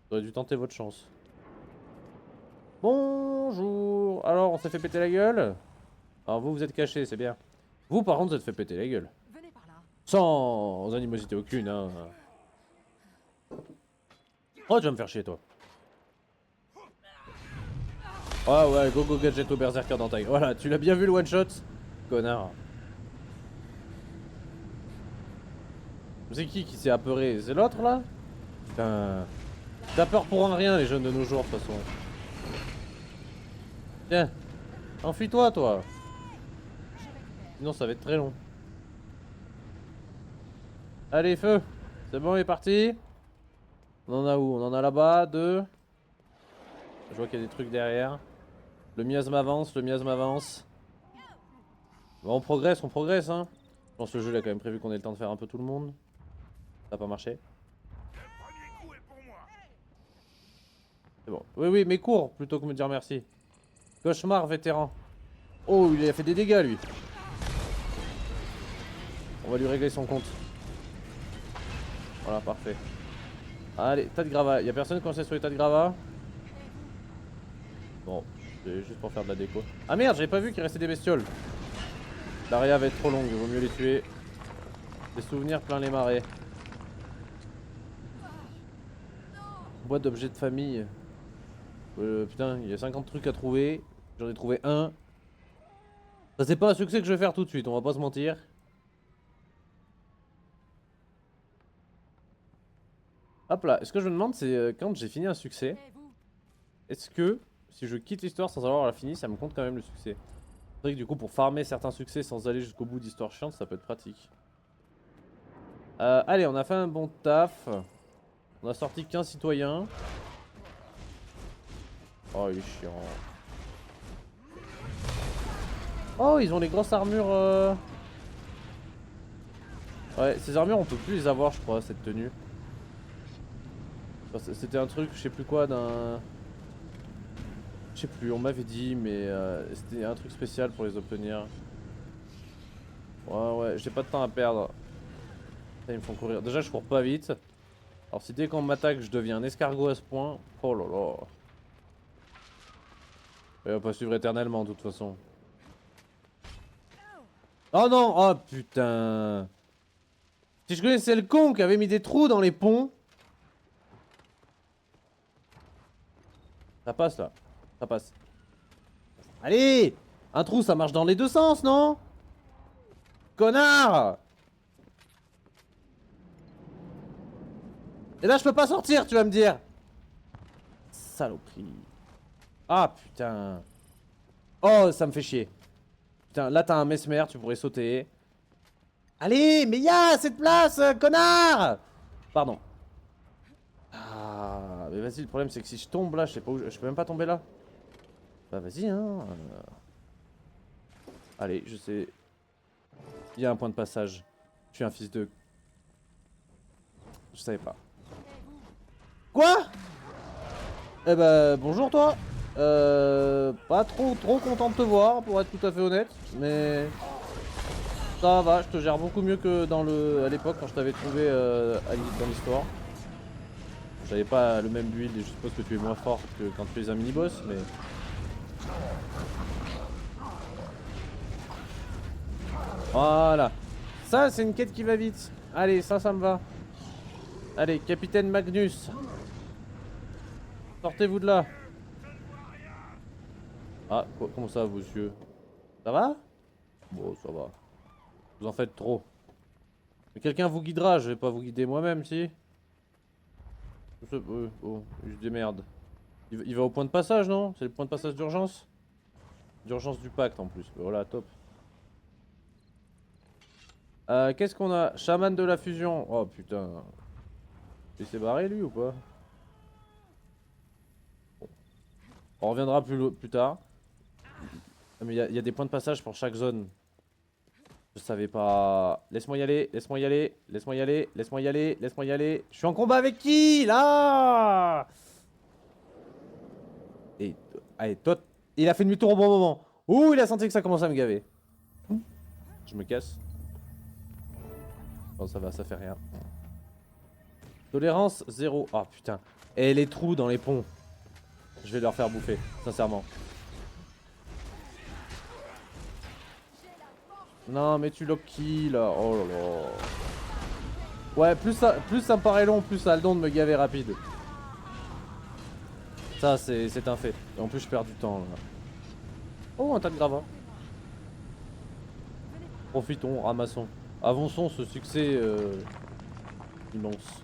Vous auriez dû tenter votre chance. Bonjour. Alors on s'est fait péter la gueule. Alors vous êtes cachés, c'est bien. Vous par contre vous êtes fait péter la gueule. Sans animosité aucune hein. Oh tu vas me faire chier toi. Ah ouais go go gadget au berserker dans taille. Voilà tu l'as bien vu le one shot. Connard. C'est qui s'est apeuré? C'est l'autre là? Putain. T'as peur pour un rien les jeunes de nos jours de toute façon. Tiens. Enfuis-toi toi. Sinon ça va être très long. Allez feu. C'est bon il est parti. On en a où? On en a là-bas, 2. Je vois qu'il y a des trucs derrière. Le miasme avance, Bon, on progresse hein. Je pense que le jeu il a quand même prévu qu'on ait le temps de faire un peu tout le monde. Ça a pas marché. C'est bon. Oui mais cours plutôt que me dire merci. Cauchemar vétéran. Oh il a fait des dégâts lui. On va lui régler son compte. Voilà parfait. Allez, tas de gravats. Y'a personne qui conseille sur les tas de gravats? Bon, c'est juste pour faire de la déco. Ah merde, j'avais pas vu qu'il restait des bestioles. L'aria va être trop longue, il vaut mieux les tuer. Des souvenirs plein les marais. Boîte d'objets de famille. Putain, il y a 50 trucs à trouver. J'en ai trouvé un. Ça c'est pas un succès que je vais faire tout de suite, on va pas se mentir. Hop là, ce que je me demande c'est quand j'ai fini un succès, est-ce que si je quitte l'histoire sans avoir la fini, ça me compte quand même le succès? C'est vrai que du coup pour farmer certains succès sans aller jusqu'au bout d'histoire chiante, ça peut être pratique. Allez, on a fait un bon taf. On a sorti 15 citoyens. Oh il est chiant. Oh ils ont les grosses armures Ouais ces armures on peut plus les avoir je crois cette tenue. C'était un truc, je sais plus quoi, d'un... Je sais plus, on m'avait dit, mais c'était un truc spécial pour les obtenir. Ouais, j'ai pas de temps à perdre. Ils me font courir. Déjà, je cours pas vite. Alors, si dès qu'on m'attaque, je deviens un escargot à ce point. Oh là là. Il va pas suivre éternellement, de toute façon. Oh non, oh putain. Si je connaissais le con qui avait mis des trous dans les ponts. Ça passe là. Ça passe. Allez! Un trou ça marche dans les deux sens, non? Connard! Et là je peux pas sortir, tu vas me dire. Saloperie. Ah putain. Oh, ça me fait chier. Putain, là t'as un mesmer, tu pourrais sauter. Allez, mais y'a cette place, connard! Pardon. Ah, mais vas-y, le problème c'est que si je tombe là, je sais pas où je peux même pas tomber là. Bah vas-y, hein. Allez, je sais. Il y a un point de passage. Je suis un fils de... Je savais pas. Quoi? Eh bah bonjour toi. Pas trop content de te voir pour être tout à fait honnête, mais ça va, je te gère beaucoup mieux que à l'époque quand je t'avais trouvé dans l'histoire. J'avais pas le même build et je suppose que tu es moins fort que quand tu es un mini-boss, mais... Voilà. Ça c'est une quête qui va vite. Allez, ça me va. Allez, capitaine Magnus. Sortez-vous de là. Ah, comment ça, monsieur? Ça va? Bon, ça va. Vous en faites trop. Mais quelqu'un vous guidera, je vais pas vous guider moi-même, si? Oh, je démerde. Il va au point de passage, non? C'est le point de passage d'urgence? D'urgence du pacte, en plus. Voilà, top. Qu'est-ce qu'on a? Chaman de la fusion. Oh, putain. Il s'est barré, lui, ou pas? Bon. On reviendra plus tard. Mais il y a des points de passage pour chaque zone. Je savais pas. Laisse-moi y aller, laisse-moi y aller, laisse-moi y aller, laisse-moi y aller, laisse-moi y aller. Je suis en combat avec qui, là? Et allez, toi, il a fait demi-tour au bon moment. Ouh, il a senti que ça commençait à me gaver. Je me casse. Bon, ça va, ça fait rien. Tolérance 0. Ah putain. Et les trous dans les ponts. Je vais leur faire bouffer, sincèrement. Non mais tu lock qui là? Oh là là. Ouais, plus ça me paraît long, plus ça a le don de me gaver rapide. Ça c'est un fait. Et en plus je perds du temps là. Oh, un tas de gravats. Profitons, ramassons. Avançons ce succès immense.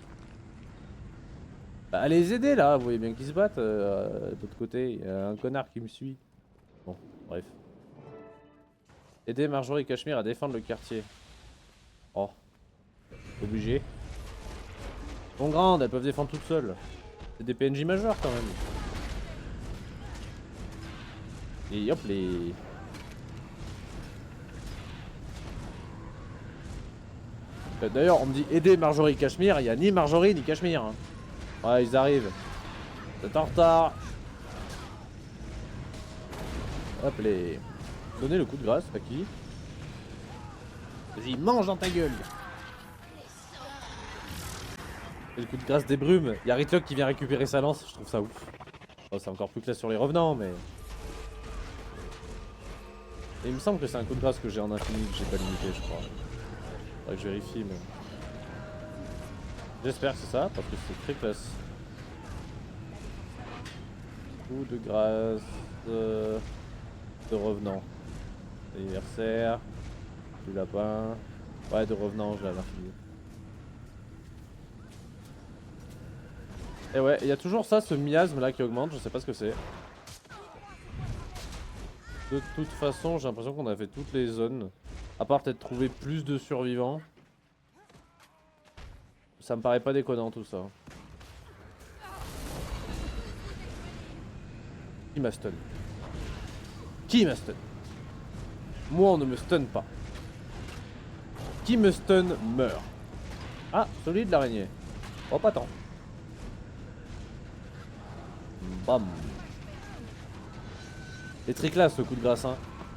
Bah, allez les aider là, vous voyez bien qu'ils se battent. De l'autre côté, il y a un connard qui me suit. Bon, bref. Aider Marjorie et Cachemire à défendre le quartier. Oh. Obligé. Sont grandes, elles peuvent défendre toutes seules. C'est des PNJ majeurs quand même. Et hop les... D'ailleurs on me dit aider Marjorie et Cachemire, il n'y a ni Marjorie ni Cachemire. Hein. Ouais, ils arrivent. C'est en retard. Hop les... Donner le coup de grâce à qui? Vas-y, mange dans ta gueule. Et le coup de grâce des brumes. Il y a Ritlock qui vient récupérer sa lance, je trouve ça ouf. Oh, c'est encore plus classe sur les revenants, mais... Et il me semble que c'est un coup de grâce que j'ai en infini, que j'ai pas limité, je crois. Faudrait que je vérifie, mais... J'espère que c'est ça, parce que c'est très classe. Coup de grâce... de revenant. Anniversaire. Du lapin. Ouais, de revenant, je l'ai à l'infini. Et ouais, il y a toujours ça, ce miasme là qui augmente, je sais pas ce que c'est. De toute façon, j'ai l'impression qu'on a fait toutes les zones. À part peut-être trouver plus de survivants. Ça me paraît pas déconnant tout ça. Qui m'a stun? Qui m'a stun? Moi on ne me stun pas. Qui me stun meurt. Ah, solide l'araignée. Oh pas tant. Bam. C'est très classe ce coup de grâce hein.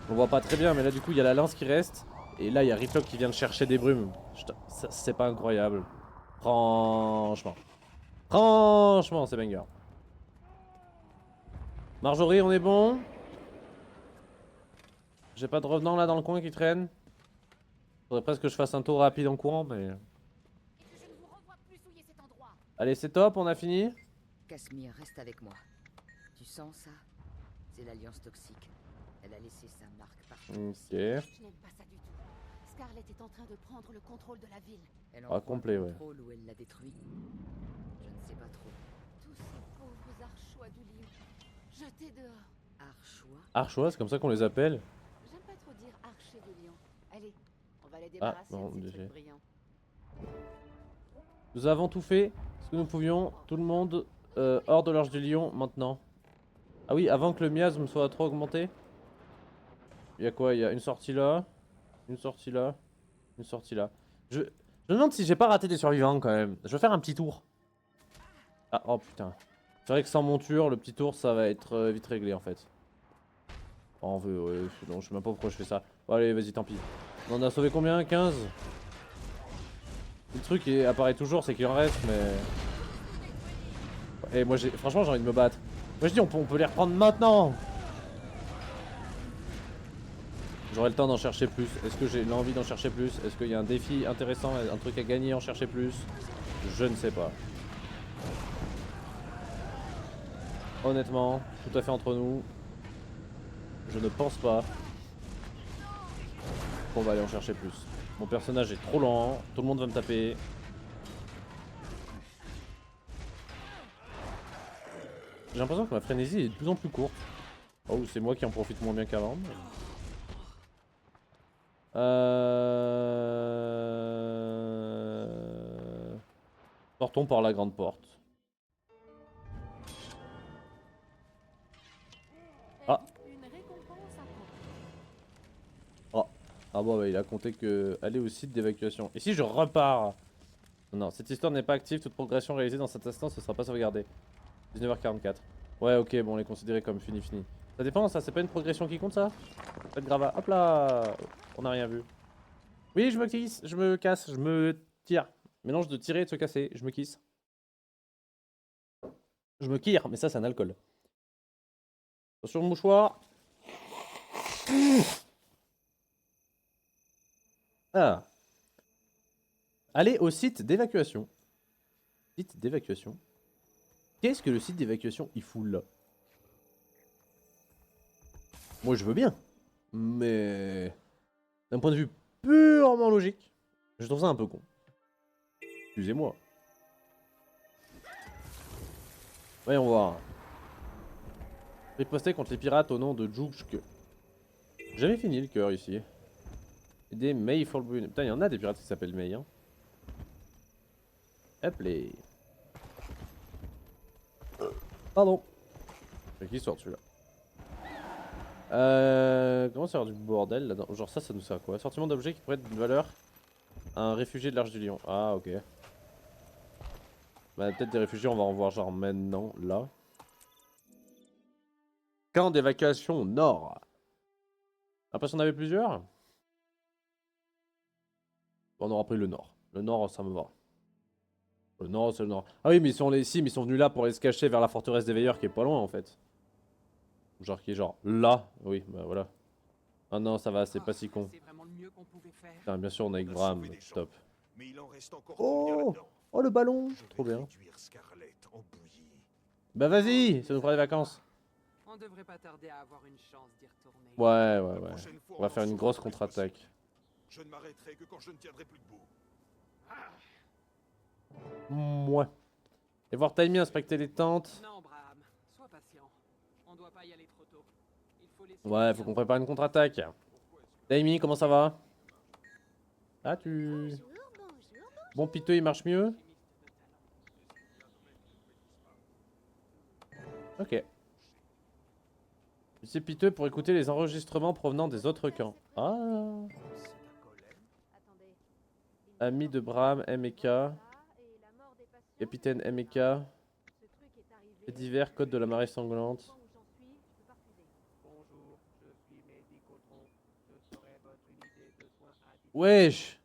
On voit pas très bien mais là du coup il y a la lance qui reste. Et là il y a Ritlock qui vient de chercher des brumes. C'est pas incroyable. Franchement. Franchement c'est banger. Marjorie on est bon. J'ai pas de revenant là dans le coin qui traîne. Faudrait presque que je fasse un tour rapide en courant, mais... Et que je ne vous revoie plus souiller cet endroit. Allez, c'est top, on a fini. Casmir, reste avec moi. Tu sens ça? C'est l'alliance toxique. Elle a laissé sa marque partout. Ok. Je n'aime pas ça du tout. Scarlett est en train de prendre le contrôle de la ville. Elle Ah, en complet, ouais. contrôle où elle l'a détruit. Je ne sais pas trop. Tous ces pauvres archois du lion. Jetés dehors. Archois? Archois, c'est comme ça qu'on les appelle. J'aime pas trop dire archer du lion. Allez, on va les Ah, débarrasser non, de ces déjà. trucs brillants. Nous avons tout fait ce que nous pouvions. Tout le monde hors de l'Arche du Lion maintenant. Ah oui, avant que le miasme soit trop augmenté. Il y a quoi? Il y a une sortie là. Une sortie là. Une sortie là. Je me demande si j'ai pas raté des survivants quand même. Je vais faire un petit tour. Ah, oh putain. C'est vrai que sans monture, le petit tour ça va être vite réglé en fait. Oh, on veut, ouais, non, je sais même pas pourquoi je fais ça. Bon, allez, vas-y, tant pis. On en a sauvé combien? 15? Le truc qui apparaît toujours, c'est qu'il en reste, mais... Et moi, franchement, j'ai envie de me battre. Moi, je dis, on peut les reprendre maintenant. J'aurai le temps d'en chercher plus. Est-ce que j'ai l'envie d'en chercher plus? Est-ce qu'il y a un défi intéressant, un truc à gagner, en chercher plus? Je ne sais pas. Honnêtement, tout à fait entre nous, je ne pense pas qu'on va aller en chercher plus. Mon personnage est trop lent, tout le monde va me taper. J'ai l'impression que ma frénésie est de plus en plus courte. Oh, c'est moi qui en profite moins bien qu'avant. Mais... Sortons par la grande porte. Ah. Oh. Ah bon, bah, il a compté que aller au site d'évacuation. Et si je repars? Non, cette histoire n'est pas active. Toute progression réalisée dans cet instant, ce sera pas sauvegardée. 19h44. Ouais, ok, bon, on les considérait comme fini. Ça dépend, ça, c'est pas une progression qui compte, ça? Pas de gravat. Hop là. On a rien vu. Oui, je me casse, je me tire. Mélange de tirer et de se casser, je me kisse. Je me kire, mais ça, c'est un alcool. Attention, le mouchoir. Ah. Allez au site d'évacuation. Site d'évacuation. Qu'est-ce que le site d'évacuation il fout là? Moi je veux bien. Mais d'un point de vue purement logique, je trouve ça un peu con. Excusez-moi. Voyons voir. Riposter contre les pirates au nom de Juksk. J'avais fini le cœur ici. Des May Folbrun. Putain, il y en a des pirates qui s'appellent May. Hein. Hop les. Pardon. C'est qui sort celui-là? Comment ça faire du bordel là-dedans? Genre ça nous sert à quoi? Sortiment d'objets qui pourraient être d'une valeur à un réfugié de l'Arche du Lion. Ah ok. Bah peut-être des réfugiés on va en voir genre maintenant, là. Camp d'évacuation nord. Après on avait plusieurs. On aura pris le nord. Le nord ça me va. Le nord c'est le nord. Ah oui mais ils sont venus là pour aller se cacher vers la forteresse des veilleurs qui est pas loin en fait. Genre qui est genre là, oui bah voilà. Ah non ça va, c'est pas si con. Putain, bien sûr on a Igram, top. Mais il en reste encore Oh, oh le ballon, trop bien. Scarlett en bouillie. Bah vas-y, ça nous fera des vacances. On devrait pas tarder à avoir une chance d'y retourner. Ouais. On va faire une grosse contre-attaque. Je ne m'arrêterai que quand je ne tiendrai plus debout. Mouais. Et voir Taimi inspecter les tentes. Non, Bram, sois patient. On doit pas y aller trop tôt. Il faut laisser... Ouais, faut qu'on prépare une contre-attaque. Taimi, comment ça va? Ah, tu... Bon, piteux, il marche mieux? Ok. C'est piteux pour écouter les enregistrements provenant des autres camps. Ah. Ami de Bram, M et K. Capitaine M et K. Et divers, code de la marée sanglante. Wesh.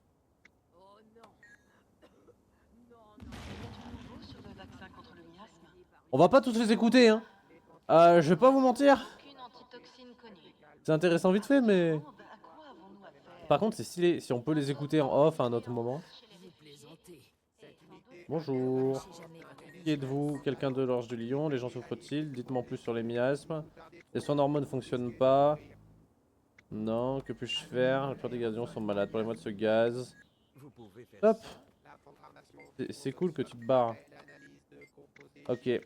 On va pas tous les écouter, hein. Je vais pas vous mentir. C'est intéressant vite fait, mais... Par contre, c'est stylé si on peut les écouter en off à un autre moment. Vous plaisantez. Bonjour. Qui êtes-vous? Quelqu'un de l'Orge du Lion? Les gens souffrent-ils? Dites-moi en plus sur les miasmes. Les soins normaux ne fonctionnent pas. Non, que puis-je faire? La plupart des gardiens sont malades. Parlez-moi de ce gaz. Hop. C'est cool que tu te barres. Ok. Et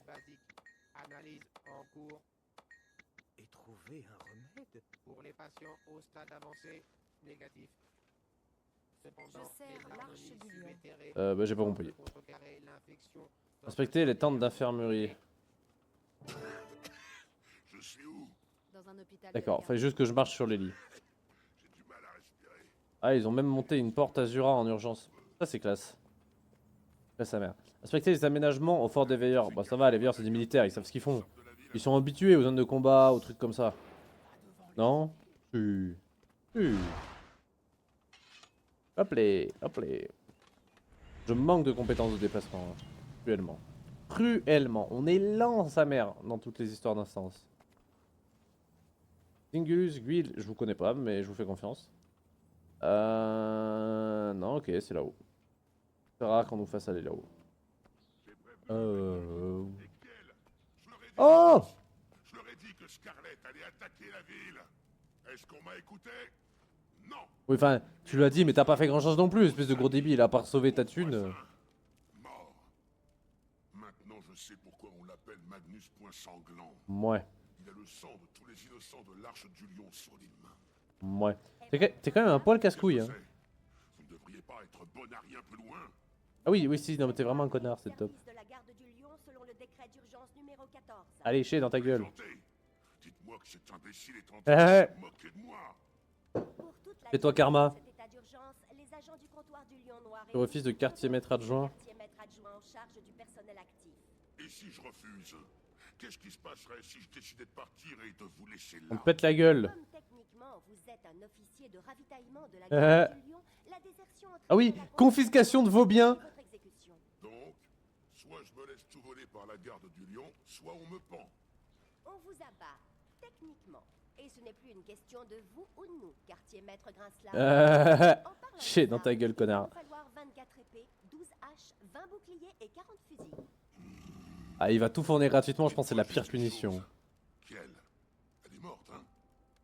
trouver un remède Pour les patients au stade avancé, négatif. Cependant, Je sers l'arche du lion. Bah j'ai pas compris. Inspectez les tentes d'infirmerie. Je suis où? Dans un hôpital. D'accord, fallait juste que je marche sur les lits. J'ai du mal à respirer. Ah, ils ont même monté une porte Azura en urgence. Ça, c'est classe. Classe sa mère. Inspectez les aménagements au fort des veilleurs. Bah, ça va, les veilleurs, c'est des militaires, ils savent ce qu'ils font. Ils sont habitués aux zones de combat, aux trucs comme ça. Non? Si. Si. Hop les, hop les. Je manque de compétences de déplacement. Hein. Cruellement. Cruellement. On est lent, sa mère, dans toutes les histoires d'instance. Dingus, Guil, je vous connais pas, mais je vous fais confiance. Non, ok, c'est là-haut. C'est rare qu'on nous fasse aller là-haut. Oh! Je leur ai dit que Scarlett allait attaquer la ville. Est-ce qu'on m'a écouté? Non. Oui, enfin, tu l'as dit, mais t'as pas fait grand chose non plus, espèce de gros débile, à part sauver ta thune. Mort. Maintenant, je sais pourquoi on l'appelle Magnus Point Sanglant. Ouais, Il a le sang de tous les innocents de l'Arche du Lion sur les mains. ouais. T'es quand même un poil casse-couille, hein. Vous ne devriez pas être bon à rien plus loin. Ah oui, oui, si, non, mais t'es vraiment un connard, c'est top. De la garde du Lion selon le décret d'urgence numéro 14. Allez, chier dans ta gueule. Dites-moi que cet imbécile est en Eh, train eh. de se moquer de moi. Pour toute la Fais-toi durée karma. de cet état d'urgence, les agents du comptoir du Lion Noir Le office de quartier maître adjoint. quartier maître adjoint en charge du personnel actif. Et si je refuse? Qu'est-ce qui se passerait si je décidais de partir et de vous laisser On là? te pète la gueule. Comme techniquement vous êtes un officier de ravitaillement de la Eh, garde eh. du Lion, la désertion Ah oui, confiscation de vos biens. votre exécution. Donc, soit je me laisse tout voler par la garde du Lion, soit on me pend. On vous abat, techniquement. Et ce n'est plus une question de vous ou de nous, quartier maître Grincelard. En parlant de Chier ça, dans ta gueule, il va connard. vous falloir 24 épées, 12 haches, 20 boucliers et 40 fusils. Ah, il va tout fournir gratuitement, je pense que c'est la pire punition. Quelle? Elle est morte, hein?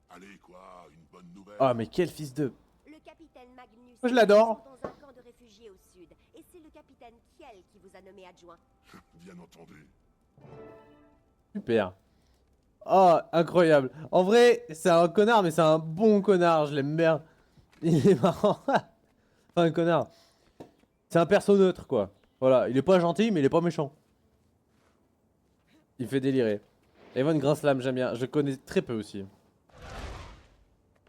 Allez, quoi, une bonne nouvelle? Ah, mais quel fils de... Le capitaine Magnus. Je l'adore. sont dans un camp de réfugiés au sud. Et c'est le capitaine Kiel qui vous a nommé adjoint. Bien entendu. Super. Oh, incroyable. En vrai, c'est un connard, mais c'est un bon connard, je l'aime bien. Il est marrant. Enfin, un connard. C'est un perso neutre, quoi. Voilà, il est pas gentil, mais il est pas méchant. Il fait délirer. Evan Grinslam, j'aime bien. Je le connais très peu aussi.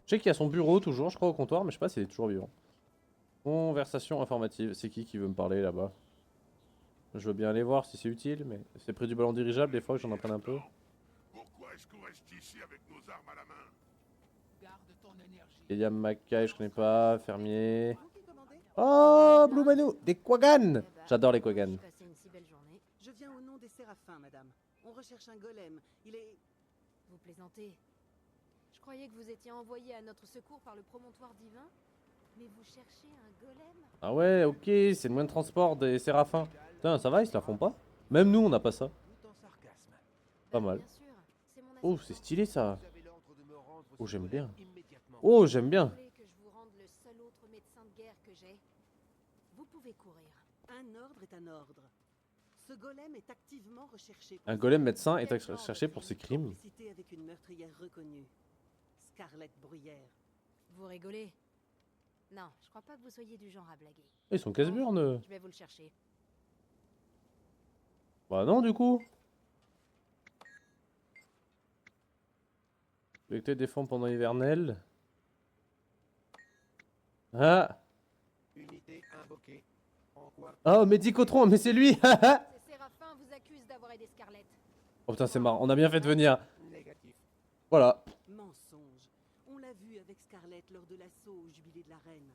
Je sais qu'il y a son bureau toujours, je crois, au comptoir, mais je sais pas s'il est toujours vivant. Conversation informative. C'est qui veut me parler là-bas? Je veux bien aller voir si c'est utile, mais c'est près du ballon dirigeable, des fois que j'en apprenne un peu. Pourquoi est-ce qu'on reste ici avec nos armes à la main? Garde ton énergie. William Mackay, je connais pas. Fermier. Oh, Blue Manu, des Quaggan. J'adore les Quaggan. Passé une si belle journée. Je viens au nom des Séraphins, madame. On recherche un golem. Il est... Vous plaisantez. Je croyais que vous étiez envoyé à notre secours par le promontoire divin. Mais vous cherchez un golem? Ah ouais, ok, c'est le moyen de transport des Séraphins. Putain, ça va, ils se la font pas? Même nous, on n'a pas ça. Pas mal. Bien sûr, c'est mon Oh, assistant. c'est stylé ça. Vous avez l'ordre de me rendre Oh, ce j'aime golem bien. immédiatement. Oh, j'aime bien. Vous voulez que je vous rende le seul autre médecin de guerre que j'ai? Vous pouvez courir. Un ordre est un ordre. Ce golem est activement recherché. Un golem médecin est recherché pour ses crimes. Complicité avec une meurtrière reconnue. Scarlett Bruyère. Vous rigolez? Non, je crois pas que vous soyez du genre à blaguer. Ils sont casse-burnes. Je vais vous le chercher. Bah non, du coup. Collecter des fonds pendant l'hivernel. Ah. Unité invoquée. En quoi? Oh, Médicotron, mais c'est lui. Ces séraphins vous accusent d'avoir aidé Scarlett. Oh putain, c'est marrant. On a bien fait de venir. Négatif. Voilà. Mensonge. On l'a vu avec Scarlett lors de l'assaut au jubilé de la reine.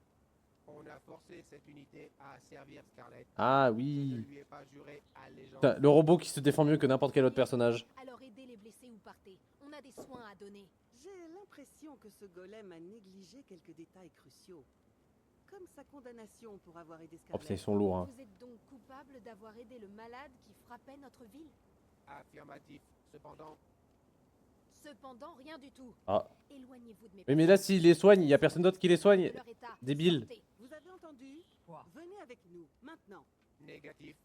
On a forcé cette unité à servir Scarlett. Ah Je ne oui. lui ai pas juré allégeance. Putain, le robot qui se défend mieux que n'importe quel autre personnage. Alors aidez les blessés ou partez. On a des soins à donner. J'ai l'impression que ce golem a négligé quelques détails cruciaux. Comme sa condamnation pour avoir aidé Oh Scarlett. putain, ils sont lourds, hein. Vous êtes donc coupable d'avoir aidé le malade qui frappait notre ville? Affirmatif. Cependant, Cependant, rien du tout. Ah. Éloignez-vous de mes Mais là, s'ils les soignent, il y a personne d'autre qui les soigne. de leur état. Débile. Sortez. Vous avez entendu? Quoi? Venez avec nous, maintenant. négatif.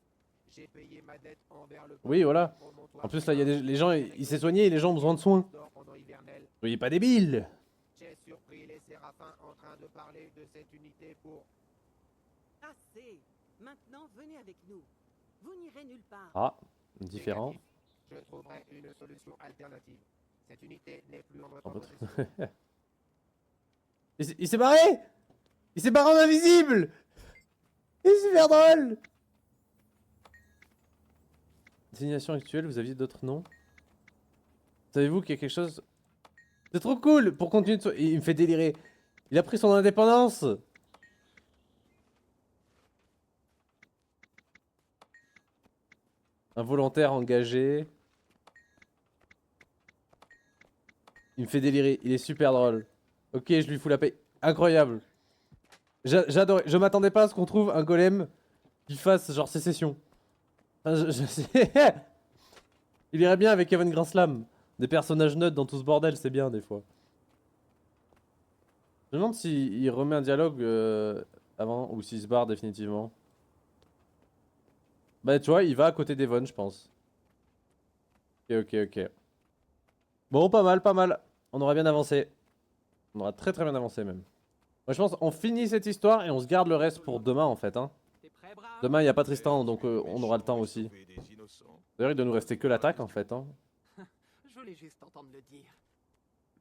J'ai payé ma dette envers le Oui, voilà. promontoire En plus, là, il y a divin. les gens, il s'est soigné et les gens ont besoin de soins. D'or pendant hivernel. Soyez pas débiles. J'ai surpris les séraphins en train de parler de cette unité pour... Assez. Maintenant, venez avec nous. Vous n'irez nulle part. Ah, différent. Négatif. Je trouverai une solution alternative. Cette unité n'est plus en votre En possession. fait. Il s'est barré. Il s'est barré en invisible. Il est super drôle. Désignation actuelle, vous aviez d'autres noms? Savez-vous qu'il y a quelque chose... C'est trop cool pour continuer de... Il me fait délirer. Il a pris son indépendance. Un volontaire engagé. Il me fait délirer. Il est super drôle. Ok, je lui fous la paix. Incroyable. J'adore. Je m'attendais pas à ce qu'on trouve un golem qui fasse genre sécession. Enfin, il irait bien avec Evan Grinslam. Des personnages neutres dans tout ce bordel, c'est bien des fois. Je me demande s'il remet un dialogue avant ou s'il se barre définitivement. Bah tu vois, il va à côté d'Evon, je pense. Ok. Bon, pas mal, pas mal. On aura bien avancé. On aura très bien avancé même. Moi je pense on finit cette histoire et on se garde le reste pour demain en fait. Hein. Demain il n'y a pas Tristan donc on aura le temps aussi. D'ailleurs il doit nous rester que l'attaque en fait. Hein. Je voulais juste entendre le dire.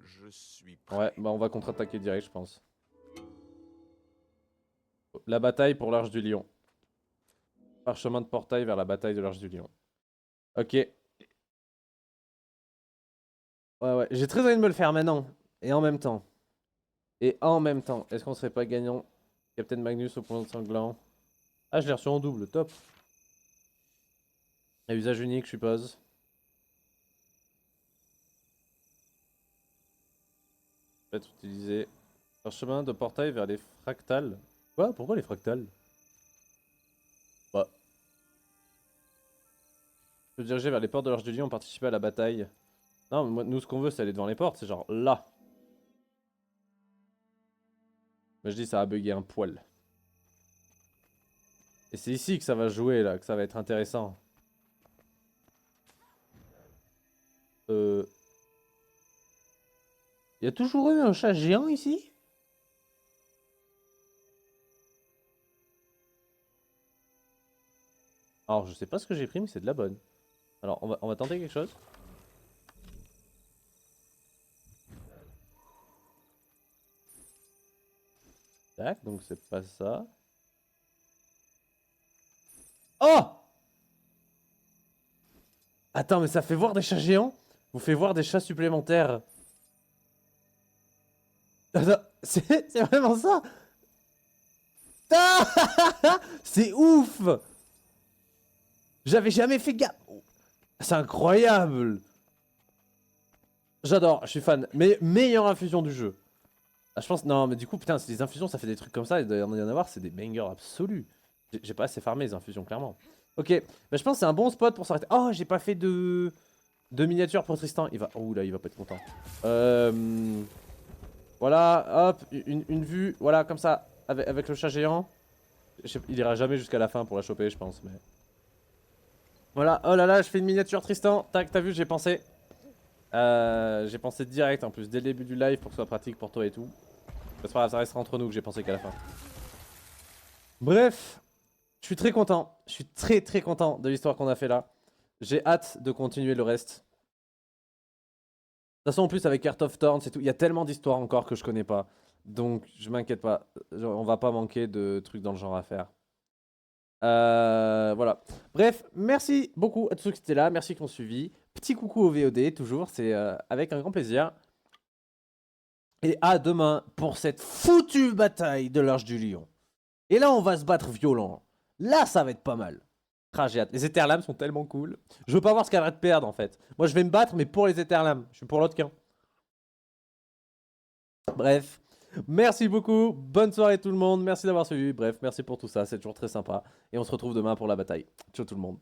Je suis prêt. Ouais, bah on va contre-attaquer direct je pense. La bataille pour l'Arche du Lion. Parchemin de portail vers la bataille de l'Arche du Lion. Ok. Ouais, j'ai très envie de me le faire maintenant. Et en même temps. Est-ce qu'on serait pas gagnant? Captain Magnus au point de sanglant. Ah, je l'ai reçu en double, top. À usage unique, je suppose. Peut être utilisé. Parchemin de portail vers les fractales. Quoi? Pourquoi les fractales? Bah. Se diriger vers les portes de l'Arche du Lion, participer à la bataille. Non, mais nous, ce qu'on veut, c'est aller devant les portes. C'est genre là. Mais je dis, ça a bugué un poil. Et c'est ici que ça va jouer, là, que ça va être intéressant. Il y a toujours eu un chat géant ici? Alors, je sais pas ce que j'ai pris, mais c'est de la bonne. Alors, on va tenter quelque chose. Tac, donc c'est pas ça. Oh! Attends, mais ça fait voir des chats géants? Vous fait voir des chats supplémentaires. Attends, c'est vraiment ça? Ah c'est ouf! J'avais jamais fait gaffe. C'est incroyable. J'adore, je suis fan. Mais meilleure infusion du jeu. Ah, je pense, non, mais du coup, putain, si les infusions, ça fait des trucs comme ça, il doit y en avoir, c'est des bangers absolus. J'ai pas assez farmé les infusions, clairement. Ok, bah, je pense que c'est un bon spot pour s'arrêter. Oh, j'ai pas fait de miniature pour Tristan. Il va, oh là, il va pas être content. Voilà, hop, une vue, voilà, comme ça, avec le chat géant. Il ira jamais jusqu'à la fin pour la choper, je pense, mais... Voilà, oh là là, je fais une miniature Tristan. Tac, t'as vu, j'ai pensé. J'ai pensé direct, en plus, dès le début du live, pour que ce soit pratique pour toi et tout. C'est pas grave, ça restera entre nous que j'ai pensé qu'à la fin. Bref, je suis très content. Je suis très content de l'histoire qu'on a fait là. J'ai hâte de continuer le reste. De toute façon, en plus, avec Heart of Thorns et tout, il y a tellement d'histoires encore que je connais pas. Donc, je m'inquiète pas. On va pas manquer de trucs dans le genre à faire. Voilà. Bref, merci beaucoup à tous ceux qui étaient là. Merci qui ont suivi. Petit coucou au VOD, toujours. C'est avec un grand plaisir. Et à demain pour cette foutue bataille de l'Arche du Lion. Et là, on va se battre violent. Là, ça va être pas mal. Ah, j'ai hâte. Les Étherlames sont tellement cool. Je veux pas voir ce qu'elle va perdre en fait. Moi, je vais me battre, mais pour les Étherlames. Je suis pour l'autre camp. Bref, merci beaucoup. Bonne soirée tout le monde. Merci d'avoir suivi. Bref, merci pour tout ça. C'est toujours très sympa. Et on se retrouve demain pour la bataille. Ciao tout le monde.